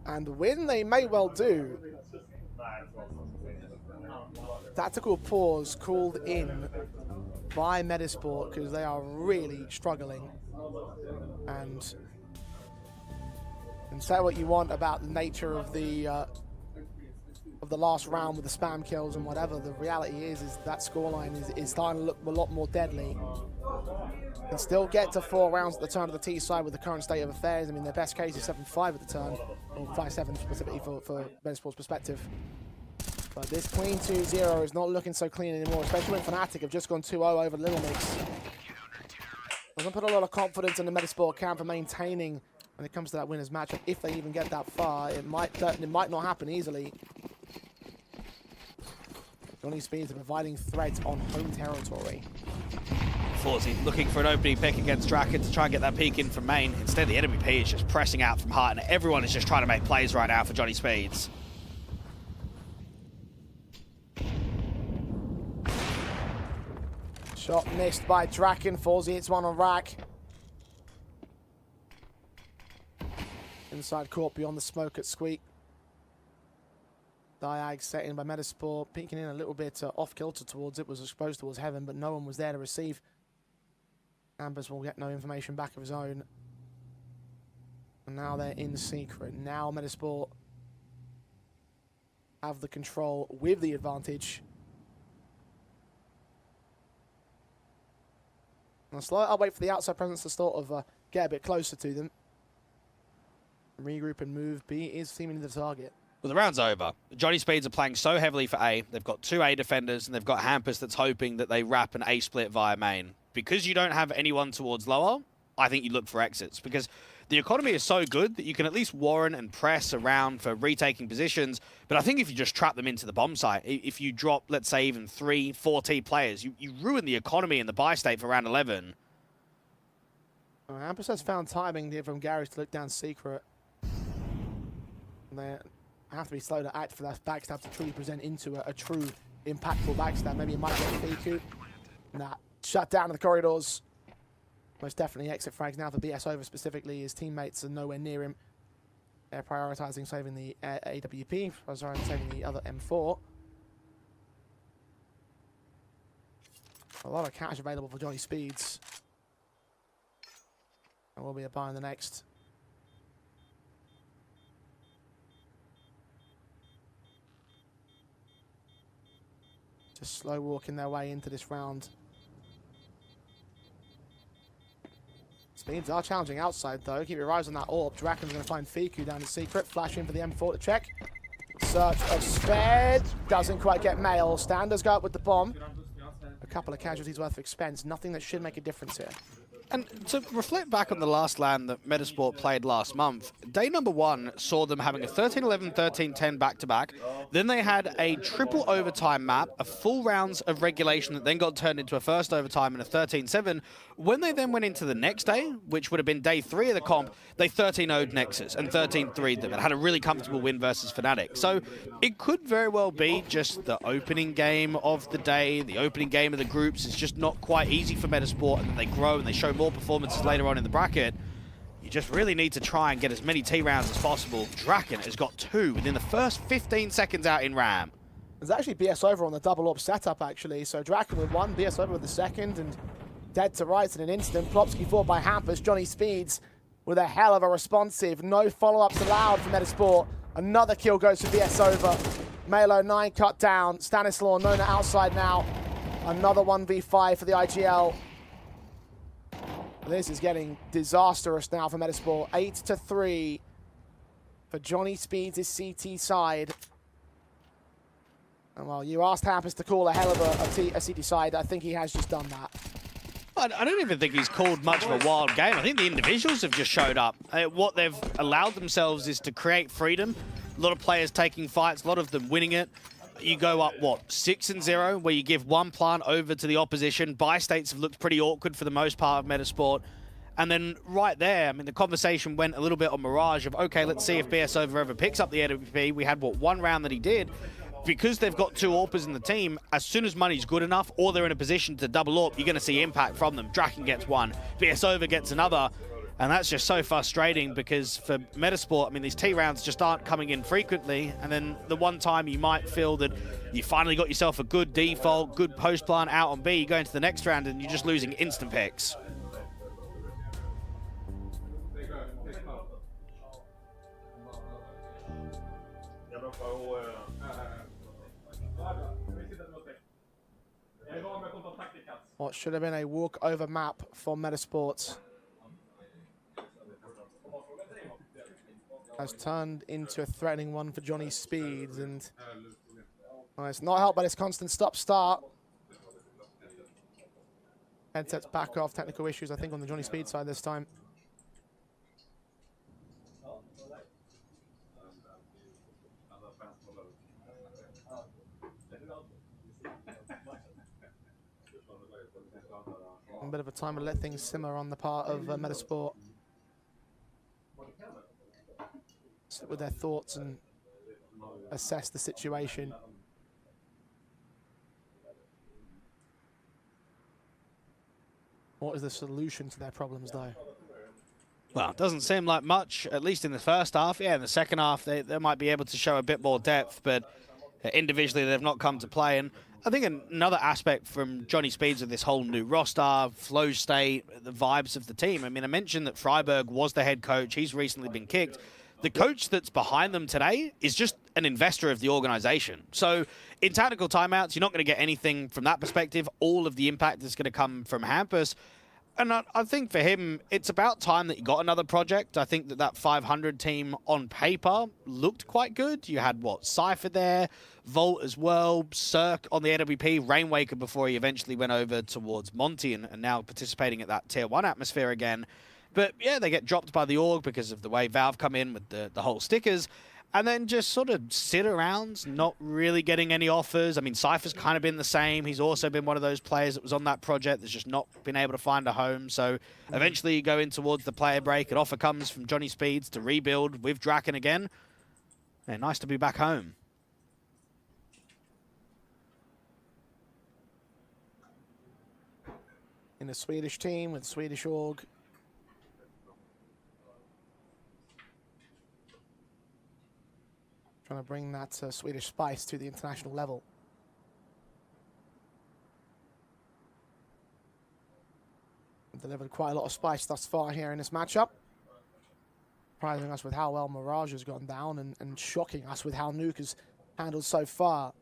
And win they may well do. Tactical pause called in by Metizport because they are really struggling. And say what you want about the nature of the last round with the spam kills and whatever, the reality is that scoreline is starting to look a lot more deadly. Can still get to 4 rounds at the turn of the T side with the current state of affairs. I mean, their best case is 7-5 at the turn, or 5-7 specifically for Metisport's perspective. But this clean 2-0 is not looking so clean anymore, especially when Fnatic have just gone 2-0 over Little Mix. Doesn't put a lot of confidence in the Metizport camp for maintaining when it comes to that winners matchup. If they even get that far, it might not happen easily. Johnny Speeds are providing threats on home territory. Forzy looking for an opening pick against Draken to try and get that peek in from main. Instead, the enemy P is just pressing out from heart, and everyone is just trying to make plays right now for Johnny Speeds. Shot missed by Draken. Forzy hits one on Rack. Inside court beyond the smoke at Squeak. Diag set in by Metizport, peeking in a little bit off-kilter towards it, was exposed towards Heaven, but no one was there to receive. Ambers will get no information back of his own. And now they're in secret. Now Metizport have the control with the advantage. I'll wait for the outside presence to sort of get a bit closer to them. Regroup and move. B is seemingly the target. Well, the round's over. Johnny Speeds are playing so heavily for A. They've got 2 A defenders, and they've got Hampus that's hoping that they wrap an A split via main. Because you don't have anyone towards lower, I think you look for exits. Because the economy is so good that you can at least warrant and press around for retaking positions. But I think if you just trap them into the bomb site, if you drop, let's say, even 3, 4 T players, you ruin the economy in the buy state for round 11. Hampus has found timing here from Garage to look down secret. They have to be slow to act for that backstab to truly present into a true impactful backstab. Maybe it might get Fiku. Nah, shut down in the corridors. Most definitely exit frags now for BS over specifically. His teammates are nowhere near him. They're prioritizing saving the AWP, sorry, saving the other M4. A lot of cash available for Johnny Speeds. And will be a buy in the next. Just slow walking their way into this round. Speeds are challenging outside though. Keep your eyes on that orb. Draken's going to find Fiku down in secret. Flash in for the M4 to check. search of Sped. Doesn't quite get Mail. Standers go up with the bomb. A couple of casualties worth of expense. Nothing that should make a difference here. And to reflect back on the last LAN that Metizport played last month, day number 1 saw them having a 13-11, 13-10 back-to-back. Then they had a triple overtime map, a full rounds of regulation that then got turned into a first overtime and a 13-7. When they then went into the next day, which would have been day 3 of the comp, they 13-0'd Nexus and 13-3'd them and had a really comfortable win versus Fnatic. So it could very well be just the opening game of the day, the opening game of the groups. It's just not quite easy for Metizport, and then they grow and they show more performances later on in the bracket. You just really need to try and get as many T rounds as possible. Draken has got 2 within the first 15 seconds out in RAM. There's actually BS over on the double orb setup, actually. So Draken with 1, BS over with the second, and dead to rights in an instant. Plopsky fought by Hampus. Johnny Speeds with a hell of a responsive. No follow-ups allowed for Metizport. Another kill goes for BS over. Malo 9 cut down. Stanislaw Nona outside now. Another 1v5 for the IGL. This is getting disastrous now for Metizport. 8-3 for Johnny Speeds' CT side. And well, you asked Hampus to call a hell of a CT side. I think he has just done that. I don't even think he's called much of a wild game. I think the individuals have just showed up. What they've allowed themselves is to create freedom. A lot of players taking fights, a lot of them winning it. You go up, what, 6-0, where you give one plant over to the opposition. Buy states have looked pretty awkward for the most part of Metizport. And then right there, I mean, the conversation went a little bit on Mirage of, okay, let's see if BS Over ever picks up the AWP. We had, what, 1 round that he did. Because they've got 2 AWPers in the team, as soon as money's good enough or they're in a position to double AWP, you're going to see impact from them. Draken gets 1, BS Over gets another. And that's just so frustrating because for Metizport, I mean, these T rounds just aren't coming in frequently. And then the one time you might feel that you finally got yourself a good default, good post plant out on B, you go into the next round and you're just losing instant picks. What should have been a walk-over map for Metizport has turned into a threatening one for Johnny Speeds, and well, it's not helped by this constant stop-start. Headsets back off, technical issues, I think, on the Johnny Speed side this time. A bit of a time to let things simmer on the part of Metizport. Sit with their thoughts and assess the situation. What is the solution to their problems, though? Well, it doesn't seem like much, at least in the first half. Yeah, in the second half, they might be able to show a bit more depth, but individually, they've not come to play. And I think another aspect from Johnny Speeds of this whole new roster, flow state, the vibes of the team. I mean, I mentioned that Freiberg was the head coach. He's recently been kicked. The coach that's behind them today is just an investor of the organization. So in tactical timeouts, you're not going to get anything from that perspective. All of the impact is going to come from Hampus. And I think for him, it's about time that you got another project. I think that 500 team on paper looked quite good. You had, what, Cypher there, Volt as well, Cirque on the AWP, Rainwaker before he eventually went over towards Monty and now participating at that Tier 1 atmosphere again. But yeah, they get dropped by the org because of the way Valve come in with the whole stickers. And then just sort of sit around, not really getting any offers. I mean, Cypher's kind of been the same. He's also been one of those players that was on that project that's just not been able to find a home. So eventually you go in towards the player break. An offer comes from Johnny Speeds to rebuild with Draken again. Yeah, nice to be back home. In the Swedish team with Swedish org. Trying to bring that Swedish spice to the international level. Delivered quite a lot of spice thus far here in this matchup. Surprising us with how well Mirage has gone down and shocking us with how Nuke has handled so far.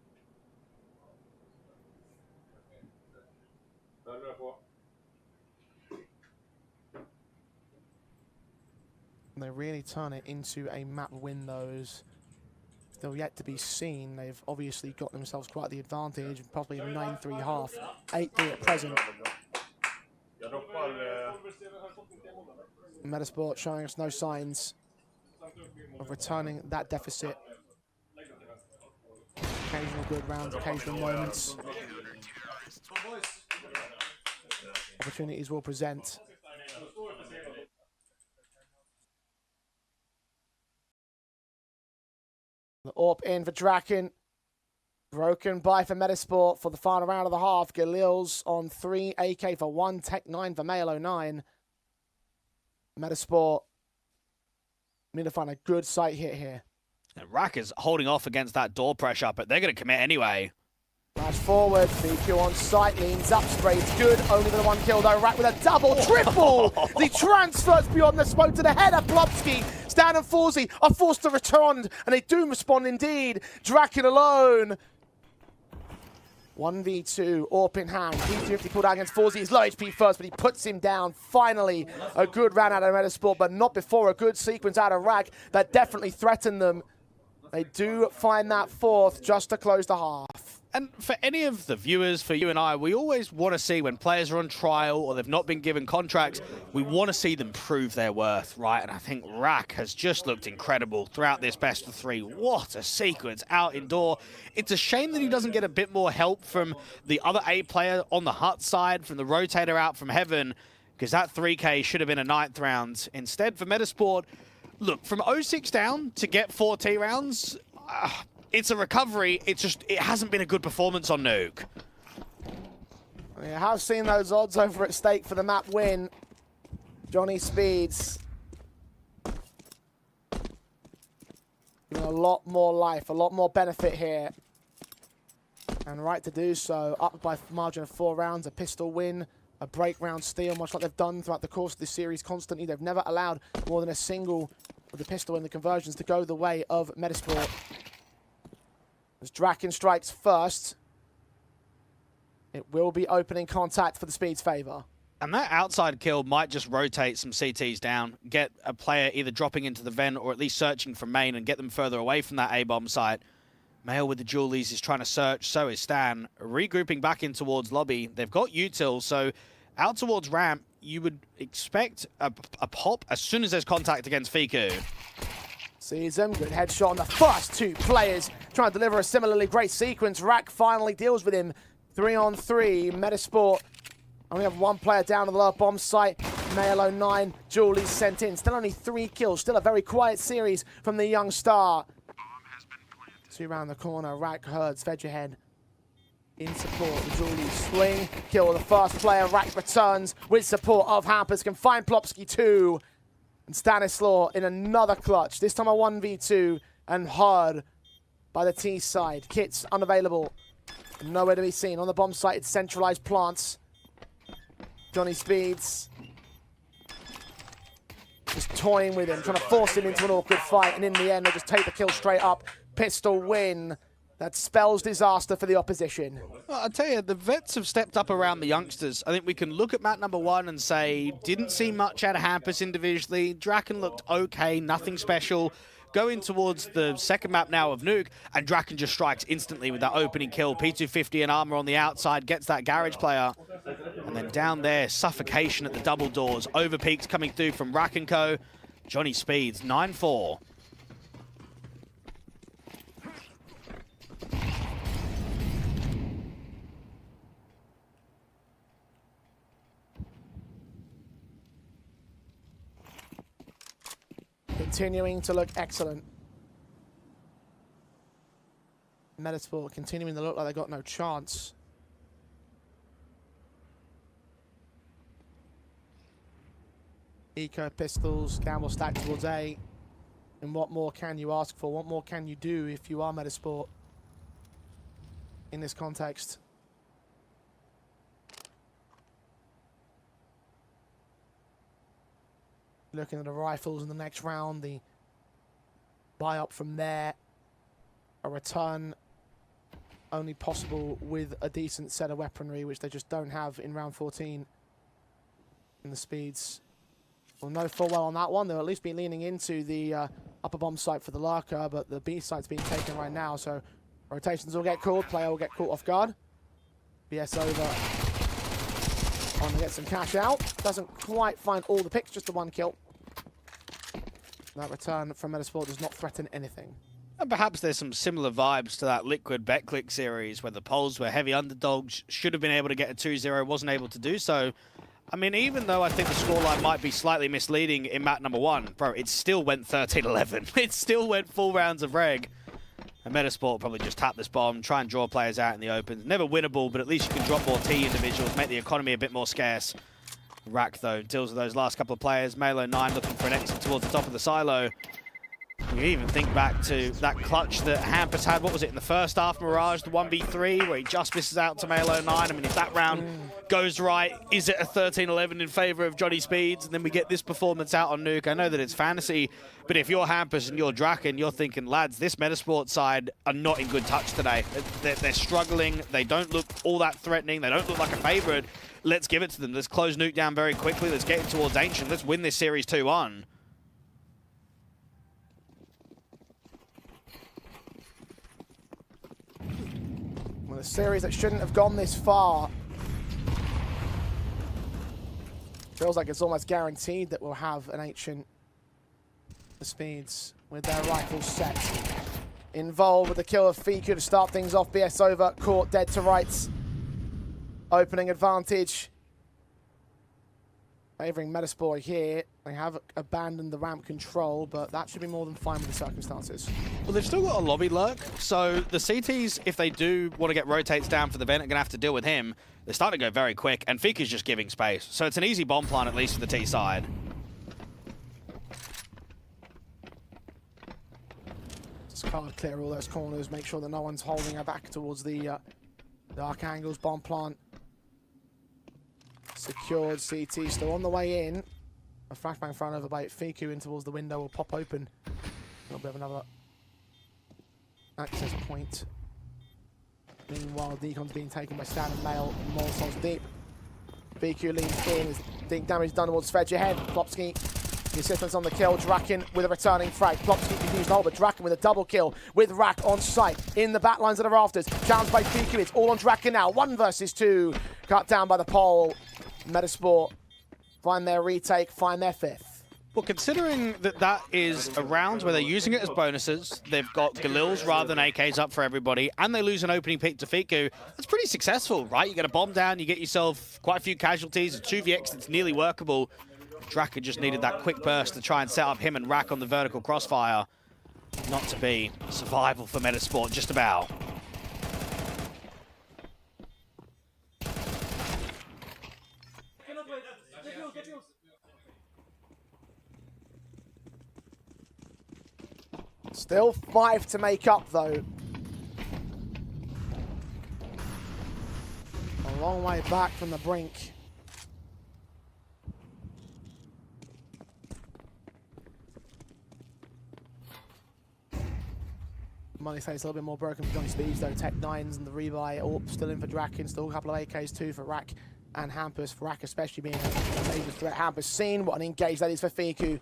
And they really turn it into a map win, those still yet to be seen. They've obviously got themselves quite the advantage, probably 9-3 half, 8-3 at present. Metizport showing us no signs of returning that deficit. Occasional good rounds, occasional moments. Opportunities will present. The AWP in for Draken. Broken by for Metizport for the final round of the half. Galil's on 3, AK for 1, Tech 9 for Mail 09. Metizport need to find a good sight hit here. And Rack is holding off against that door pressure, but they're going to commit anyway. Flash forward, BQ on sight, leans up, sprays good, only for the 1 kill though. Rack with a double, triple! The transfers beyond the smoke to the header. Plopsky, Stan and Forzy are forced to respond, and they do respond indeed. Draken alone. 1v2, AWP in hand. P250 pulled out against Forzy. He's low HP first, but he puts him down. Finally, a good round out of Metizport, but not before a good sequence out of Rack that definitely threatened them. They do find that 4th just to close the half. And for any of the viewers, for you and I, we always want to see when players are on trial or they've not been given contracts, we want to see them prove their worth, right? And I think Rack has just looked incredible throughout this best of 3. What a sequence out indoor. It's a shame that he doesn't get a bit more help from the other A player on the hut side, from the rotator out from Heaven, because that 3K should have been a 9th round. Instead, for Metizport, look, from 0-6 down to get 4 T rounds, it's a recovery. It hasn't been a good performance on Nuke. I have seen those odds over at stake for the map win. Johnny Speeds. Giving a lot more life, a lot more benefit here. And right to do so. Up by a margin of 4 rounds, a pistol win, a break round steal, much like they've done throughout the course of this series constantly. They've never allowed more than a single with the pistol in the conversions to go the way of Metizport. As Draken strikes first, it will be opening contact for the Speed's favour. And that outside kill might just rotate some CTs down, get a player either dropping into the vent or at least searching for main and get them further away from that A-bomb site. Mail with the Julies is trying to search, so is Stan. Regrouping back in towards lobby. They've got util, so out towards ramp, you would expect a pop as soon as there's contact against Fiku. Sees him, good headshot on the first 2 players. Trying to deliver a similarly great sequence. Rack finally deals with him. 3-on-3, Metizport only have 1 player down on the lower bomb site. Mail 09, Julie's sent in. Still only 3 kills. Still a very quiet series from the young star. 2 round the corner, Rack herds, Fedge ahead. In support, the Julie swing. Kill the first player. Rack returns with support of Hampers. Can find Plopsky 2. And Stanislaw in another clutch. This time a 1v2 and hard by the T side. Kits unavailable. Nowhere to be seen. On the bomb site, it's centralized plants. Johnny Speeds just toying with him, trying to force him into an awkward fight. And in the end, they just take the kill straight up. Pistol win. That spells disaster for the opposition. Well, I tell you, the vets have stepped up around the youngsters. I think we can look at map number 1 and say, didn't see much out of Hampus individually. Draken looked okay, nothing special. Going towards the second map now of Nuke, and Draken just strikes instantly with that opening kill. P250 and armor on the outside, gets that garage player. And then down there, suffocation at the double doors. Overpeaks coming through from Rack & Co. Johnny Speeds, 9-4. Continuing to look excellent. Metizport continuing to look like they got no chance. Eco pistols, Gamble stack towards A. And what more can you ask for? What more can you do if you are Metizport in this context? Looking at the rifles in the next round, the buy up from there, a return only possible with a decent set of weaponry, which they just don't have in round 14. And the Speeds will know full well on that one. They'll at least be leaning into the upper bomb site for the lurker, but the B site's being taken right now, so rotations will get called, player will get caught off guard. BS over on to get some cash out. Doesn't quite find all the picks, just the 1 kill. That return from Metizport does not threaten anything. And perhaps there's some similar vibes to that Liquid BetClick series where the Poles were heavy underdogs, should have been able to get a 2-0, wasn't able to do so. I mean, even though I think the scoreline might be slightly misleading in map number 1, bro, it still went 13-11. It still went full rounds of reg. And Metizport probably just tap this bomb, try and draw players out in the open. Never winnable, but at least you can drop more T individuals, make the economy a bit more scarce. Rack, though, deals with those last couple of players. Malo 9 looking for an exit towards the top of the silo. You even think back to that clutch that Hampus had, what was it, in the first half, Mirage, the 1v3, where he just misses out to Malo 9. I mean, if that round goes right, is it a 13-11 in favor of Johnny Speeds? And then we get this performance out on Nuke. I know that it's fantasy, but if you're Hampus and you're Draken, you're thinking, lads, this Metizport side are not in good touch today. They're struggling. They don't look all that threatening. They don't look like a favorite. Let's give it to them. Let's close Nuke down very quickly. Let's get it towards Ancient. Let's win this series 2-1. Well, a series that shouldn't have gone this far. Feels like it's almost guaranteed that we'll have an Ancient the Speeds with their rifles set. Involved with the kill of Fiku to start things off. BS over, caught dead to rights. Opening advantage. Favouring Metizport here. They have abandoned the ramp control, but that should be more than fine with the circumstances. Well, they've still got a lobby lurk, so the CTs, if they do want to get rotates down for the vent, are going to have to deal with him. They're starting to go very quick, and Fiku's just giving space. So it's an easy bomb plant, at least for the T side. Just can't clear all those corners, make sure that no one's holding her back towards the dark angles. Bomb plant secured. CT still on the way in. A flashbang thrown over by Fiku in towards the window will pop open. A little bit of another access point. Meanwhile, Deacon's being taken by Stan and Mail. Molotov's deep. Fiku leans in. His deep damage done towards Fedge ahead. Plopsky, the assistance on the kill. Draken with a returning frag. Plopsky continues to hold, but Draken with a double kill with Rack on site in the back lines of the rafters. Challenged by Fiku. It's all on Draken now. 1 versus 2. Cut down by the pole. Metizport find their retake, find their 5th. Well, considering that that is a round where they're using it as bonuses, they've got Galils rather than AKs up for everybody, and they lose an opening pick to Fiku, that's pretty successful, right? You get a bomb down, you get yourself quite a few casualties, a 2vx that's nearly workable. Draka just needed that quick burst to try and set up him and Rack on the vertical crossfire. Not to be. Survival for Metizport, just about. Still 5 to make up, though. A long way back from the brink. Money stays a little bit more broken for Johnny Speeds, though. Tech 9s and the rebuy. Orp still in for Draken. Still a couple of AKs, too, for Rack and Hampus. For Rack especially being a major threat. Hampus seen what an engage that is for Fiku.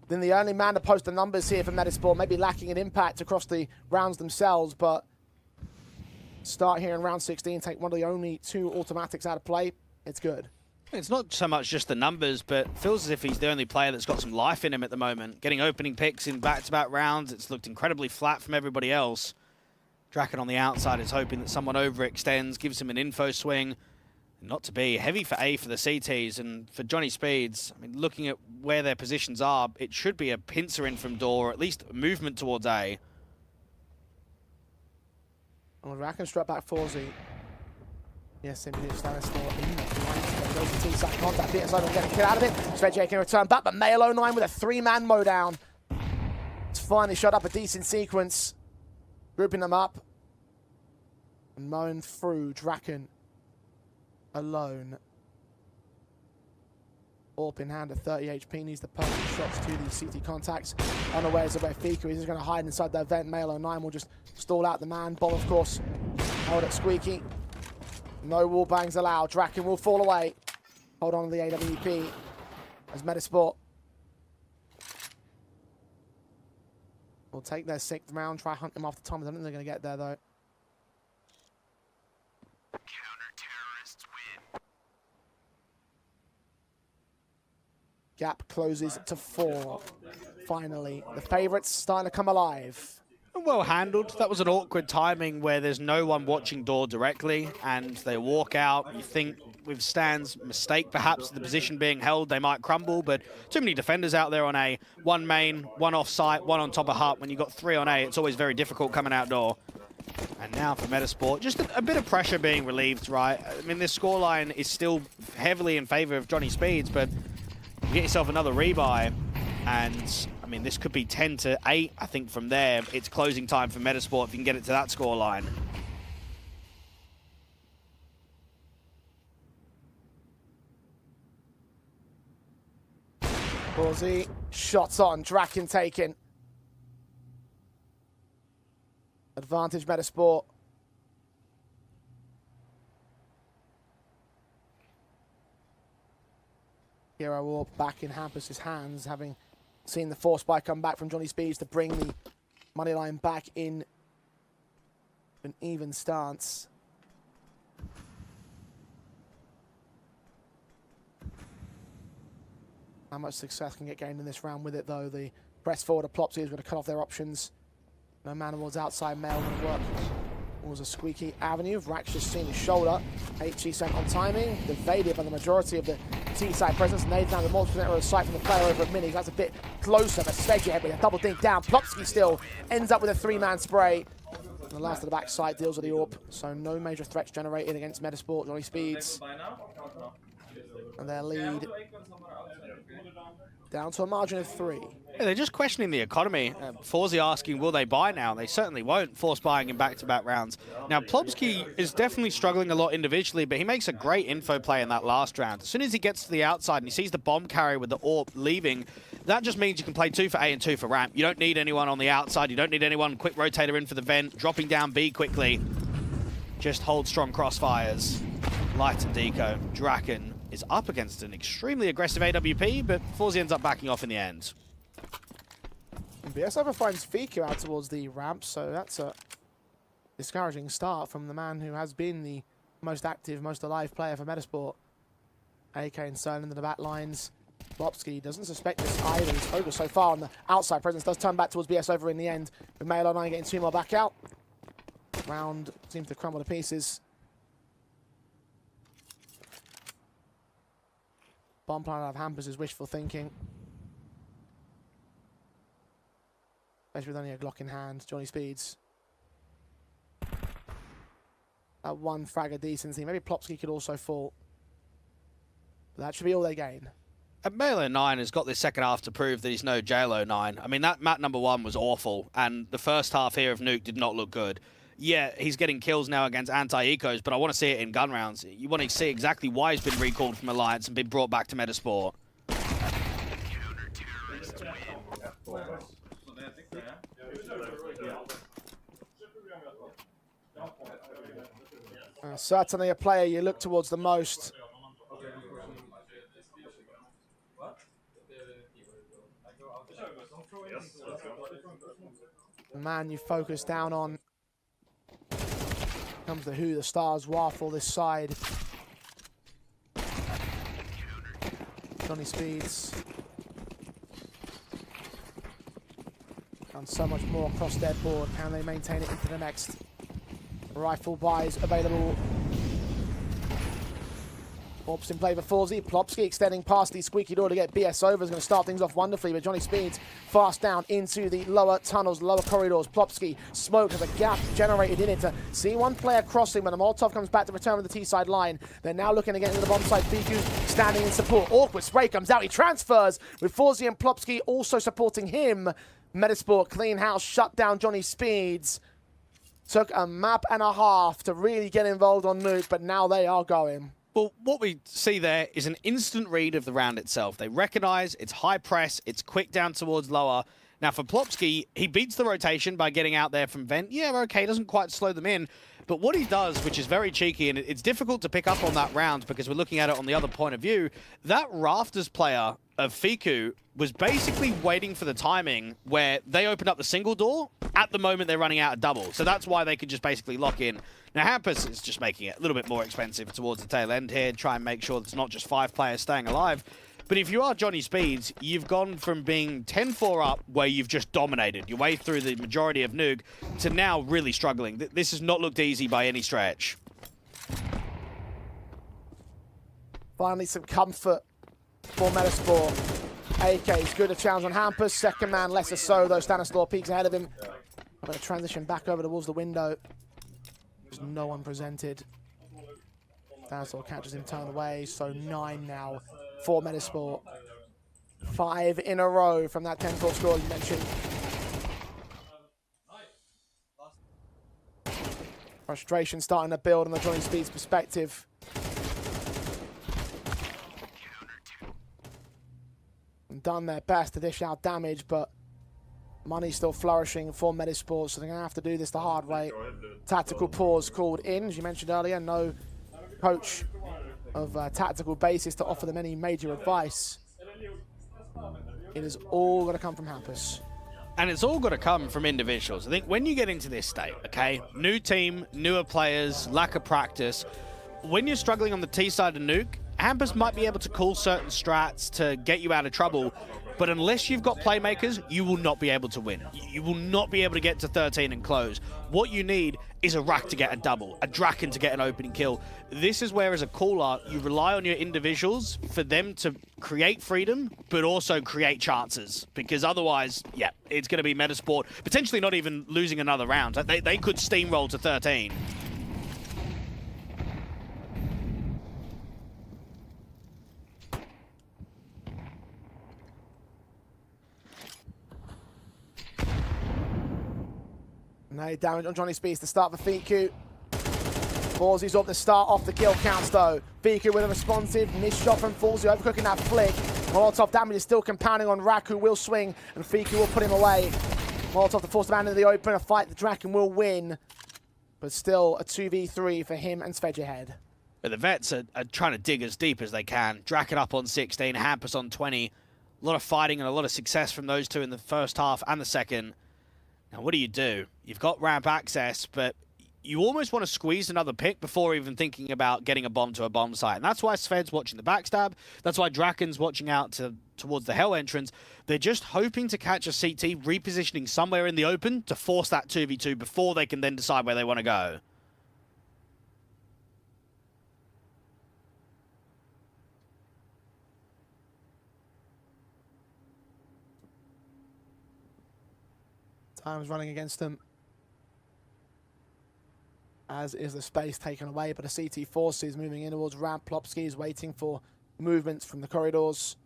Then the only man to post the numbers here for Metizport, maybe lacking an impact across the rounds themselves, but start here in round 16, take one of the only 2 automatics out of play. It's good. It's not so much just the numbers, but it feels as if he's the only player that's got some life in him at the moment. Getting opening picks in back-to-back rounds, it's looked incredibly flat from everybody else. Draken on the outside is hoping that someone overextends, gives him an info swing. Not to be. Heavy for A for the CTs, and for Johnny Speeds, I mean, looking at where their positions are, it should be a pincer in from door, or at least movement towards A. Well, Rack and strut back 4Z. Yes, simply Stanis still in. Goes to T-side contact. BS don't get a kill out of it. Svedje can return back, but Mail 09 with a 3-man mowdown. It's finally shut up a decent sequence. Grouping them up. And mowing through Draken. Alone. Orp in hand at 30 HP, needs the perfect shots to the CT contacts. Unawares of where Fiku is going to hide inside that vent. Mail 09 will just stall out the man. Bomb, of course, held at Squeaky. No wall bangs allowed. Draken will fall away. Hold on to the AWP as Metizport will take their 6th round, try hunt them after time. I don't think they're going to get there, though. Gap closes to 4. Finally, the favourites starting to come alive. Well handled. That was an awkward timing where there's no one watching door directly and they walk out. You think with Stan's mistake, perhaps the position being held, they might crumble, but too many defenders out there on A. One main, one off site, one on top of hut. When you've got 3 on A, it's always very difficult coming out door. And now for Metizport, just a bit of pressure being relieved, right? I mean, this scoreline is still heavily in favour of Johnny Speeds, but you get yourself another rebuy, and I mean, this could be 10-8. I think from there, it's closing time for Metizport if you can get it to that scoreline. Ballsy, shots on, Draken taken. Advantage Metizport. Hero Warp back in Hampus's hands, having seen the force spike come back from Johnny Speeds to bring the money line back in an even stance. How much success can get gained in this round with it, though? The press forward of Plopsy is going to cut off their options. No man towards outside mail going to work. Was a squeaky avenue. Rax just seen his shoulder. HG sent on timing. Evaded by the majority of the T-side presence. Nade down the multiple of the sight from the player over at Minis. That's a bit closer, but Sledgehead with a double dink down. Plopsky still ends up with a 3-man spray. And the last of the backside deals with the AWP. So no major threats generated against Metizport. Johnny Speeds. And their lead down to a margin of 3. Yeah, they're just questioning the economy. Forzy asking, will they buy now? They certainly won't force buying in back-to-back rounds. Now, Plopsky is definitely struggling a lot individually, but he makes a great info play in that last round. As soon as he gets to the outside and he sees the bomb carrier with the AWP leaving, that just means you can play 2 for A and 2 for ramp. You don't need anyone on the outside. You don't need anyone quick rotator in for the vent, dropping down B quickly. Just hold strong crossfires. Light and Deco. Draken is up against an extremely aggressive AWP, but Forzy ends up backing off in the end. BS finds Fiku out towards the ramp, so that's a discouraging start from the man who has been the most active, most alive player for Metizport. AK and Sterling into the back lines. Plopsky doesn't suspect this either. He's focused so far on the outside presence. Does turn back towards BS over in the end. With Mail 9 getting 2 more back out. Round seems to crumble to pieces. Bomb plan out of Hampus is wishful thinking. Especially with only a Glock in hand. Johnny Speeds. That one frag of decency. Maybe Plopsky could also fall. But that should be all they gain. And Melo 9 has got this second half to prove that he's no JLo 9. I mean, that map number 1 was awful, and the first half here of Nuke did not look good. Yeah, he's getting kills now against anti-ecos, but I want to see it in gun rounds. You want to see exactly why he's been recalled from Alliance and been brought back to Metizport. Certainly a player you look towards the most. The man you focus down on. Comes to who the stars were for this side. Johnny Speeds. Done so much more across their board. Can they maintain it into the next? Rifle buys available. Orps in play for Forzy. Plopsky extending past the squeaky door to get BS over. Is going to start things off wonderfully, but Johnny Speeds fast down into the lower tunnels, lower corridors. Plopsky smoke has a gap generated in it to see one player crossing, but the Molotov comes back to return with the T-side line. They're now looking to get into the bomb site. Fiku standing in support. Awkward spray comes out. He transfers with Forzy and Plopsky also supporting him. Metizport clean house, shut down Johnny Speeds. Took a map and a half to really get involved on Nuke, but now they are going. Well, what we see there is an instant read of the round itself. They recognize it's high press, it's quick down towards lower. Now for Plopsky, he beats the rotation by getting out there from Vent. Yeah, okay, doesn't quite slow them in. But what he does, which is very cheeky, and it's difficult to pick up on that round because we're looking at it on the other point of view, that Rafters player of Fiku was basically waiting for the timing where they opened up the single door at the moment they're running out of double. So that's why they could just basically lock in. Now Hampus is just making it a little bit more expensive towards the tail end here, try and make sure it's not just 5 players staying alive. But if you are Johnny Speeds, you've gone from being 10-4 up, where you've just dominated your way through the majority of Nuke, to now really struggling. This has not looked easy by any stretch. Finally, some comfort for Metizport. AK is good, a challenge on Hampus. Second man, lesser so, though. Stanislaw peeks ahead of him. But a transition back over towards the window. There's no one presented. Stanislaw catches him, turned away. So 9 now for Metizport. 5 in a row from that 10-4 score you mentioned. Frustration starting to build on the Johnny Speeds perspective. And done their best to dish out damage, but money's still flourishing for Metizport, so they're going to have to do this the hard way. Tactical pause called in, as you mentioned earlier. No coach of tactical basis to offer them any major advice. It is all going to come from Hampus. And it's all got to come from individuals. I think when you get into this state, okay, new team, newer players, lack of practice, when you're struggling on the T side of Nuke, Hampus might be able to call certain strats to get you out of trouble, but unless you've got playmakers, you will not be able to win. You will not be able to get to 13 and close. What you need is a Rack to get a double, a Draken to get an opening kill. This is where, as a caller, you rely on your individuals for them to create freedom, but also create chances. Because otherwise, yeah, it's going to be Metizport potentially not even losing another round. They could steamroll to 13. No damage on Johnny Speeds to start for Fiku. Falsey's up to start off the kill counts though. Fiku with a responsive missed shot from Falsey, overcooking that flick. Molotov damage is still compounding on Rack, who will swing, and Fiku will put him away. Molotov to force the man into the open, a fight the Draken will win. But still a 2v3 for him and Svedge ahead. But the Vets are trying to dig as deep as they can. Draken up on 16, Hampus on 20. A lot of fighting and a lot of success from those two in the first half and the second. Now, what do? You've got ramp access, but you almost want to squeeze another pick before even thinking about getting a bomb to a bomb site. And that's why Sved's watching the backstab. That's why Draken's watching out towards the Hell entrance. They're just hoping to catch a CT, repositioning somewhere in the open to force that 2v2 before they can then decide where they want to go. Time's running against them, as is the space taken away, but a CT forces moving in towards ramp. Plopsky is waiting for movements from the corridors.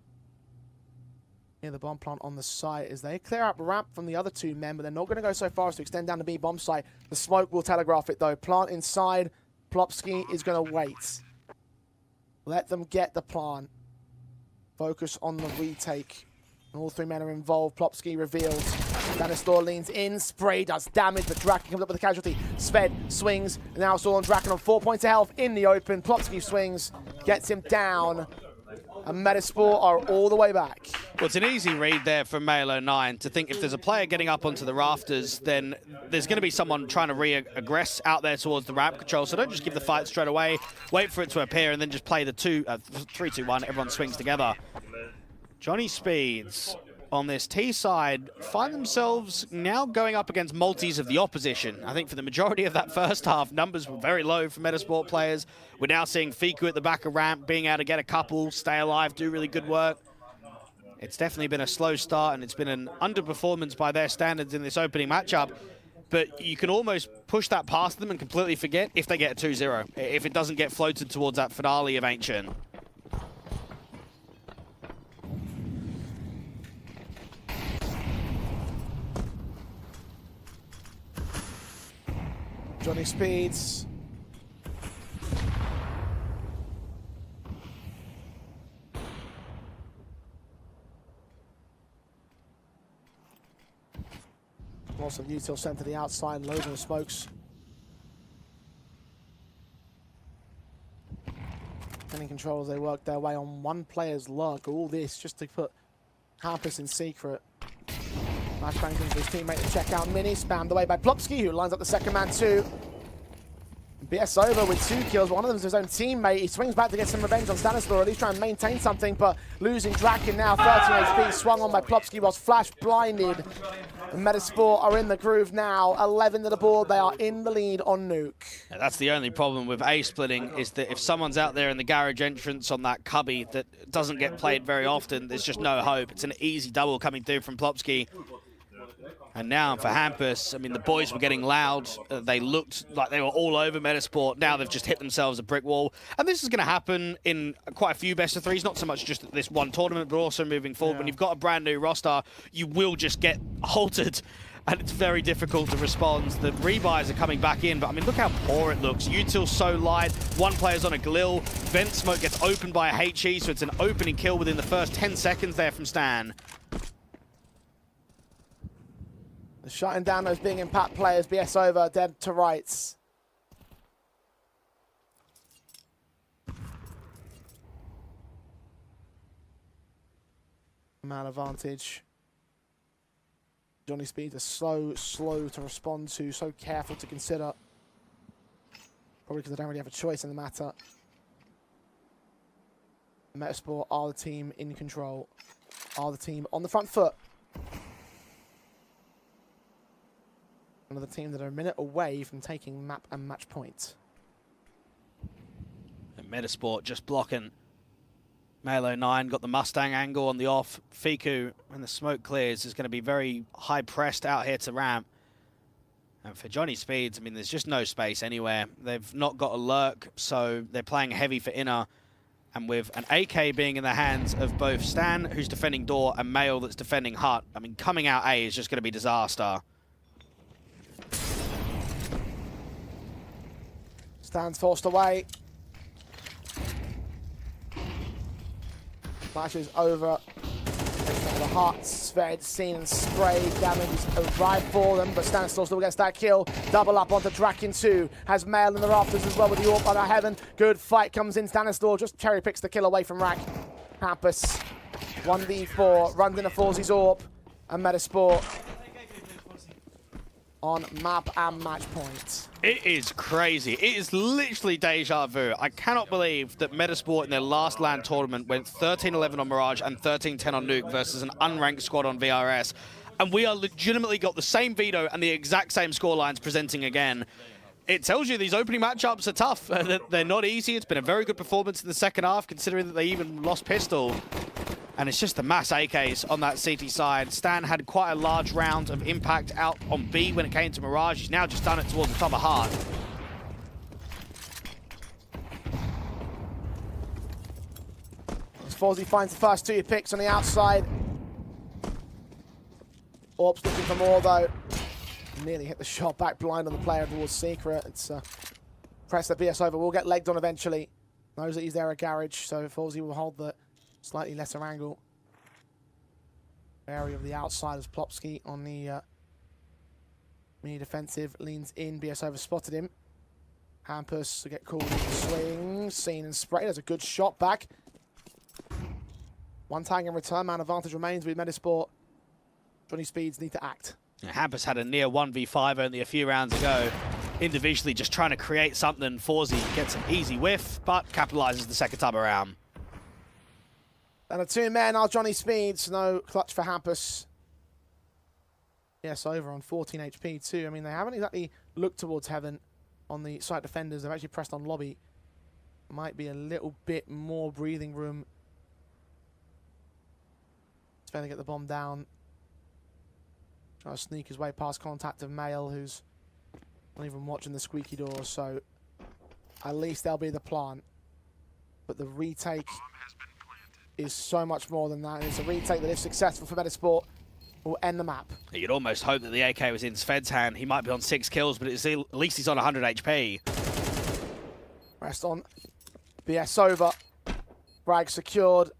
Near the bomb plant on the site as they clear up ramp from the other 2 men, but they're not going to go so far as to extend down the B bomb site. The smoke will telegraph it though. Plant inside. Plopsky is going to wait. Let them get the plant. Focus on the retake. And all 3 men are involved. Plopsky revealed. Stanislaw leans in, spray does damage, but Draken comes up with a casualty. Sved swings, and now it's all on Draken on 4 points of health in the open. Plopsky swings, gets him down, and Metizport are all the way back. Well, it's an easy read there from Male09 to think if there's a player getting up onto the rafters, then there's going to be someone trying to re-aggress out there towards the ramp control. So don't just give the fight straight away, wait for it to appear, and then just play the 3-2-1, everyone swings together. Johnny Speeds on this T side find themselves now going up against multis of the opposition. I think for the majority of that first half, numbers were very low for Metizport players. We're now seeing Fiku at the back of ramp, being able to get a couple, stay alive, do really good work. It's definitely been a slow start, and it's been an underperformance by their standards in this opening matchup. But you can almost push that past them and completely forget if they get a 2-0, if it doesn't get floated towards that finale of Ancient. Johnny Speeds. Also, Util sent to the outside, loads of smokes. In control as they work their way on one player's luck. All this just to put Hampus in secret. Flashbang comes to his teammate to check out Mini, spammed away by Plopsky, who lines up the second man too. BS over with 2 kills. One of them is his own teammate. He swings back to get some revenge on Stanislaw, at least try and maintain something, but losing Draken now, 13 HP, swung on by Plopsky, was flash blinded. And Metizport are in the groove now, 11 to the board. They are in the lead on Nuke. Yeah, that's the only problem with A splitting, is that if someone's out there in the garage entrance on that cubby that doesn't get played very often, there's just no hope. It's an easy double coming through from Plopsky. And now for Hampus, I mean, the boys were getting loud. They looked like they were all over Metizport. Now they've just hit themselves a brick wall. And this is going to happen in quite a few best of threes, not so much just at this one tournament, but also moving forward. When you've got a brand new roster, you will just get halted. And it's very difficult to respond. The rebuys are coming back in, but I mean, look how poor it looks. Util's so light. One player's on a Glil. Vent smoke gets opened by a HE, so it's an opening kill within the first 10 seconds there from Stan. Shutting down those big impact players. BS over, dead to rights. Man advantage. Johnny Speeds are slow to respond to, so careful to consider. Probably because they don't really have a choice in the matter. Metizport are the team in control, are the team on the front foot. Another team that are a minute away from taking map and match point. And Metizport just blocking. Malo 9 got the Mustang angle on the off. Fiku, when the smoke clears, is going to be very high pressed out here to ramp. And for Johnny Speeds, I mean, there's just no space anywhere. They've not got a lurk, so they're playing heavy for inner. And with an AK being in the hands of both Stan, who's defending door, and Mail that's defending hut, I mean, coming out A is just going to be disaster. Stan's forced away. Flashes over the Hearts, Sved, seen and sprayed. Damage is arrived for them, but Stan still gets that kill. Double up onto Draken 2. Has Mail in the rafters as well with the AWP on heaven. Good fight comes in. Stanislaw just cherry picks the kill away from Rack. Hampus, 1v4, runs into Forzie's AWP, and Metizport on map and match point. It is crazy. It is literally deja vu. I cannot believe that Metizport in their last LAN tournament went 13-11 on Mirage and 13-10 on Nuke versus an unranked squad on VRS. And we are legitimately got the same veto and the exact same scorelines presenting again. It tells you these opening matchups are tough. They're not easy. It's been a very good performance in the second half, considering that they even lost pistol. And it's just the mass AKs on that CT side. Stan had quite a large round of impact out on B when it came to Mirage. He's now just done it towards the top of Heart. As Forzie finds the first 2 picks on the outside. Orp's looking for more though. Nearly hit the shot back blind on the player towards Secret. It's press the BS over. Will get legged on eventually. Knows that he's there at garage, so Forzie will hold the slightly lesser angle. Area of the outside as Plopsky on the mini defensive leans in. BS over spotted him. Hampus to get called in the swing. Seen and sprayed. There's a good shot back. One tag in return. Man advantage remains with Metizport. Johnny Speeds need to act. Hampus had a near 1v5 only a few rounds ago. Individually just trying to create something. Forzie gets an easy whiff, but capitalizes the second time around. And a 2-man are Johnny Speeds. No clutch for Hampus. Yes, over on 14 HP too. I mean, they haven't exactly looked towards heaven on the site defenders. They've actually pressed on lobby. Might be a little bit more breathing room. It's fair to get the bomb down. Trying to sneak his way past contact of Mail, who's not even watching the squeaky door. So at least they'll be the plant. But the retake is so much more than that. And it's a retake that, if successful for Metizport, will end the map. You'd almost hope that the AK was in Sved's hand. He might be on 6 kills, but at least he's on 100 HP. Rest on. BS over. Bragg secured.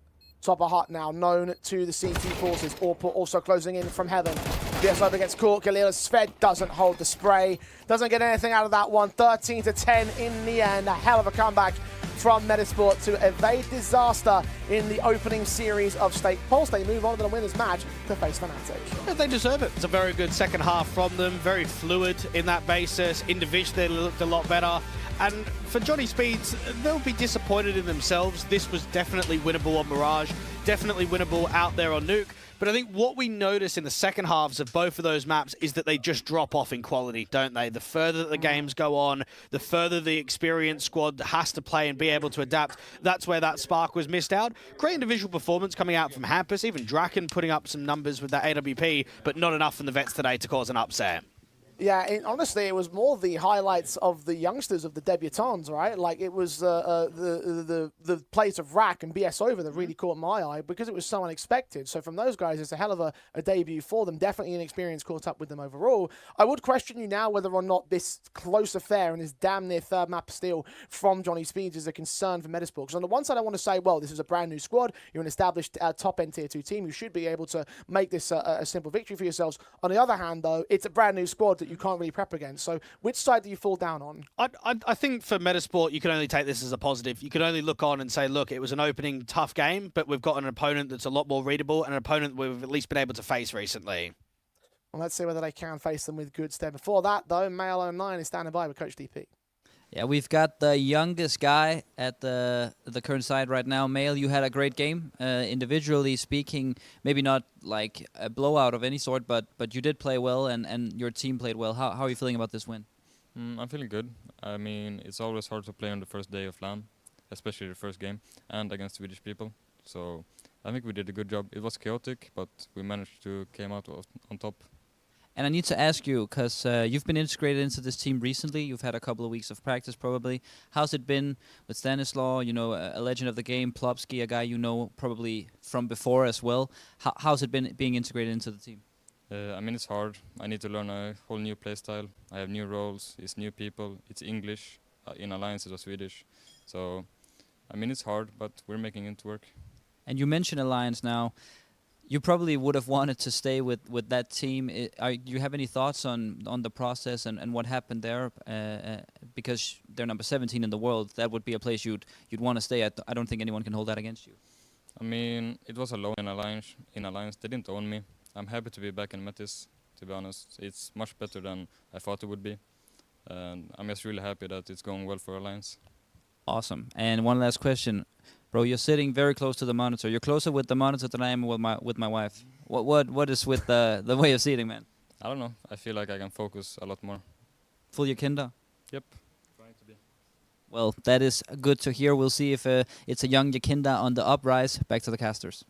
top of hut now, known to the CT forces. Orport also closing in from heaven. BS over gets caught. Galil Sved doesn't hold the spray. Doesn't get anything out of that one. 13-10 in the end. A hell of a comeback from Metizport to evade disaster in the opening series of Stake Pulse. They move on to the winner's match to face Fnatic. Yeah, they deserve it. It's a very good second half from them. Very fluid in that basis. Individually, they looked a lot better. And for Johnny Speeds, they'll be disappointed in themselves. This was definitely winnable on Mirage, definitely winnable out there on Nuke. But I think what we notice in the second halves of both of those maps is that they just drop off in quality, don't they? The further that the games go on, the further the experienced squad has to play and be able to adapt. That's where that spark was missed out. Great individual performance coming out from Hampus, even Draken putting up some numbers with that AWP, but not enough from the vets today to cause an upset. Yeah, honestly, it was more the highlights of the youngsters, of the debutants, right? Like, it was the plays of Rack and BS over that really caught my eye because it was so unexpected. So from those guys, it's a hell of a debut for them. Definitely an experience caught up with them overall. I would question you now whether or not this close affair and this damn near third map steal from Johnny Speeds is a concern for Metizport. Because on the one side, I want to say, well, this is a brand new squad. You're an established top-end Tier 2 team. You should be able to make this a simple victory for yourselves. On the other hand, though, it's a brand new squad that you can't really prep against. So which side do you fall down on? I think for Metizport, you can only take this as a positive. You can only look on and say, look, it was an opening tough game, but we've got an opponent that's a lot more readable and an opponent we've at least been able to face recently. Well, let's see whether they can face them with good stead. Before that, though, Male 09 is standing by with Coach DP. Yeah, we've got the youngest guy at the current side right now. Male, you had a great game. Individually speaking, maybe not like a blowout of any sort, but you did play well and your team played well. How are you feeling about this win? I'm feeling good. I mean, it's always hard to play on the first day of LAN, especially the first game, and against Swedish people. So I think we did a good job. It was chaotic, but we managed to come out on top. And I need to ask you, because you've been integrated into this team recently. You've had a couple of weeks of practice, probably. How's it been with Stanislaw, you know, a legend of the game, Plopsky, a guy you know probably from before as well? How's it been being integrated into the team? I mean, it's hard. I need to learn a whole new playstyle. I have new roles, it's new people, it's English. In Alliance, it was Swedish. So, I mean, it's hard, but we're making it work. And you mentioned Alliance now. You probably would have wanted to stay with that team. Do you have any thoughts on the process and what happened there? Because they're number 17 in the world, that would be a place you'd want to stay at. I don't think anyone can hold that against you. I mean, it was alone in Alliance. They didn't own me. I'm happy to be back in Metis, to be honest. It's much better than I thought it would be. And I'm just really happy that it's going well for Alliance. Awesome. And one last question. Bro, you're sitting very close to the monitor. You're closer with the monitor than I am with my wife. What is with the way of seating, man? I don't know. I feel like I can focus a lot more. Full Yakinda? Yep. Trying to be. Well, that is good to hear. We'll see if it's a young Yakinda on the uprise. Back to the casters.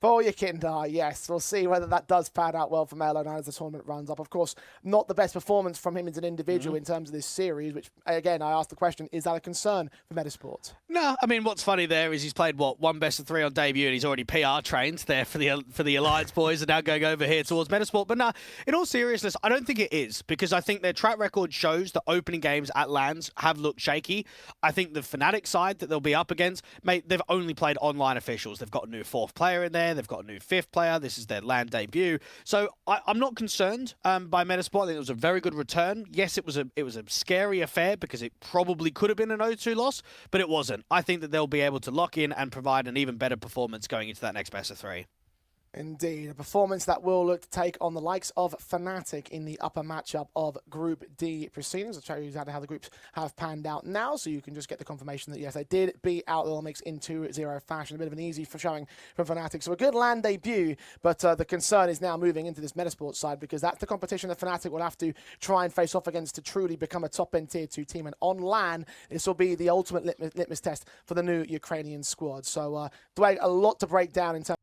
For Yakinda, yes. We'll see whether that does pan out well for Melo now as the tournament runs up. Of course, not the best performance from him as an individual in terms of this series, which, again, I asked the question, is that a concern for Metizport? No, I mean, what's funny there is he's played, what, one best of 3 on debut, and he's already PR trained there for the Alliance boys and now going over here towards Metizport. But no, in all seriousness, I don't think it is, because I think their track record shows that opening games at LANs have looked shaky. I think the Fnatic side that they'll be up against, mate, they've only played online officials. They've got a new 4th player in there. They've got a new 5th player. This is their LAN debut. So I'm not concerned by Metizport. I think it was a very good return. Yes, it was a scary affair because it probably could have been an 0-2 loss, but it wasn't. I think that they'll be able to lock in and provide an even better performance going into that next best of 3. Indeed, a performance that will look to take on the likes of Fnatic in the upper matchup of Group D proceedings. I'll show you exactly how the groups have panned out now, so you can just get the confirmation that, yes, they did beat out the Olympics in 2-0 fashion. A bit of an easy for showing from Fnatic. So a good LAN debut, but the concern is now moving into this Metizport side because that's the competition that Fnatic will have to try and face off against to truly become a top-end Tier 2 team. And on LAN, this will be the ultimate litmus test for the new Ukrainian squad. So, Dwayne, a lot to break down in terms